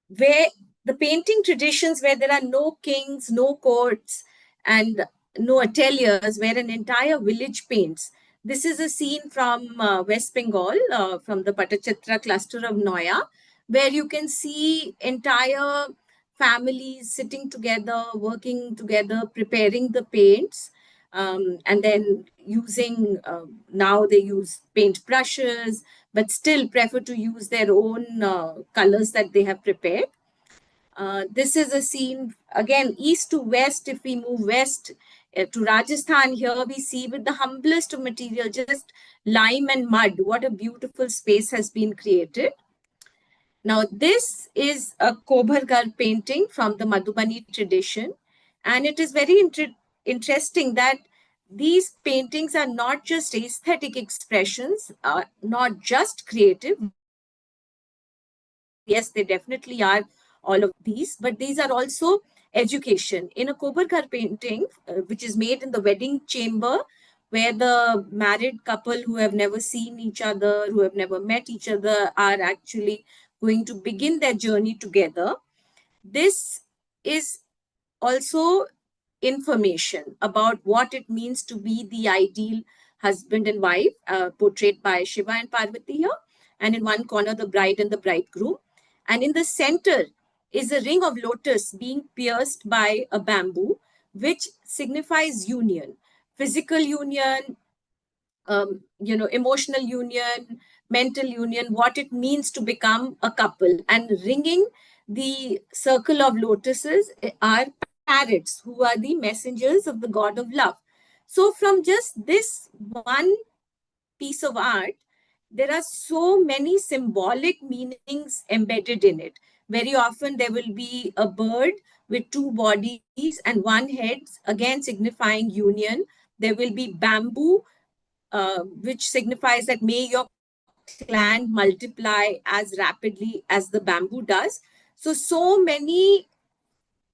where the painting traditions where there are no kings, no courts, and no ateliers, where an entire village paints. This is a scene from West Bengal, from the Patachitra cluster of Noya, where you can see entire families sitting together, working together, preparing the paints, and then using, now they use paint brushes, but still prefer to use their own colors that they have prepared. This is a scene, again, east to west. If we move west to Rajasthan, here we see with the humblest of material, just lime and mud, what a beautiful space has been created. Now, this is a Kobhargar painting from the Madhubani tradition. And it is very interesting that these paintings are not just aesthetic expressions, not just creative. Yes, they definitely are all of these, but these are also education. In a Kobhargar painting, which is made in the wedding chamber, where the married couple who have never seen each other, who have never met each other, are actually going to begin their journey together. This is also information about what it means to be the ideal husband and wife, portrayed by Shiva and Parvati here. And in one corner, the bride and the bridegroom. And in the center is a ring of lotus being pierced by a bamboo, which signifies union, physical union, emotional union, mental union, what it means to become a couple. And ringing the circle of lotuses are parrots, who are the messengers of the god of love. So, from just this one piece of art, there are so many symbolic meanings embedded in it. Very often, there will be a bird with two bodies and one head, again signifying union. There will be bamboo, which signifies that may your clan multiply as rapidly as the bamboo does. So many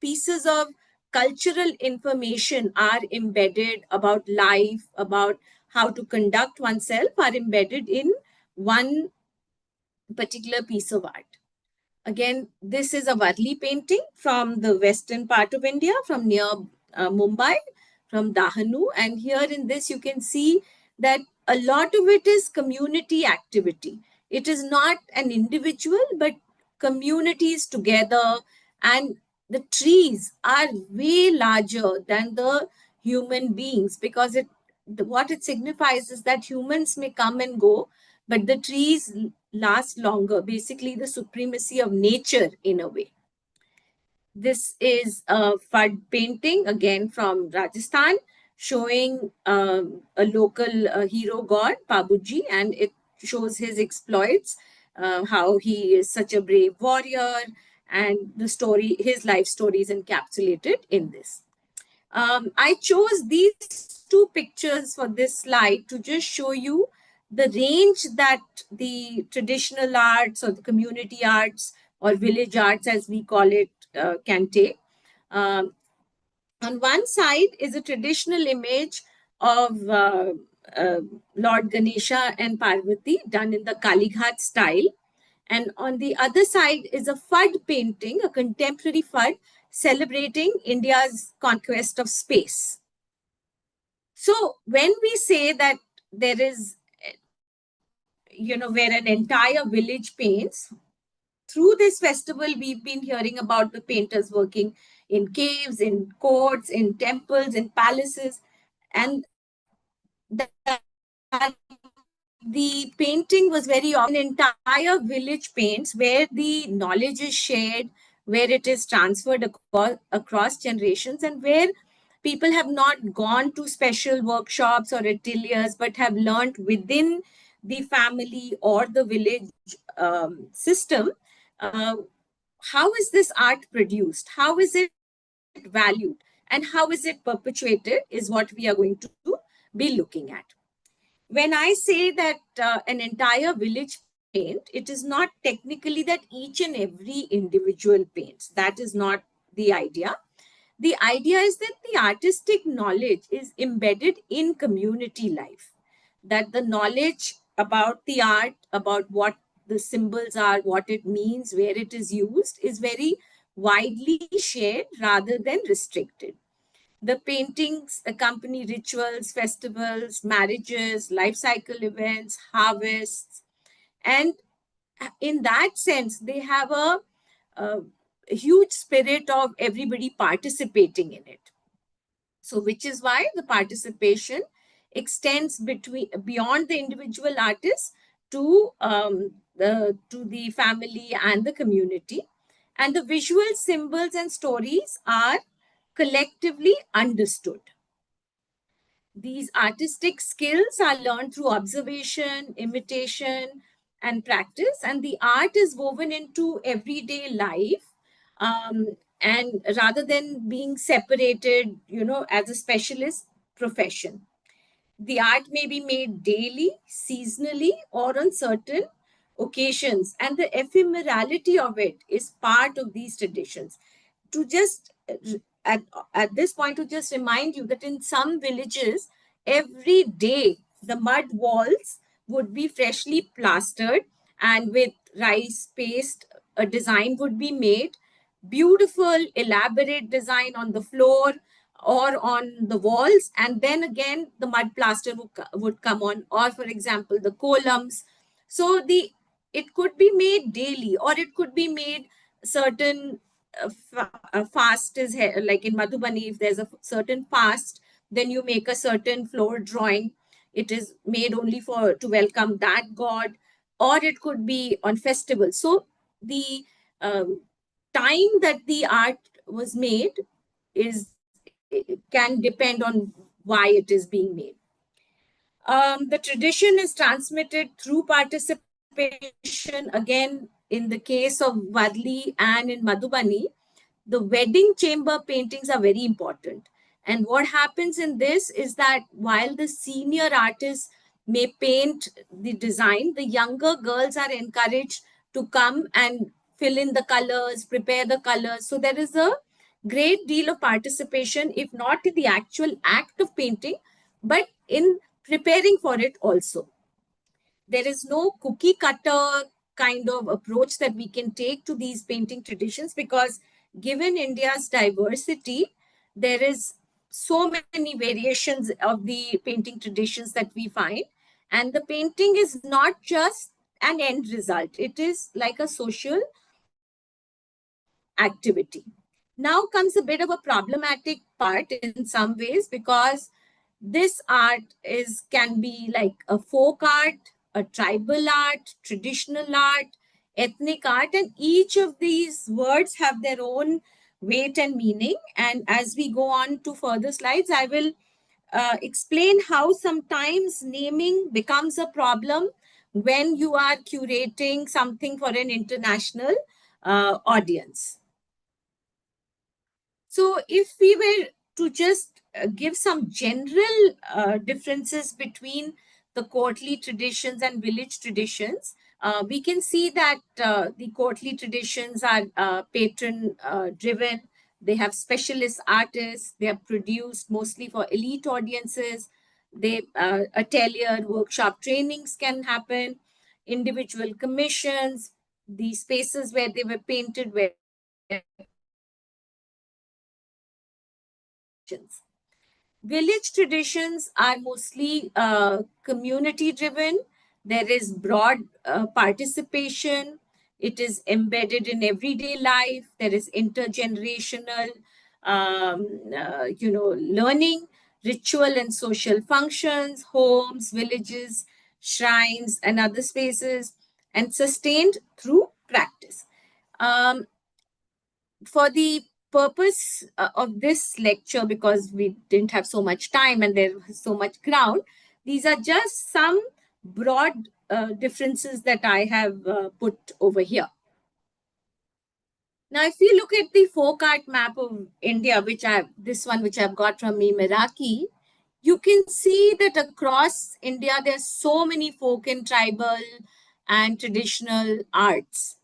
pieces of cultural information are embedded about life, about how to conduct oneself, are embedded in one particular piece of art. Again, this is a Varli painting from the western part of India, from near Mumbai, from Dahanu. And here in this, you can see that a lot of it is community activity. It is not an individual, but communities together. And the trees are way larger than the human beings, because what it signifies is that humans may come and go, but the trees last longer, basically the supremacy of nature in a way. This is a Fud painting, again from Rajasthan, showing a local hero god, Pabuji, and it shows his exploits, how he is such a brave warrior, and the story, his life story is encapsulated in this. I chose these two pictures for this slide to just show you the range that the traditional arts or the community arts or village arts, as we call it, can take. Um, on one side is a traditional image of uh, Lord Ganesha and Parvati done in the Kalighat style. And on the other side is a Fud painting, a contemporary Fud, celebrating India's conquest of space. So when we say that there is, where an entire village paints, through this festival, we've been hearing about the painters working in caves, in courts, in temples, in palaces. And the painting was very often entire village paints where the knowledge is shared, where it is transferred across generations, and where people have not gone to special workshops or ateliers, but have learned within the family or the village system. How is this art produced? How is it valued? And how is it perpetuated is what we are going to be looking at. When I say that an entire village paint, it is not technically that each and every individual paints. That is not the idea. The idea is that the artistic knowledge is embedded in community life, that the knowledge about the art, about what the symbols are, what it means, where it is used, is very widely shared rather than restricted. The paintings accompany rituals, festivals, marriages, life cycle events, harvests. And in that sense, they have a huge spirit of everybody participating in it. So, which is why the participation extends beyond the individual artist to the family and the community. And the visual symbols and stories are collectively understood. These artistic skills are learned through observation, imitation, and practice, and the art is woven into everyday life. And rather than being separated, as a specialist profession, the art may be made daily, seasonally, or on certain occasions, and the ephemerality of it is part of these traditions. To just at this point, to just remind you that in some villages, every day the mud walls would be freshly plastered, and with rice paste, a design would be made, beautiful, elaborate design on the floor or on the walls, and then again the mud plaster would come on, or for example the columns. So it could be made daily, or it could be made certain fast is like in Madhubani, if there's a certain fast, then you make a certain floor drawing. It is made only for to welcome that god, or it could be on festivals. So the time that the art was made is can depend on why it is being made. The tradition is transmitted through participation. Again, in the case of Varli and in Madhubani, the wedding chamber paintings are very important. And what happens in this is that while the senior artists may paint the design, the younger girls are encouraged to come and fill in the colors, prepare the colors. So there is a great deal of participation, if not in the actual act of painting, but in preparing for it also. There is no cookie cutter kind of approach that we can take to these painting traditions, because given India's diversity, there is so many variations of the painting traditions that we find. And the painting is not just an end result, it is like a social activity. Now comes a bit of a problematic part in some ways, because this art can be like a folk art, a tribal art, traditional art, ethnic art, and each of these words have their own weight and meaning. And as we go on to further slides, I will explain how sometimes naming becomes a problem when you are curating something for an international audience. So if we were to just give some general differences between the courtly traditions and village traditions, we can see that the courtly traditions are patron driven. They have specialist artists. They are produced mostly for elite audiences. They atelier workshop trainings can happen, individual commissions, the spaces where they were painted were village traditions are mostly community driven. There is broad participation. It is embedded in everyday life. There is intergenerational, learning, ritual and social functions, homes, villages, shrines, and other spaces, and sustained through practice. For the purpose of this lecture, because we didn't have so much time and there was so much ground, these are just some broad differences that I have put over here. Now, if you look at the folk art map of India, which I've got from Meraki, you can see that across India, there's so many folk and tribal and traditional arts.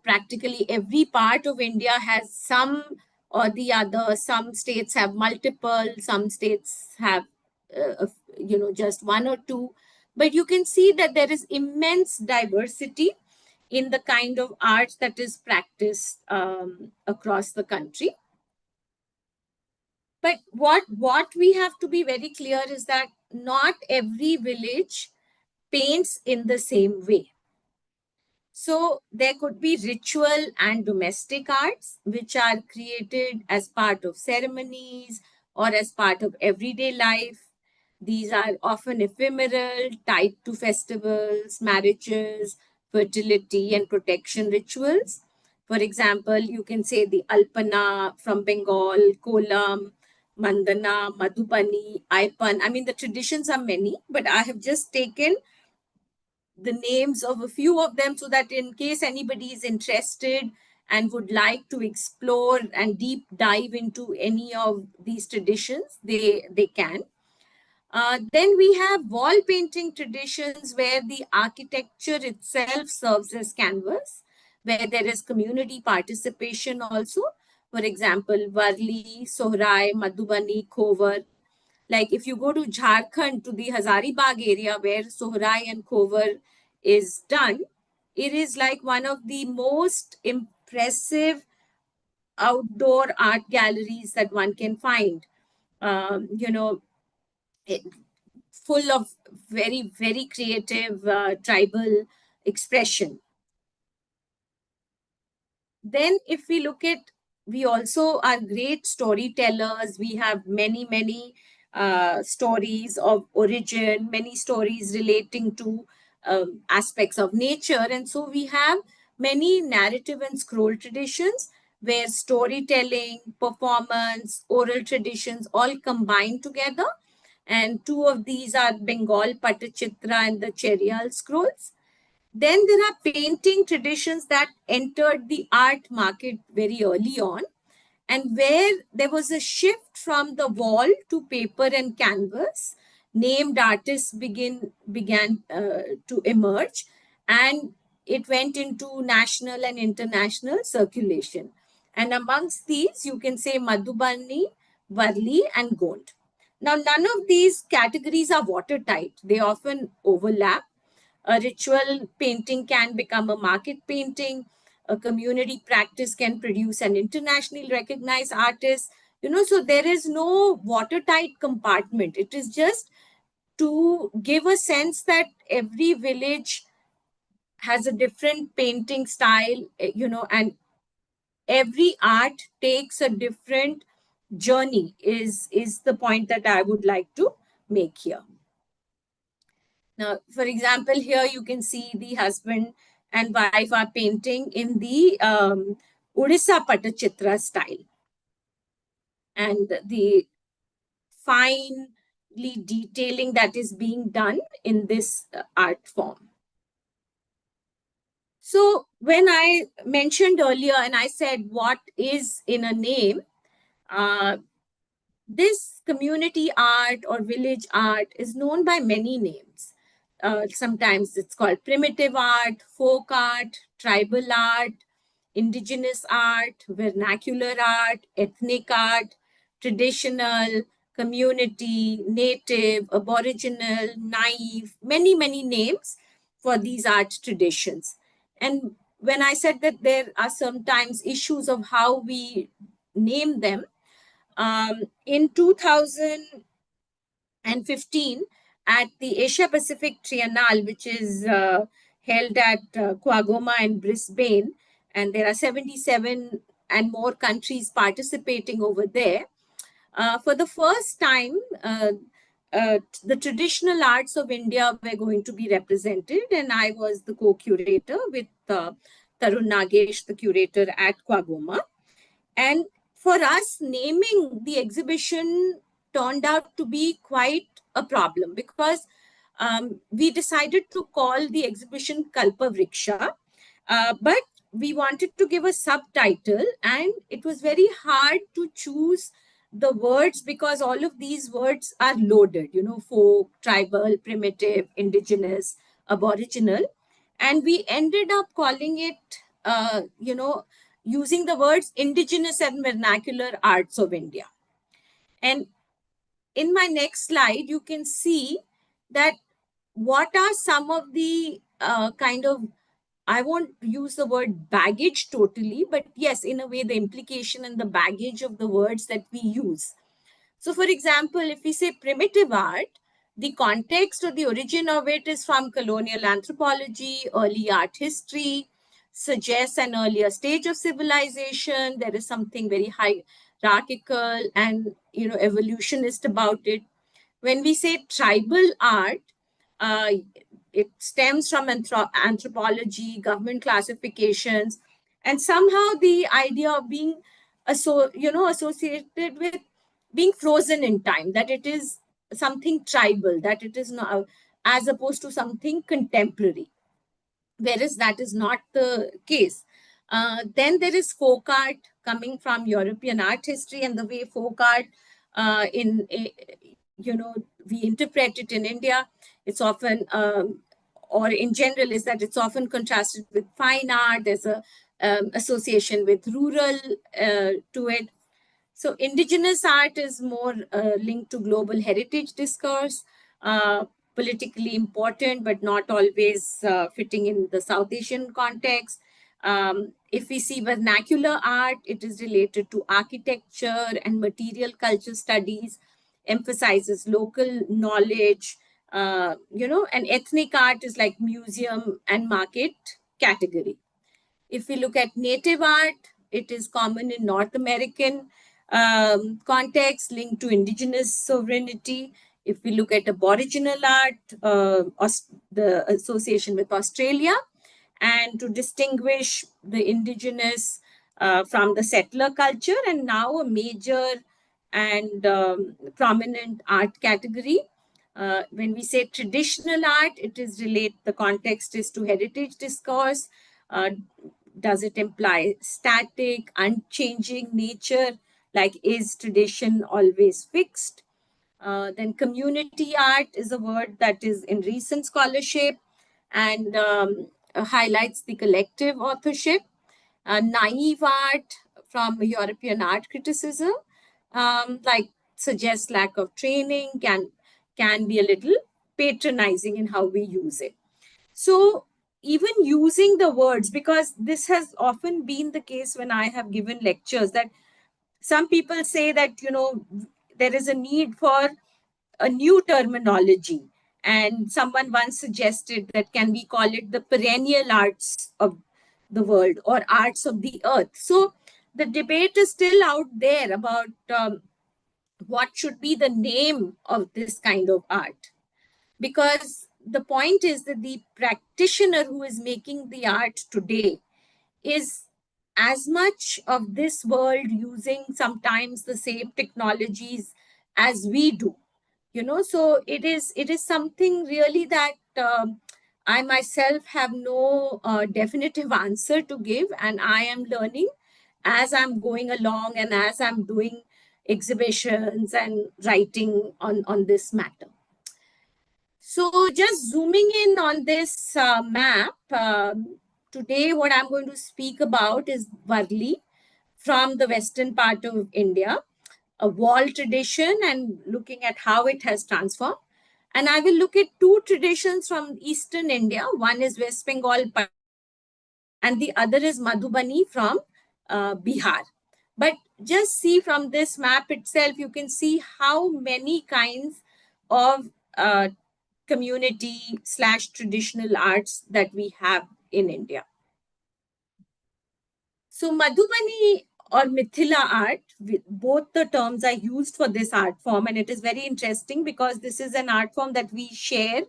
Practically every part of India has some or the other. Some states have multiple, some states have, just one or two. But you can see that there is immense diversity in the kind of art that is practiced across the country. But what we have to be very clear is that not every village paints in the same way. So there could be ritual and domestic arts, which are created as part of ceremonies or as part of everyday life. These are often ephemeral, tied to festivals, marriages, fertility, and protection rituals. For example, you can say the Alpana from Bengal, Kolam, Mandana, Madhubani, Aipan. I mean, the traditions are many, but I have just taken the names of a few of them so that in case anybody is interested and would like to explore and deep dive into any of these traditions, they can. Then we have wall painting traditions where the architecture itself serves as canvas, where there is community participation also. For example, Varli, Sohrai, Madhubani, Khovar. Like if you go to Jharkhand, to the Hazaribagh area where Sohrai and Khovar is done, it is like one of the most impressive outdoor art galleries that one can find. You know, it, full of very, very creative tribal expression. Then if we look at, we also are great storytellers. We have many, many stories of origin, many stories relating to aspects of nature. And so we have many narrative and scroll traditions where storytelling, performance, oral traditions all combine together. And two of these are Bengal Patachitra and the Cherial scrolls. Then there are painting traditions that entered the art market very early on, and where there was a shift from the wall to paper and canvas. Named artists began to emerge, and it went into national and international circulation. And amongst these, you can say Madhubani, Varli, and Gond. Now, none of these categories are watertight. They often overlap. A ritual painting can become a market painting. A community practice can produce an internationally recognized artist. So there is no watertight compartment. It is just to give a sense that every village has a different painting style, and every art takes a different journey, is the point that I would like to make here. Now, for example, here you can see the husband and wife are painting in the Odisha Patachitra style. And the finely detailing that is being done in this art form. So when I mentioned earlier and I said what is in a name, this community art or village art is known by many names. Sometimes it's called primitive art, folk art, tribal art, indigenous art, vernacular art, ethnic art, traditional, community, native, aboriginal, naive, many, many names for these art traditions. And when I said that there are sometimes issues of how we name them, in 2015, at the Asia Pacific Triennale, which is held at Kwagoma and Brisbane, and there are 77 and more countries participating over there. For the first time, the traditional arts of India were going to be represented, and I was the co-curator with Tarun Nagesh, the curator at Kwagoma. And for us, naming the exhibition turned out to be quite a problem because we decided to call the exhibition Kalpavriksha, but we wanted to give a subtitle, and it was very hard to choose the words because all of these words are loaded, folk, tribal, primitive, indigenous, aboriginal. And we ended up calling it, using the words indigenous and vernacular arts of India. And in my next slide, you can see that what are some of the kind of, I won't use the word baggage totally, but yes, in a way, the implication and the baggage of the words that we use. So, for example, if we say primitive art, The context or the origin of it is from colonial anthropology, early art history, suggests an earlier stage of civilization. There is something very hierarchical and evolutionist about it. When we say tribal art, uh, it stems from anthropology, government classifications, and somehow the idea of being associated with being frozen in time, that it is something tribal, that it is not, as opposed to something contemporary, whereas that is not the case. Then there is folk art coming from European art history, and the way folk art we interpret it in India, it's often or in general is that it's often contrasted with fine art. There's a association with rural to it. So indigenous art is more linked to global heritage discourse, uh, politically important, but not always fitting in the South Asian context. If we see vernacular art, it is related to architecture and material culture studies, emphasizes local knowledge, and ethnic art is like museum and market category. If we look at native art, it is common in North American context linked to indigenous sovereignty. If we look at Aboriginal art, the association with Australia, and to distinguish the indigenous from the settler culture, and now a major and prominent art category. When we say traditional art, it is the context is to heritage discourse. Uh, does it imply static, unchanging nature? Like, is tradition always fixed? Then community art is a word that is in recent scholarship and highlights the collective authorship. Naive art from European art criticism, like suggests lack of training, can be a little patronizing in how we use it. So even using the words, because this has often been the case when I have given lectures, that some people say that there is a need for a new terminology, and someone once suggested that can we call it the perennial arts of the world or arts of the earth. So the debate is still out there about what should be the name of this kind of art, because the point is that the practitioner who is making the art today is as much of this world using sometimes the same technologies as we do. So it is something really that I myself have no definitive answer to give, and I am learning as I'm going along and as I'm doing exhibitions and writing on this matter. So just zooming in on this map, today what I'm going to speak about is Varli from the western part of India, a wall tradition, and looking at how it has transformed. And I will look at two traditions from eastern India. One is West Bengal and the other is Madhubani from Bihar. But just see from this map itself, you can see how many kinds of community/traditional arts that we have in India. So Madhubani or Mithila art, both the terms are used for this art form, and it is very interesting because this is an art form that we share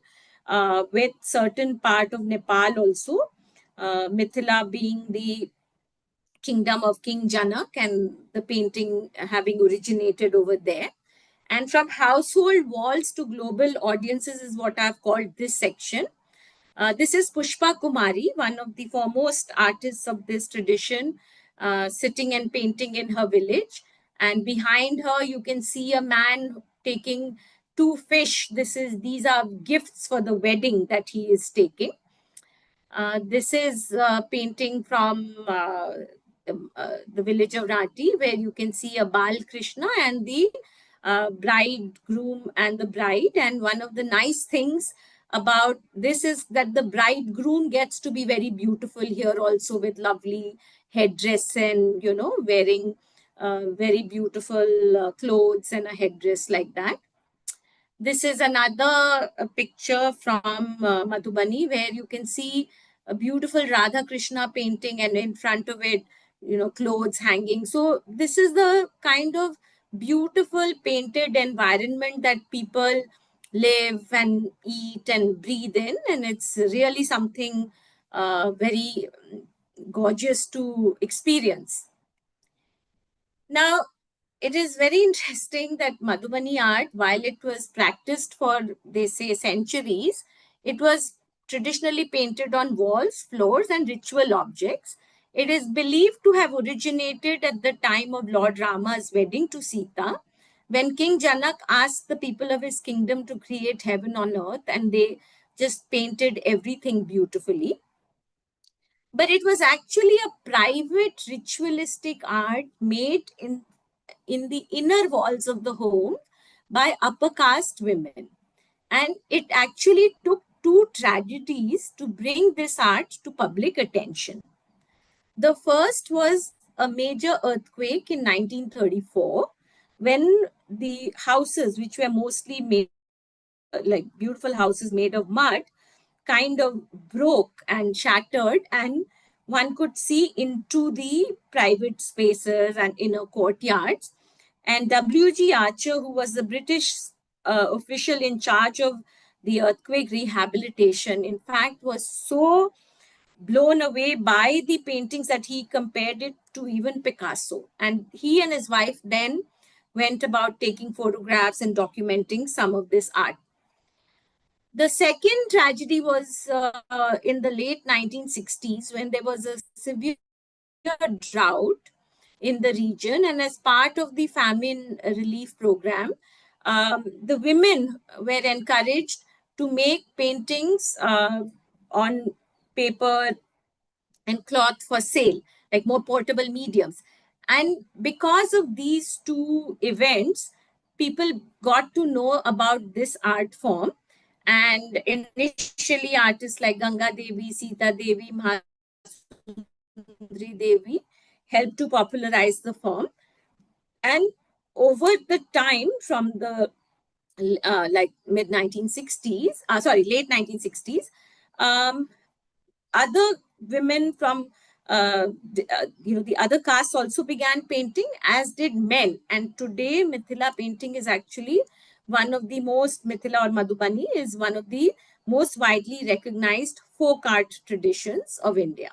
with certain part of Nepal also. Mithila being the kingdom of King Janak, and the painting having originated over there. And from household walls to global audiences is what I've called this section. This is Pushpa Kumari, one of the foremost artists of this tradition, sitting and painting in her village. And behind her, you can see a man taking two fish. These are gifts for the wedding that he is taking. This is a painting from the village of Rati, where you can see a Bal Krishna and the bridegroom and the bride. And one of the nice things about this is that the bridegroom gets to be very beautiful here also, with lovely headdress and, wearing very beautiful clothes and a headdress like that. This is another picture from Madhubani, where you can see a beautiful Radha Krishna painting, and in front of it, clothes hanging. So this is the kind of beautiful painted environment that people live and eat and breathe in, and it's really something very gorgeous to experience. Now, it is very interesting that Madhubani art, while it was practiced for, they say, centuries, it was traditionally painted on walls, floors, and ritual objects. It is believed to have originated at the time of Lord Rama's wedding to Sita, when King Janak asked the people of his kingdom to create heaven on earth, and they just painted everything beautifully. But it was actually a private ritualistic art made in the inner walls of the home by upper caste women. And it actually took two tragedies to bring this art to public attention. The first was a major earthquake in 1934, when the houses, which were mostly made like beautiful houses made of mud, kind of broke and shattered, and one could see into the private spaces and inner courtyards. And W.G. Archer, who was the British official in charge of the earthquake rehabilitation, in fact, was so blown away by the paintings that he compared it to even Picasso. And he and his wife then went about taking photographs and documenting some of this art. The second tragedy was in the late 1960s, when there was a severe drought in the region, and as part of the famine relief program, the women were encouraged to make paintings on paper and cloth for sale, like more portable mediums. And because of these two events, people got to know about this art form. And initially, artists like Ganga Devi, Sita Devi, Mahasundari Devi helped to popularize the form. And over the time, from the like mid 1960s, late 1960s, other women from the other castes also began painting, as did men. And today, Mithila painting is actually one of the most, Mithila or Madhubani is one of the most widely recognized folk art traditions of India.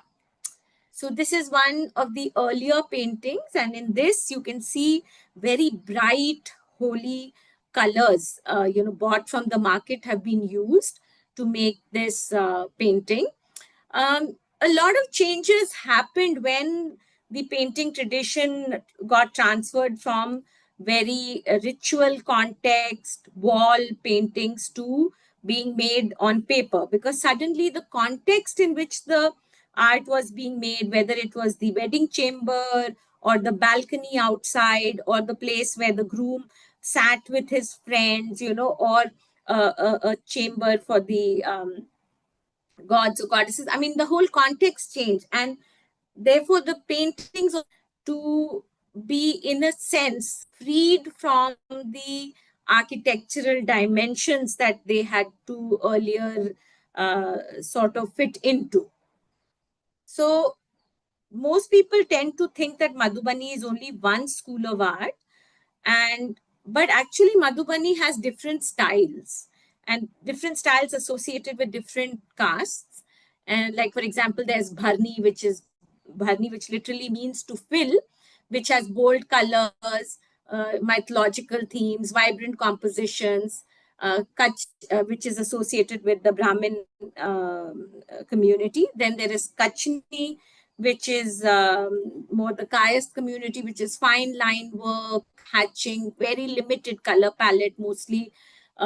So this is one of the earlier paintings, and in this you can see very bright, holy colors, bought from the market, have been used to make this painting. A lot of changes happened when the painting tradition got transferred from very ritual context, wall paintings, to being made on paper, because suddenly the context in which the art was being made, whether it was the wedding chamber or the balcony outside or the place where the groom sat with his friends, or a chamber for the gods or goddesses. I mean, the whole context changed, and therefore the paintings to be, in a sense, freed from the architectural dimensions that they had to earlier sort of fit into. So most people tend to think that Madhubani is only one school of art, and but actually Madhubani has different styles, and different styles associated with different castes. And like, for example, there's Bharni, which literally means to fill, which has bold colors, mythological themes, vibrant compositions. Kutch, which is associated with the Brahmin community. Then there is Kachni, which is more the Kayast community, which is fine line work, hatching, very limited color palette, mostly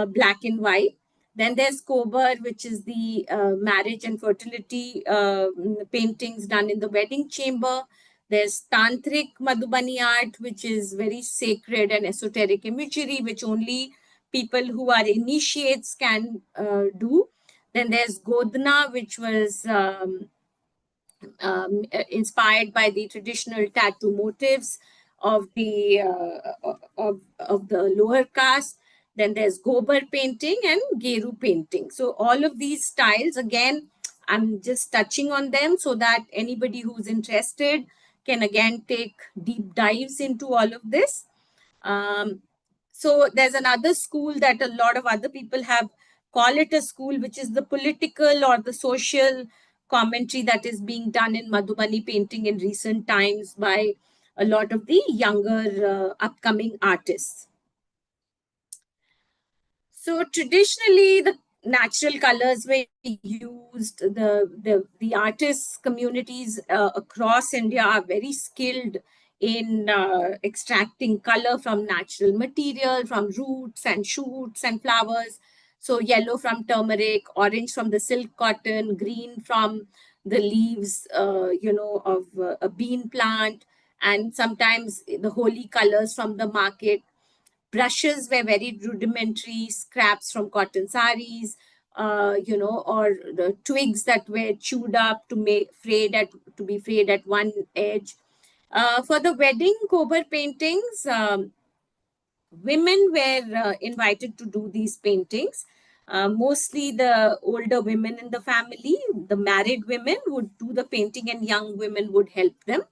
black and white. Then there's Kobar, which is the marriage and fertility paintings done in the wedding chamber. There's Tantric Madhubani art, which is very sacred and esoteric imagery, which only people who are initiates can do. Then there's Godna, which was inspired by the traditional tattoo motifs of the lower caste. Then there's Gobar painting and Geru painting. So all of these styles, again, I'm just touching on them so that anybody who's interested can again take deep dives into all of this. So there's another school that a lot of other people have call it a school, which is the political or the social commentary that is being done in Madhubani painting in recent times by a lot of the younger upcoming artists. So traditionally, the natural colors were used. The artists communities across India are very skilled in extracting color from natural material, from roots and shoots and flowers. So yellow from turmeric, orange from the silk cotton, green from the leaves, of a bean plant, and sometimes the holy colors from the market. Brushes were very rudimentary, scraps from cotton saris, or the twigs that were chewed up to be frayed at one edge. For the wedding Kobar paintings, women were invited to do these paintings. Mostly the older women in the family, the married women would do the painting, and young women would help them.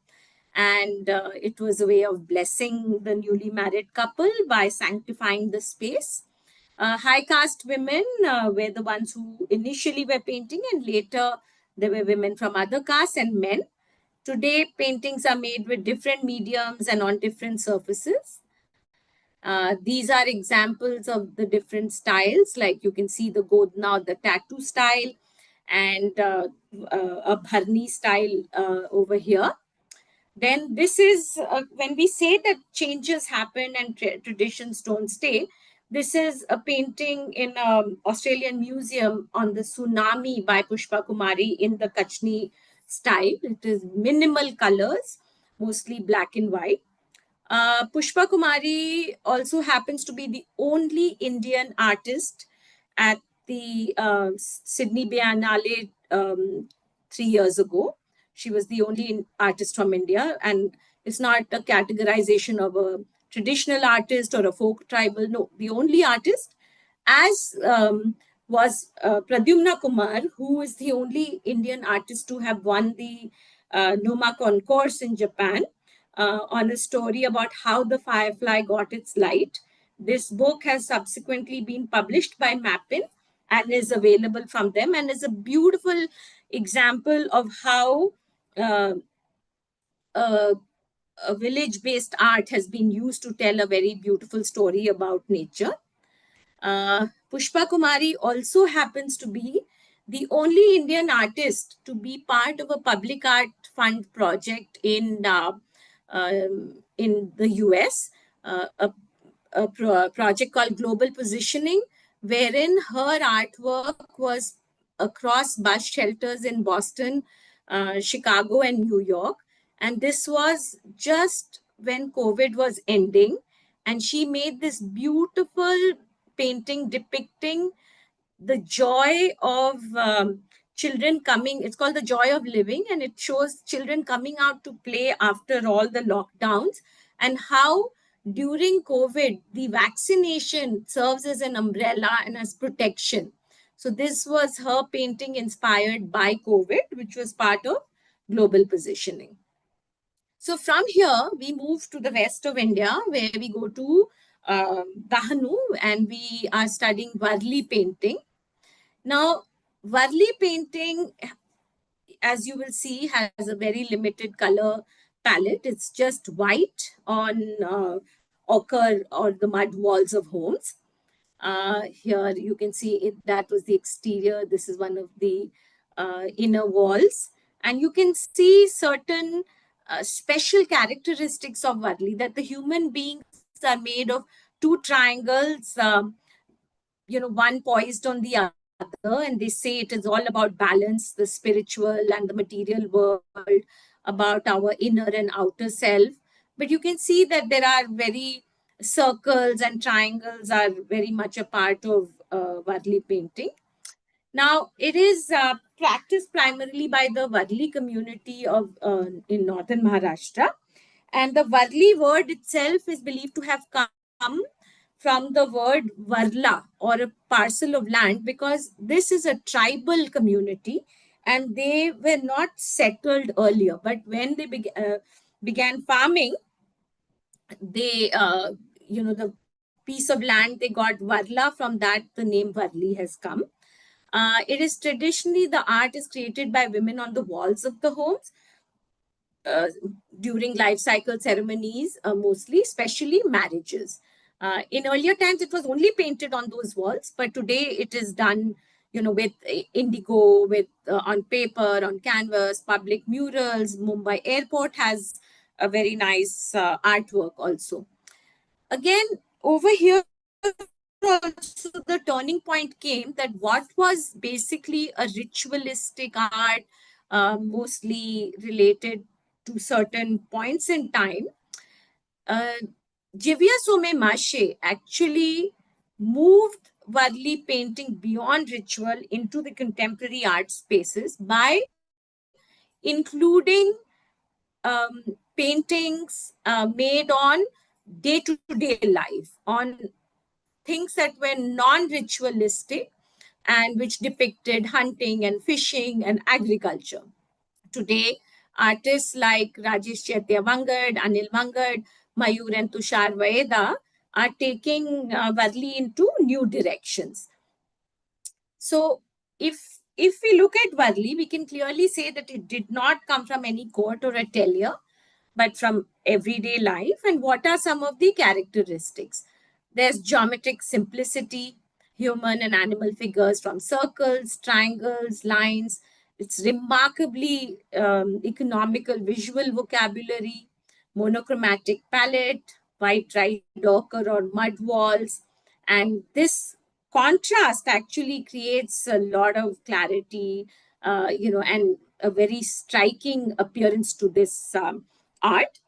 And it was a way of blessing the newly married couple by sanctifying the space. High caste women were the ones who initially were painting, and later there were women from other castes and men. Today, paintings are made with different mediums and on different surfaces. These are examples of the different styles, like you can see the Godna, the tattoo style, and a Bharni style over here. Then this is when we say that changes happen and traditions don't stay. This is a painting in an Australian museum on the tsunami by Pushpa Kumari in the Kachni style. It is minimal colors, mostly black and white. Pushpa Kumari also happens to be the only Indian artist at the Sydney Biennale 3 years ago. She was the only artist from India, and it's not a categorization of a traditional artist or a folk tribal. No, the only artist, as was Pradyumna Kumar, who is the only Indian artist to have won the Noma concourse in Japan on a story about how the firefly got its light. This book has subsequently been published by Mappin and is available from them, and is a beautiful example of how a village-based art has been used to tell a very beautiful story about nature. Pushpa Kumari also happens to be the only Indian artist to be part of a public art fund project in the US, a project called Global Positioning, wherein her artwork was across bus shelters in Boston, Chicago, and New York. And this was just when COVID was ending. And she made this beautiful painting depicting the joy of children coming. It's called The Joy of Living, and it shows children coming out to play after all the lockdowns, and how during COVID, the vaccination serves as an umbrella and as protection. So this was her painting inspired by COVID, which was part of Global Positioning. So from here, we move to the west of India, where we go to Dahanu, and we are studying Varli painting. Now, Varli painting, as you will see, has a very limited color palette. It's just white on ochre or the mud walls of homes. Here you can see that was the exterior. This is one of the inner walls. And you can see certain special characteristics of Varli, that the human beings are made of two triangles, one poised on the other, and they say it is all about balance, the spiritual and the material world, about our inner and outer self. But you can see that there are very circles and triangles are very much a part of Varli painting. Now, it is practiced primarily by the Varli community of in northern Maharashtra. And the Varli word itself is believed to have come from the word varla, or a parcel of land, because this is a tribal community and they were not settled earlier. But when they began farming, they, the piece of land they got varla, from that the name Varli has come. It is traditionally, the art is created by women on the walls of the homes uh, during life cycle ceremonies, mostly, especially marriages. In earlier times, it was only painted on those walls, but today it is done, with indigo, with on paper, on canvas, public murals. Mumbai Airport has a very nice artwork also. Again, over here, also the turning point came, that what was basically a ritualistic art, mostly related to certain points in time, uh, Jivya Some Mashe actually moved Varli painting beyond ritual into the contemporary art spaces by including paintings made on day-to-day life, on things that were non-ritualistic and which depicted hunting and fishing and agriculture. Today, artists like Rajesh Chaitya Vangad, Anil Vangad, Mayur and Tushar Vaeda are taking Varli into new directions. So if we look at Varli, we can clearly say that it did not come from any court or atelier, but from everyday life. And what are some of the characteristics? There's geometric simplicity, human and animal figures from circles, triangles, lines. It's remarkably economical visual vocabulary, monochromatic palette, white dried ochre or mud walls. And this contrast actually creates a lot of clarity, and a very striking appearance to this art.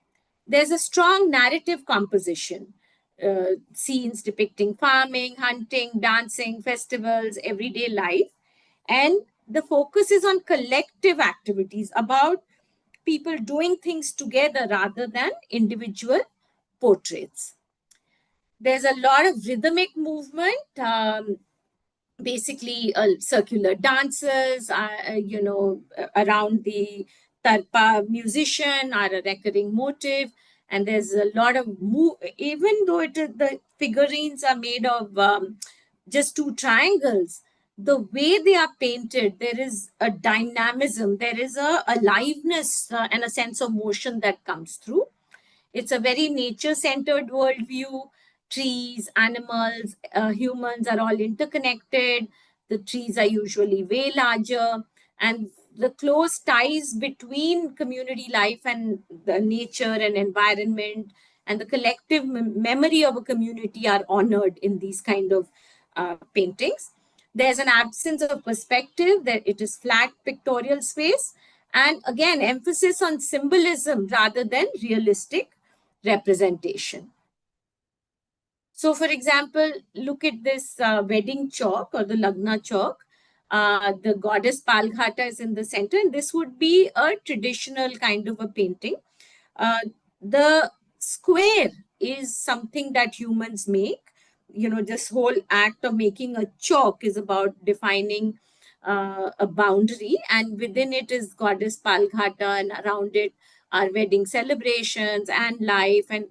There's a strong narrative composition, scenes depicting farming, hunting, dancing, festivals, everyday life. And the focus is on collective activities, about people doing things together rather than individual portraits. There's a lot of rhythmic movement, basically circular dances, around the tarpa musician are a recurring motive. And there's a lot of even though the figurines are made of just two triangles, the way they are painted, there is a dynamism, there is a aliveness and a sense of motion that comes through. It's a very nature-centered worldview. Trees, animals, humans are all interconnected. The trees are usually way larger, and the close ties between community life and the nature and environment and the collective memory of a community are honored in these kind of paintings. There's an absence of perspective, that it is flat pictorial space, and again, emphasis on symbolism rather than realistic representation. So, for example, look at this wedding chalk or the Lagna chalk. The goddess Palghata is in the center, and this would be a traditional kind of a painting. The square is something that humans make. This whole act of making a chalk is about defining a boundary, and within it is goddess Palghata, and around it are wedding celebrations and life, and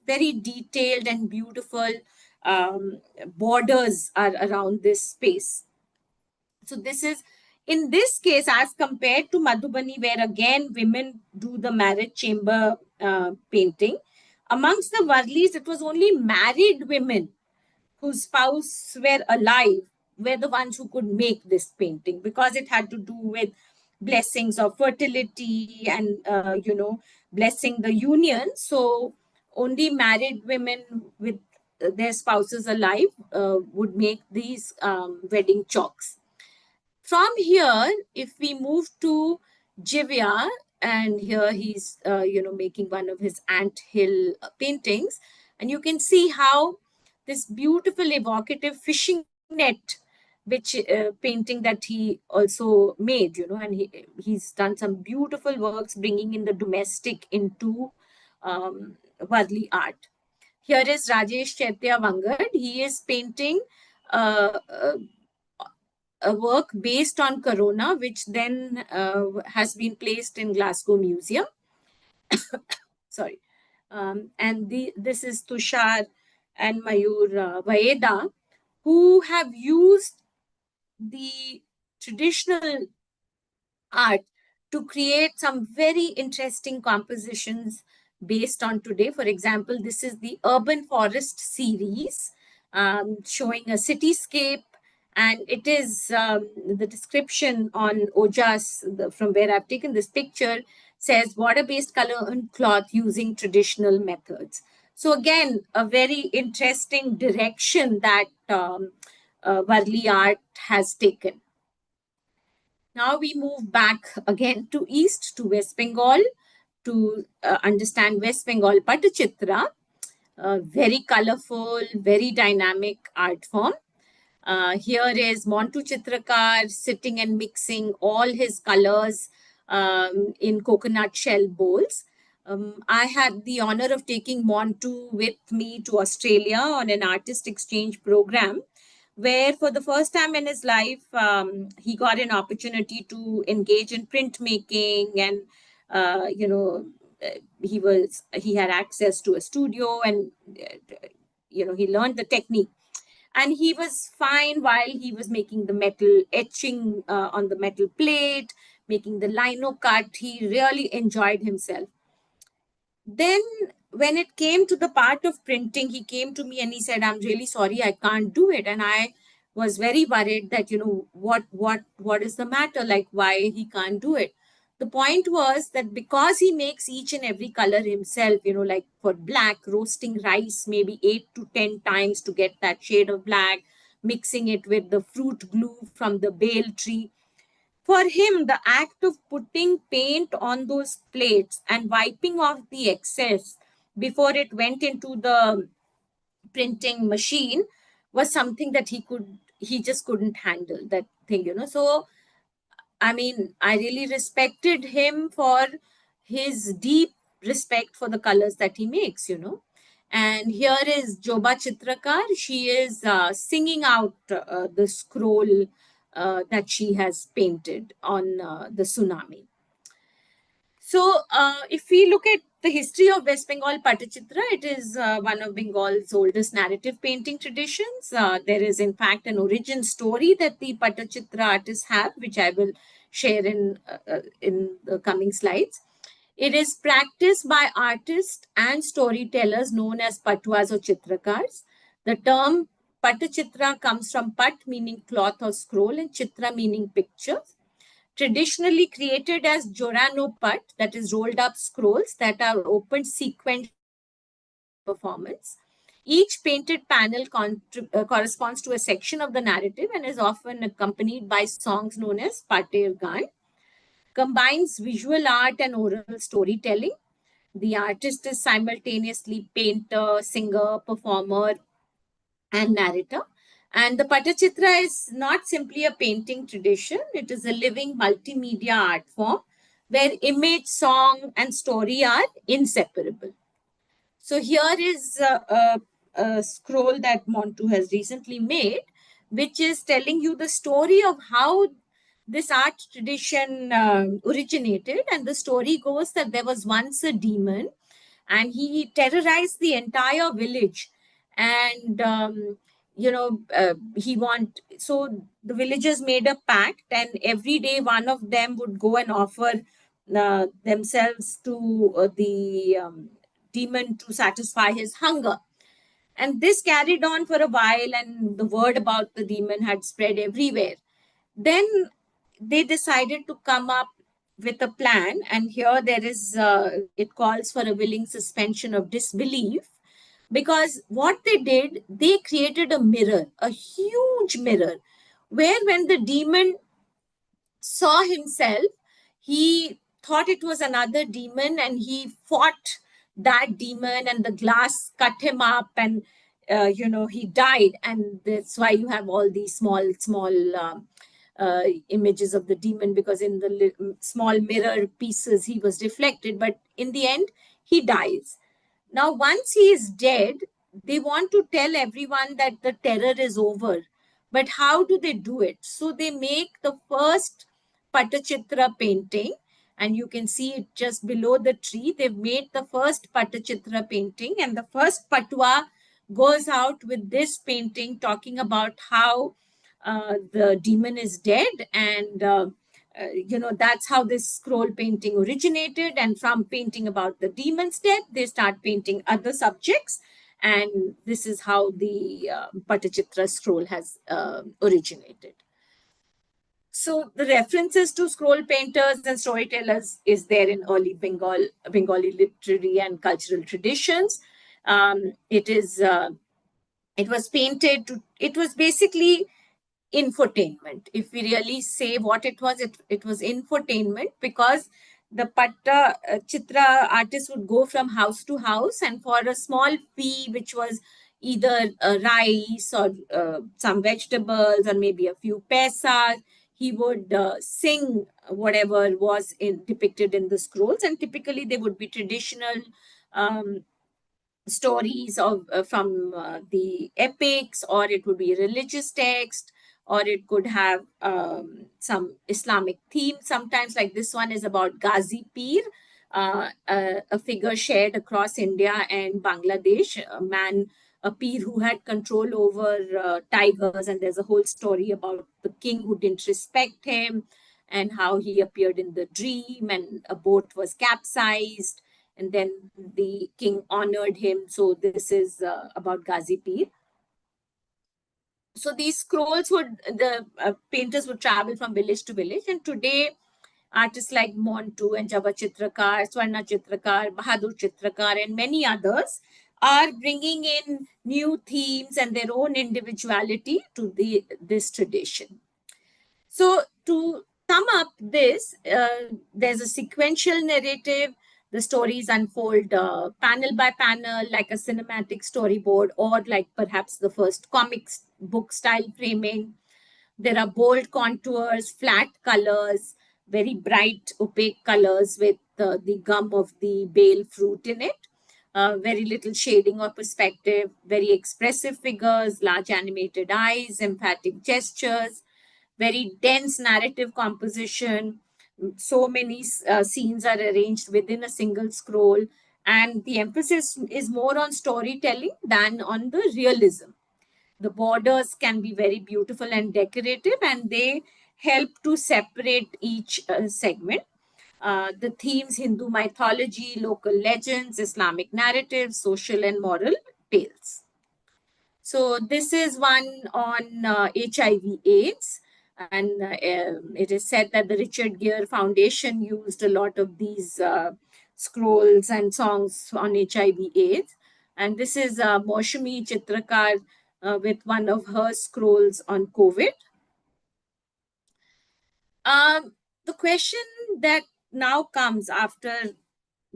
very detailed and beautiful borders are around this space. So this is, in this case, as compared to Madhubani, where again women do the marriage chamber painting. Amongst the Varlis, it was only married women whose spouse were alive were the ones who could make this painting, because it had to do with blessings of fertility and blessing the union. So only married women with their spouses alive would make these wedding chalks. From here, if we move to Jivya, and here he's making one of his ant hill paintings, and you can see how this beautiful evocative fishing net, which painting that he also made, and he's done some beautiful works bringing in the domestic into Varli art. Here is Rajesh Chaitya Vangad. He is painting a work based on Corona, which then has been placed in Glasgow Museum. Sorry. And this is Tushar and Mayur Vaeda, who have used the traditional art to create some very interesting compositions based on today. For example, this is the Urban Forest series, showing a cityscape, and it is the description on Ojas, from where I've taken this picture, says water-based color and cloth using traditional methods. So again, a very interesting direction that Varli art has taken. Now we move back again to east, to West Bengal, to understand West Bengal Patachitra, very colorful, very dynamic art form. Here is Montu Chitrakar sitting and mixing all his colors in coconut shell bowls. I had the honor of taking Montu with me to Australia on an artist exchange program, where for the first time in his life, he got an opportunity to engage in printmaking, and he had access to a studio, and he learned the technique, and he was fine while he was making the metal etching on the metal plate, making the lino cut. He really enjoyed himself. Then when it came to the part of printing, he came to me and he said, I'm really sorry, I can't do it. And I was very worried that, what is the matter? Like, why he can't do it? The point was that because he makes each and every color himself, like for black, roasting rice maybe 8 to 10 times to get that shade of black, mixing it with the fruit glue from the bale tree. For him, the act of putting paint on those plates and wiping off the excess before it went into the printing machine was something that he just couldn't handle, that thing. So I mean, I really respected him for his deep respect for the colors that he makes. And here is Joba Chitrakar. She is singing out the scroll that she has painted on the tsunami. So, if we look at the history of West Bengal Patachitra, it is one of Bengal's oldest narrative painting traditions. There is, in fact, an origin story that the Patachitra artists have, which I will share in the coming slides. It is practiced by artists and storytellers known as Patwas or Chitrakars. The term Patachitra comes from Pat meaning cloth or scroll, and Chitra meaning picture. Traditionally created as Jorano Pat, that is rolled up scrolls that are opened sequentially performance. Each painted panel corresponds to a section of the narrative and is often accompanied by songs known as Pater Gan. Combines visual art and oral storytelling. The artist is simultaneously painter, singer, performer, and narrator. And the Patachitra is not simply a painting tradition, it is a living multimedia art form where image, song, and story are inseparable. So here is a scroll that Montu has recently made, which is telling you the story of how this art tradition originated. And the story goes that there was once a demon and he terrorized the entire village. And so the villagers made a pact, and every day one of them would go and offer themselves to the demon to satisfy his hunger. And this carried on for a while, and the word about the demon had spread everywhere. Then they decided to come up with a plan, and here there is it calls for a willing suspension of disbelief, because what they did, they created a mirror, a huge mirror, where when the demon saw himself, he thought it was another demon and he fought that demon, and the glass cut him up, and he died. And that's why you have all these small images of the demon, because in the small mirror pieces he was reflected, but in the end he dies. Now once he is dead, they want to tell everyone that the terror is over. But how do they do it? So they make the first Patachitra painting, and you can see it just below the tree. They've made the first Patachitra painting, and the first Patwa goes out with this painting talking about how the demon is dead, and that's how this scroll painting originated. And from painting about the demon's death, they start painting other subjects, and this is how the Patachitra scroll has originated. So the references to scroll painters and storytellers is there in early Bengali literary and cultural traditions. It was painted to, it was basically infotainment. If we really say what it was, it was infotainment, because the Patta Chitra artist would go from house to house, and for a small fee, which was either rice or some vegetables or maybe a few paisas, he would sing whatever was depicted in the scrolls. And typically they would be traditional um, stories of from the epics, or it would be a religious text, or it could have some Islamic theme. Sometimes, like this one is about Ghazi Pir, a figure shared across India and Bangladesh, a Pir who had control over tigers, and there's a whole story about the king who didn't respect him, and how he appeared in the dream, and a boat was capsized, and then the king honored him. So this is about Ghazi Pir. So these scrolls the painters would travel from village to village, and today artists like Montu and Java Chitrakar, Swarna Chitrakar, Bahadur Chitrakar, and many others are bringing in new themes and their own individuality to this tradition. So to sum up this, there's a sequential narrative. The stories unfold panel by panel, like a cinematic storyboard, or like perhaps the first comic book style framing. There are bold contours, flat colors, very bright opaque colors with the gum of the bale fruit in it. Very little shading or perspective, very expressive figures, large animated eyes, emphatic gestures, very dense narrative composition. So many scenes are arranged within a single scroll, and the emphasis is more on storytelling than on the realism. The borders can be very beautiful and decorative, and they help to separate each segment. The themes: Hindu mythology, local legends, Islamic narratives, social and moral tales. So this is one on HIV/AIDS, and it is said that the Richard Gere Foundation used a lot of these scrolls and songs on HIV/AIDS. And this is Moshami Chitrakar with one of her scrolls on COVID. The question that now comes after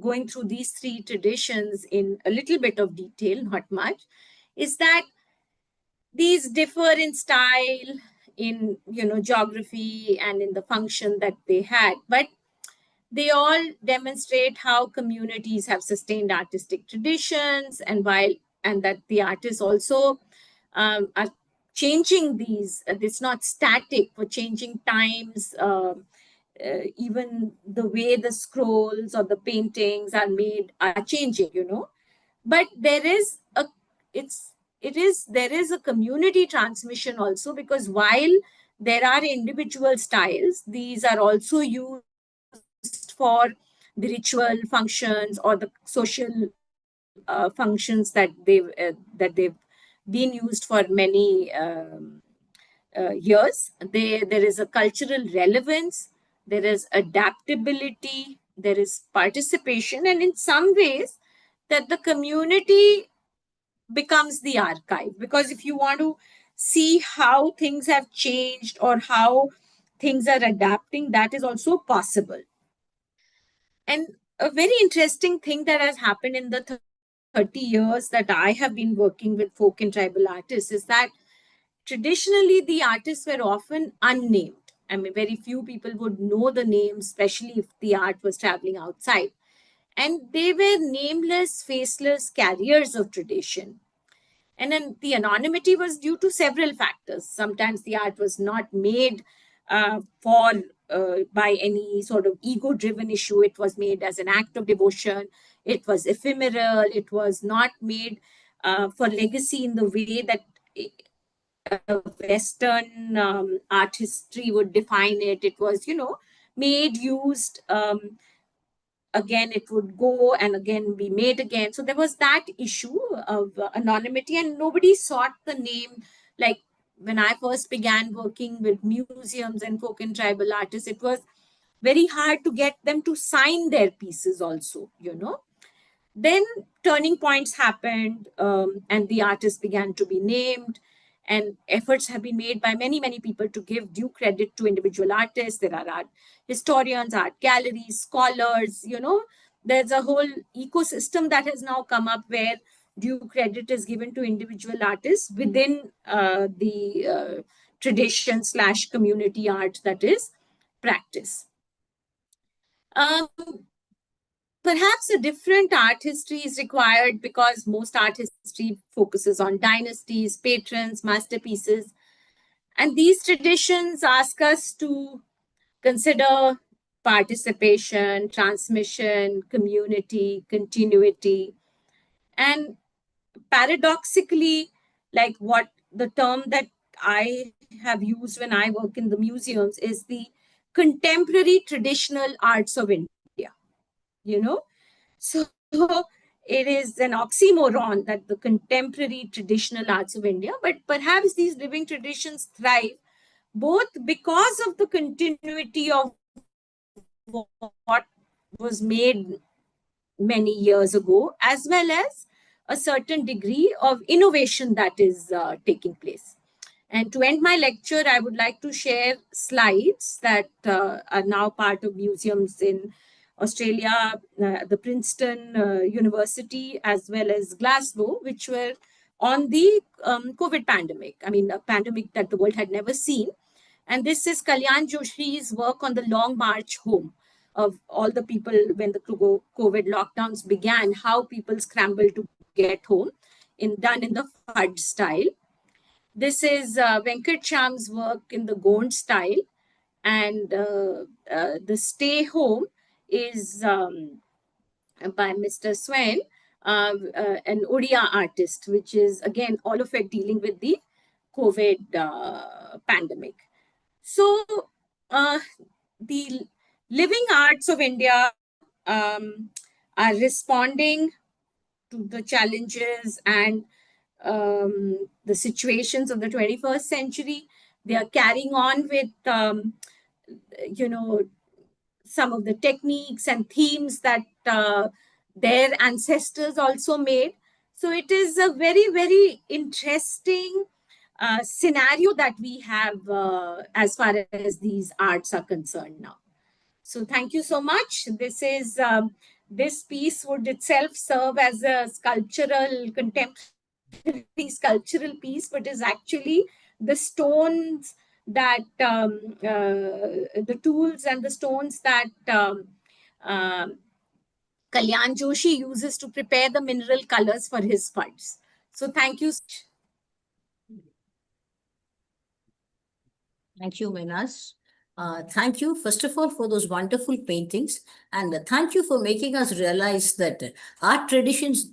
going through these three traditions in a little bit of detail, not much, is that these differ in style, in geography, and in the function that they had, but they all demonstrate how communities have sustained artistic traditions, and that the artists also are changing these. It's not static, for changing times. Even the way the scrolls or the paintings are made are changing, but there is a community transmission also, because while there are individual styles, these are also used for the ritual functions or the social functions that they've been used for many years. There is a cultural relevance, there is adaptability, there is participation, and in some ways that the community becomes the archive. Because if you want to see how things have changed or how things are adapting, that is also possible. And a very interesting thing that has happened in the 30 years that I have been working with folk and tribal artists is that traditionally the artists were often unnamed. I mean, very few people would know the names, especially if the art was traveling outside. And they were nameless, faceless carriers of tradition. And then the anonymity was due to several factors. Sometimes the art was not made by any sort of ego-driven issue. It was made as an act of devotion. It was ephemeral. It was not made for legacy in the way that Western art history would define it. It was, made, used, again it would go and again be made again. So there was that issue of anonymity, and nobody sought the name. Like when I first began working with museums and folk and tribal artists, it was very hard to get them to sign their pieces also. Then turning points happened, and the artists began to be named, and efforts have been made by many, many people to give due credit to individual artists. There are art historians, art galleries, scholars. There's a whole ecosystem that has now come up where due credit is given to individual artists within the tradition/community art that is practice. Perhaps a different art history is required because most art history focuses on dynasties, patrons, masterpieces. And these traditions ask us to consider participation, transmission, community, continuity. And paradoxically, like what the term that I have used when I work in the museums is the contemporary traditional arts of India. So it is an oxymoron that the contemporary traditional arts of India, but perhaps these living traditions thrive both because of the continuity of what was made many years ago, as well as a certain degree of innovation that is taking place. And to end my lecture, I would like to share slides that are now part of museums in Australia, the Princeton University, as well as Glasgow, which were on the COVID pandemic. I mean, a pandemic that the world had never seen. And this is Kalyan Joshi's work on the long march home of all the people when the COVID lockdowns began, how people scrambled to get home, done in the FUD style. This is Venkat Shyam's work in the Gond style. And the stay home is by Mr. Swain, an Odia artist, which is, again, all of it dealing with the COVID pandemic. So the living arts of India are responding to the challenges and the situations of the 21st century. They are carrying on with, some of the techniques and themes that their ancestors also made. So it is a very, very interesting scenario that we have as far as these arts are concerned now. So thank you so much. This piece would itself serve as a contemporary sculptural piece, but is actually the stones that the tools and the stones that Kalyan Joshi uses to prepare the mineral colors for his FUDs. So thank you. Thank you, Minas. Thank you, first of all, for those wonderful paintings. And thank you for making us realize that art traditions,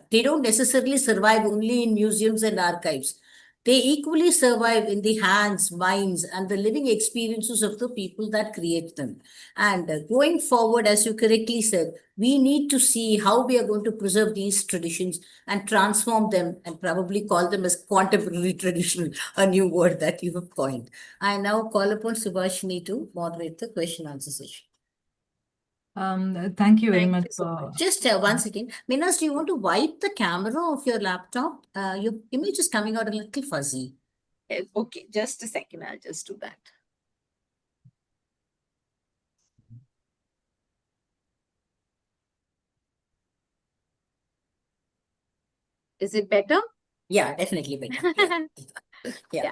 they don't necessarily survive only in museums and archives. They equally survive in the hands, minds, and the living experiences of the people that create them. And going forward, as you correctly said, we need to see how we are going to preserve these traditions and transform them and probably call them as contemporary traditional, a new word that you have coined. I now call upon Subhashini to moderate the question answer session. Thank you very Thank much you so for Just one second. Minas, do you want to wipe the camera of your laptop? Your image is coming out a little fuzzy. Okay, just a second. I'll just do that. Is it better? Yeah, definitely better. Yeah.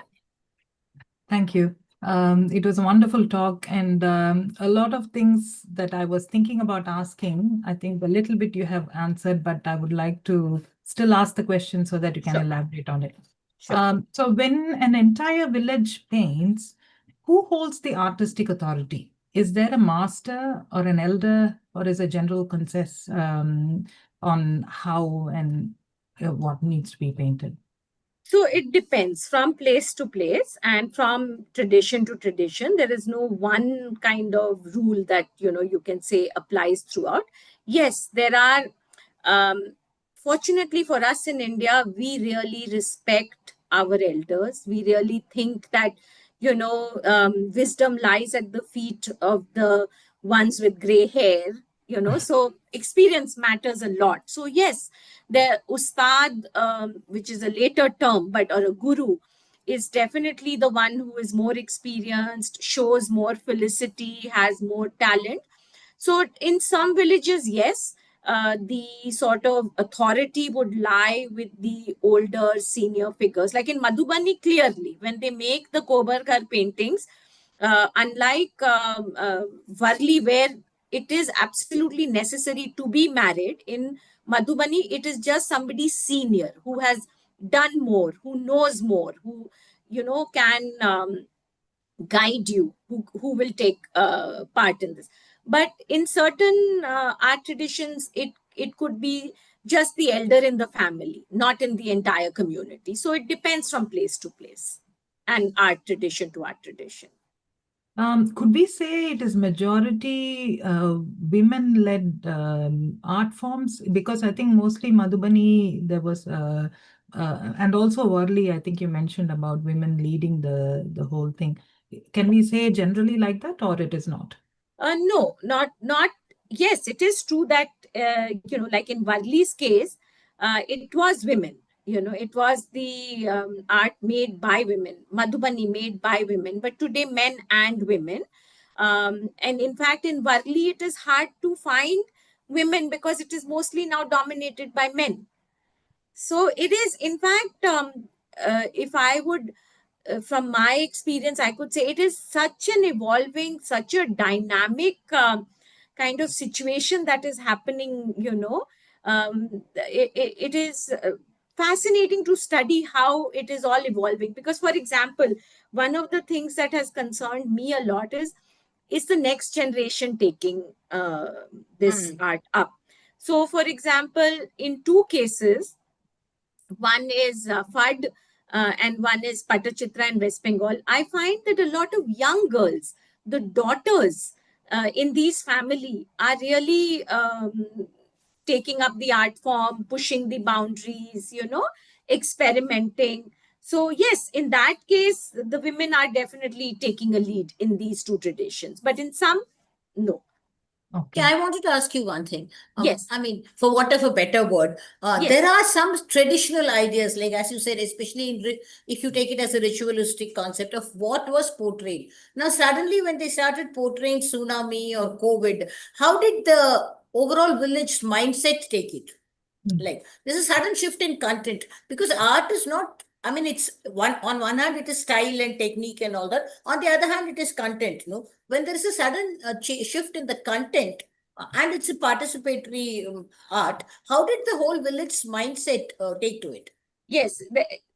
Thank you. It was a wonderful talk, and a lot of things that I was thinking about asking, I think a little bit you have answered, but I would like to still ask the question so that you can Sure. elaborate on it. Sure. So when an entire village paints, who holds the artistic authority? Is there a master or an elder, or is a general consensus on how and what needs to be painted? So it depends from place to place and from tradition to tradition. There is no one kind of rule that you can say applies throughout. Yes, there are. Fortunately for us in India, we really respect our elders. We really think that wisdom lies at the feet of the ones with gray hair. So experience matters a lot. So yes, the ustad, which is a later term, but or a guru, is definitely the one who is more experienced, shows more felicity, has more talent. So in some villages, yes, the sort of authority would lie with the older senior figures. Like in Madhubani, clearly, when they make the Kobarkar paintings, unlike Varli, where it is absolutely necessary to be married, in Madhubani, it is just somebody senior who has done more, who knows more, who can guide you, who will take part in this. But in certain art traditions, it could be just the elder in the family, not in the entire community. So it depends from place to place and art tradition to art tradition. Could we say it is majority women-led art forms? Because I think mostly Madhubani there was, and also Worli, I think you mentioned about women leading the whole thing. Can we say generally like that, or it is not? No, not. Yes, it is true that like in Varli's case, it was women. It was the art made by women, Madhubani made by women, but today men and women. And in fact, in Varli, it is hard to find women because it is mostly now dominated by men. So it is, in fact, if I would from my experience, I could say it is such an evolving, such a dynamic kind of situation that is happening. It is fascinating to study how it is all evolving. Because, for example, one of the things that has concerned me a lot is the next generation taking this art up. So, for example, in two cases, one is FUD and one is Patachitra in West Bengal. I find that a lot of young girls, the daughters in these family, are really taking up the art form, pushing the boundaries, experimenting. So, yes, in that case, the women are definitely taking a lead in these two traditions. But in some, no. Okay. Yeah, I wanted to ask you one thing. Yes. I mean, for want of a better word, Yes. there are some traditional ideas, like as you said, especially if you take it as a ritualistic concept of what was portrayed. Now, suddenly, when they started portraying tsunami or COVID, how did the overall village mindset take it? Like, there's a sudden shift in content because art is not. I mean, it's on one hand, it is style and technique and all that. On the other hand, it is content. When there is a sudden shift in the content and it's a participatory art, how did the whole village mindset take to it? Yes,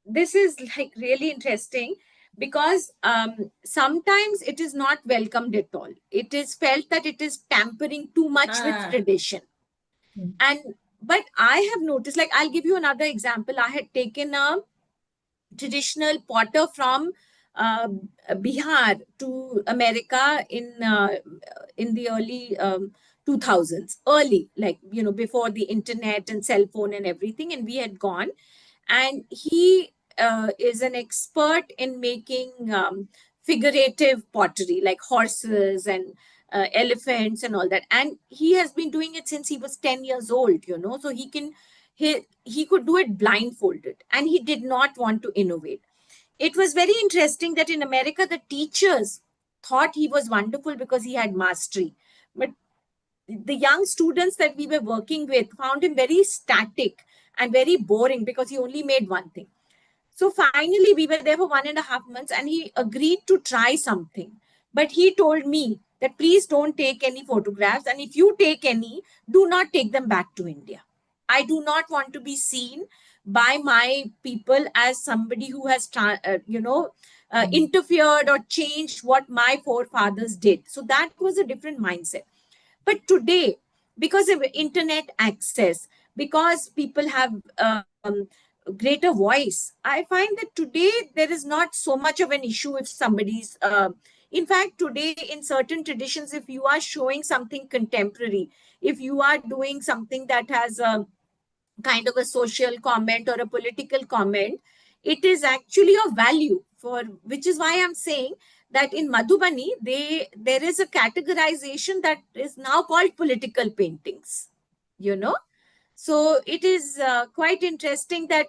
this is like really interesting because sometimes it is not welcomed at all. It is felt that it is tampering too much with tradition. And but I have noticed, like I'll give you another example. I had taken a traditional potter from uh, Bihar to America in the early 2000s, early, like before the internet and cell phone and everything, and we had gone, and he is an expert in making figurative pottery, like horses and elephants and all that, and he has been doing it since he was 10 years old. So he could do it blindfolded, and he did not want to innovate. It was very interesting that in America the teachers thought he was wonderful because he had mastery, but the young students that we were working with found him very static and very boring because he only made one thing. So finally, we were there for 1.5 months and he agreed to try something. But he told me that please don't take any photographs. And if you take any, do not take them back to India. I do not want to be seen by my people as somebody who has, interfered or changed what my forefathers did. So that was a different mindset. But today, because of internet access, because people have greater voice, I find that today there is not so much of an issue if somebody's. In fact, today in certain traditions, if you are showing something contemporary, if you are doing something that has a kind of a social comment or a political comment, it is actually of value, for which is why I'm saying that in Madhubani there is a categorization that is now called political paintings, you know. So it is quite interesting that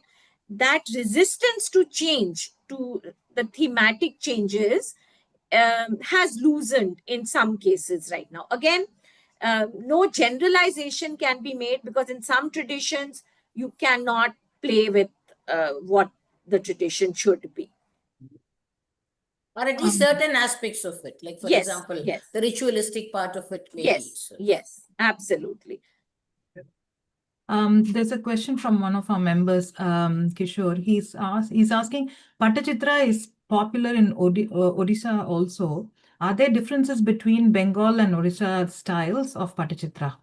that resistance to change, to the thematic changes, has loosened in some cases right now. Again, no generalization can be made, because in some traditions you cannot play with what the tradition should be. Or at least certain aspects of it, like for Yes, example, yes. the ritualistic part of it maybe. Yes, So yes, absolutely. There's a question from one of our members, Kishore. He's asking, Pattachitra is popular in Odisha also. Are there differences between Bengal and Odisha styles of Pattachitra?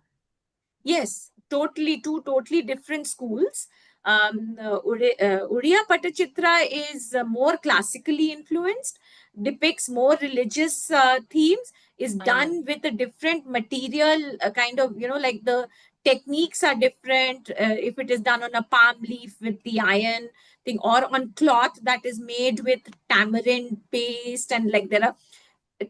Yes, totally, two totally different schools. Uriya Pattachitra is more classically influenced, depicts more religious themes, is done with a different material, kind of, like the techniques are different. If it is done on a palm leaf with the iron thing, or on cloth that is made with tamarind paste, and like there are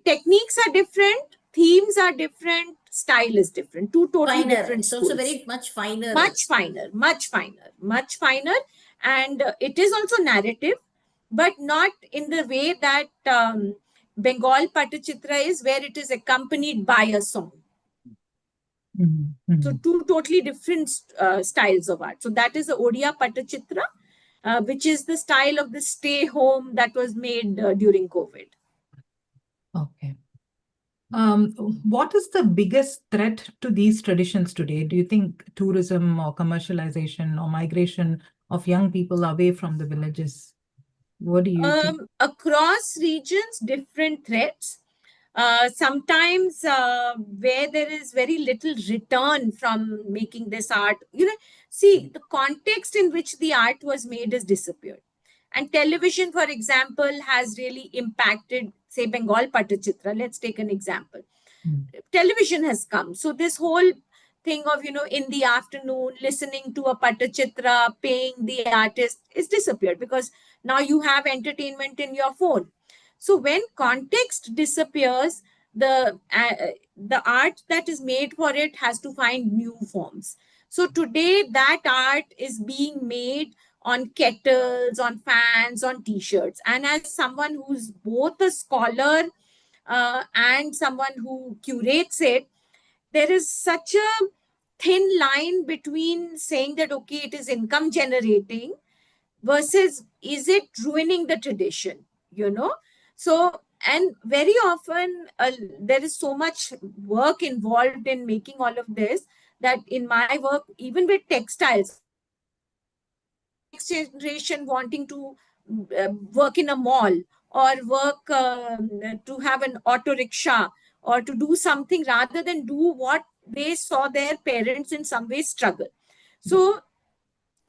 techniques are different, themes are different, style is different. Two totally finer. different It's schools. also very much finer. Much finer, much finer, much finer. And it is also narrative, but not in the way that Bengal Pattachitra is, where it is accompanied by a song. So two totally different styles of art. So that is the Odia Pattachitra, which is the style of the stay home that was made during COVID. Okay. What is the biggest threat to these traditions today? Do you think tourism or commercialization or migration of young people away from the villages? What do you think? Across regions, different threats. Sometimes where there is very little return from making this art, see, the context in which the art was made has disappeared. And television, for example, has really impacted, say, Bengal Pattachitra. Let's take an example. Television has come. So this whole thing of, in the afternoon, listening to a Pattachitra, paying the artist is disappeared, because now you have entertainment in your phone. So when context disappears, the art that is made for it has to find new forms. So today that art is being made on kettles, on fans, on t-shirts. And as someone who's both a scholar and someone who curates it, there is such a thin line between saying that, okay, it is income generating versus is it ruining the tradition, So, and very often there is so much work involved in making all of this, that in my work, even with textiles, next generation wanting to work in a mall, or work to have an auto rickshaw, or to do something rather than do what they saw their parents in some way struggle. So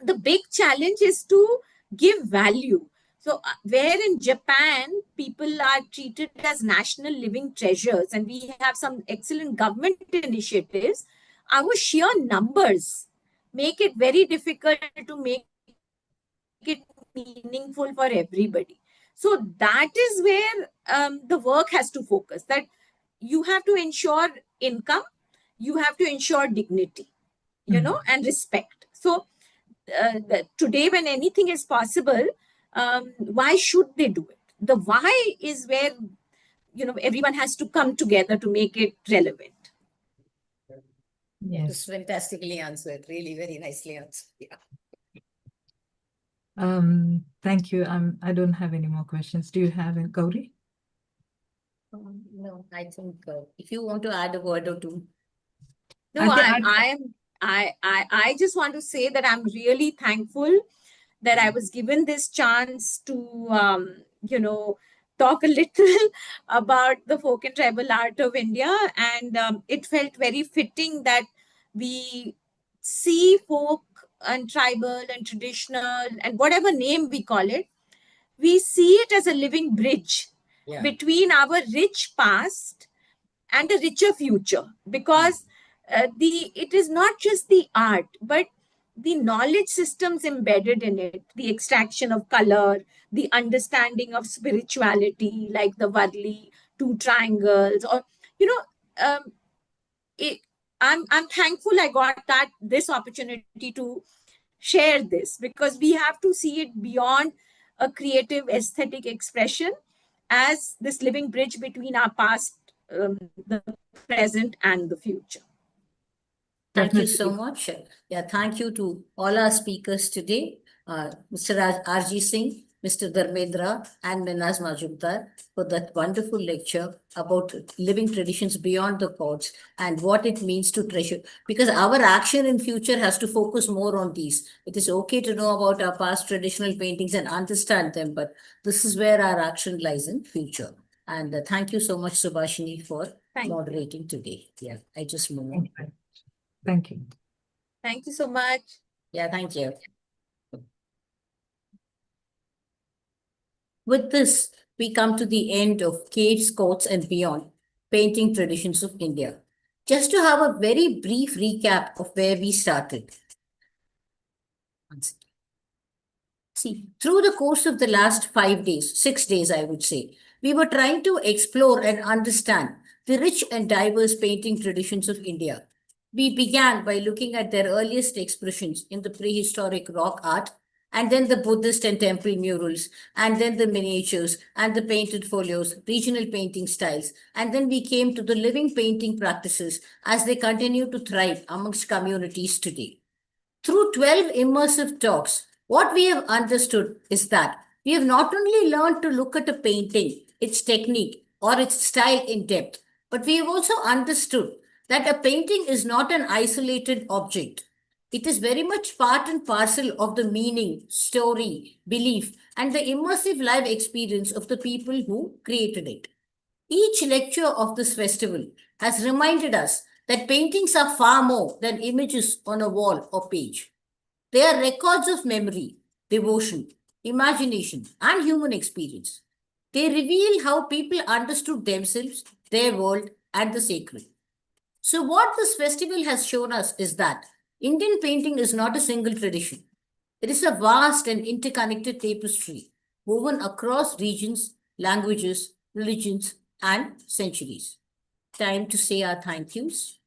the big challenge is to give value. So, where in Japan, people are treated as national living treasures, and we have some excellent government initiatives, our sheer numbers make it very difficult to make it meaningful for everybody. So, that is where the work has to focus, that you have to ensure income, you have to ensure dignity, and respect. So, today, when anything is possible, why should they do it? The why is where everyone has to come together to make it relevant. It was fantastically answered. Really, very nicely answered. Yeah. Thank you. I don't have any more questions. Do you have it, Gauri? No, I think if you want to add a word or two. No, I am I just want to say that I'm really thankful that I was given this chance to, talk a little about the folk and tribal art of India. And it felt very fitting that we see folk and tribal and traditional and whatever name we call it, we see it as a living bridge between our rich past and a richer future, because the it is not just the art but the knowledge systems embedded in it, the extraction of color, the understanding of spirituality, like the Varli two triangles, or you know it, I'm thankful I got this opportunity to share this, because we have to see it beyond a creative aesthetic expression as this living bridge between our past, the present, and the future. Thank you so much. Yeah, thank you to all our speakers today, Mr. R.G. Singh, Mr. Dharmendra, and Minaz Majumdar, for that wonderful lecture about living traditions beyond the courts and what it means to treasure. Because our action in future has to focus more on these. It is okay to know about our past traditional paintings and understand them, but this is where our action lies in future. And thank you so much, Subhashini, for moderating today. Yeah, I just move on. Thank you. Thank you so much. Yeah, thank you. With this, we come to the end of Caves, Courts, and Beyond, Painting Traditions of India. Just to have a very brief recap of where we started. See, through the course of the last 5 days, 6 days, I would say, we were trying to explore and understand the rich and diverse painting traditions of India. We began by looking at their earliest expressions in the prehistoric rock art, and then the Buddhist and temple murals, and then the miniatures and the painted folios, regional painting styles, and then we came to the living painting practices as they continue to thrive amongst communities today. Through 12 immersive talks, what we have understood is that we have not only learned to look at a painting, its technique, or its style in depth, but we have also understood that a painting is not an isolated object. It is very much part and parcel of the meaning, story, belief, and the immersive live experience of the people who created it. Each lecture of this festival has reminded us that paintings are far more than images on a wall or page. They are records of memory, devotion, imagination, and human experience. They reveal how people understood themselves, their world, and the sacred. So, what this festival has shown us is that Indian painting is not a single tradition. It is a vast and interconnected tapestry woven across regions, languages, religions, and centuries. Time to say our thank yous.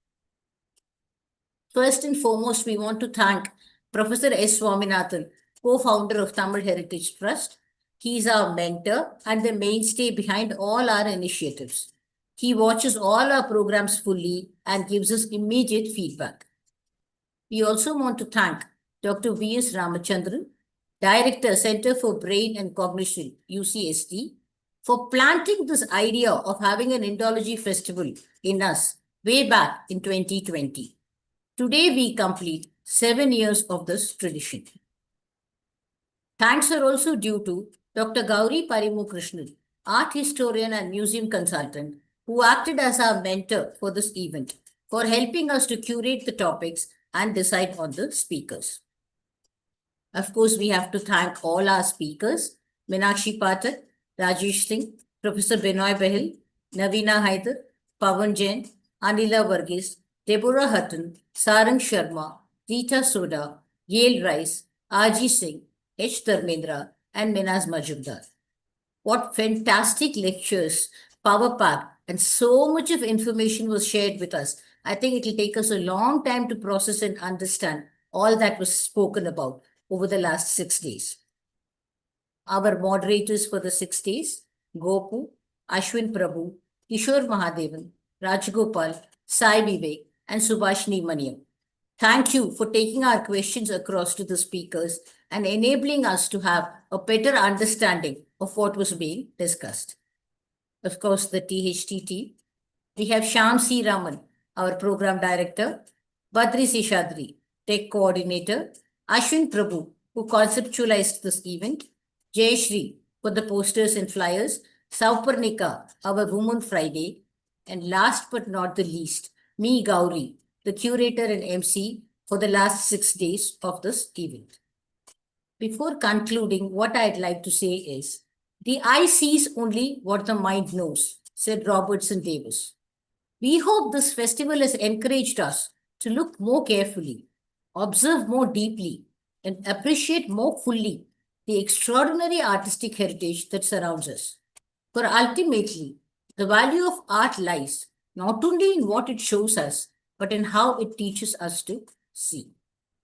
First and foremost, we want to thank Professor S. Swaminathan, co-founder of Tamil Heritage Trust. He is our mentor and the mainstay behind all our initiatives. He watches all our programs fully and gives us immediate feedback. We also want to thank Dr. V.S. Ramachandran, Director, Center for Brain and Cognition, UCSD, for planting this idea of having an Indology festival in us way back in 2020. Today, we complete 7 years of this tradition. Thanks are also due to Dr. Gauri Parimukrishnan, art historian and museum consultant, who acted as our mentor for this event, for helping us to curate the topics and decide on the speakers. Of course, we have to thank all our speakers, Meenakshi Pathak, Rajesh Singh, Professor Benoy Behel, Navina Haider, Pawan Jain, Anila Varghese, Deborah Hutton, Sarang Sharma, Rita Soda, Gail Rice, R.G. Singh, H. Dharmendra, and Minaz Majumdar. What fantastic lectures, power pack, and so much of information was shared with us. I think it will take us a long time to process and understand all that was spoken about over the last 6 days. Our moderators for the 6 days, Gopu, Ashwin Prabhu, Kishore Mahadevan, Rajgopal, Sai Vivek, and Subhashini Maniam. Thank you for taking our questions across to the speakers and enabling us to have a better understanding of what was being discussed. Of course, the THT team. We have Shyam C. Raman, our program director, Badri Seshadri, Tech Coordinator, Ashwin Prabhu, who conceptualized this event, Jayashri for the posters and flyers, Sauparnika, our Women Friday, and last but not the least, me, Gauri, the curator and MC for the last 6 days of this event. Before concluding, what I'd like to say is, the eye sees only what the mind knows, said Robertson Davis. We hope this festival has encouraged us to look more carefully, observe more deeply, and appreciate more fully the extraordinary artistic heritage that surrounds us. For ultimately, the value of art lies not only in what it shows us, but in how it teaches us to see.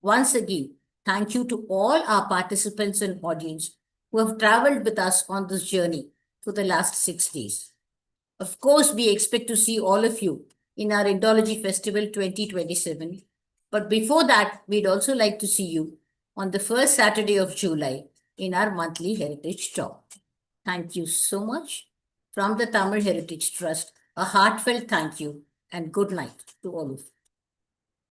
Once again, thank you to all our participants and audience who have traveled with us on this journey for the last 6 days. Of course, we expect to see all of you in our Indology Festival 2027. But before that, we'd also like to see you on the first Saturday of July in our monthly Heritage Talk. Thank you so much. From the Tamil Heritage Trust, a heartfelt thank you and good night to all of you.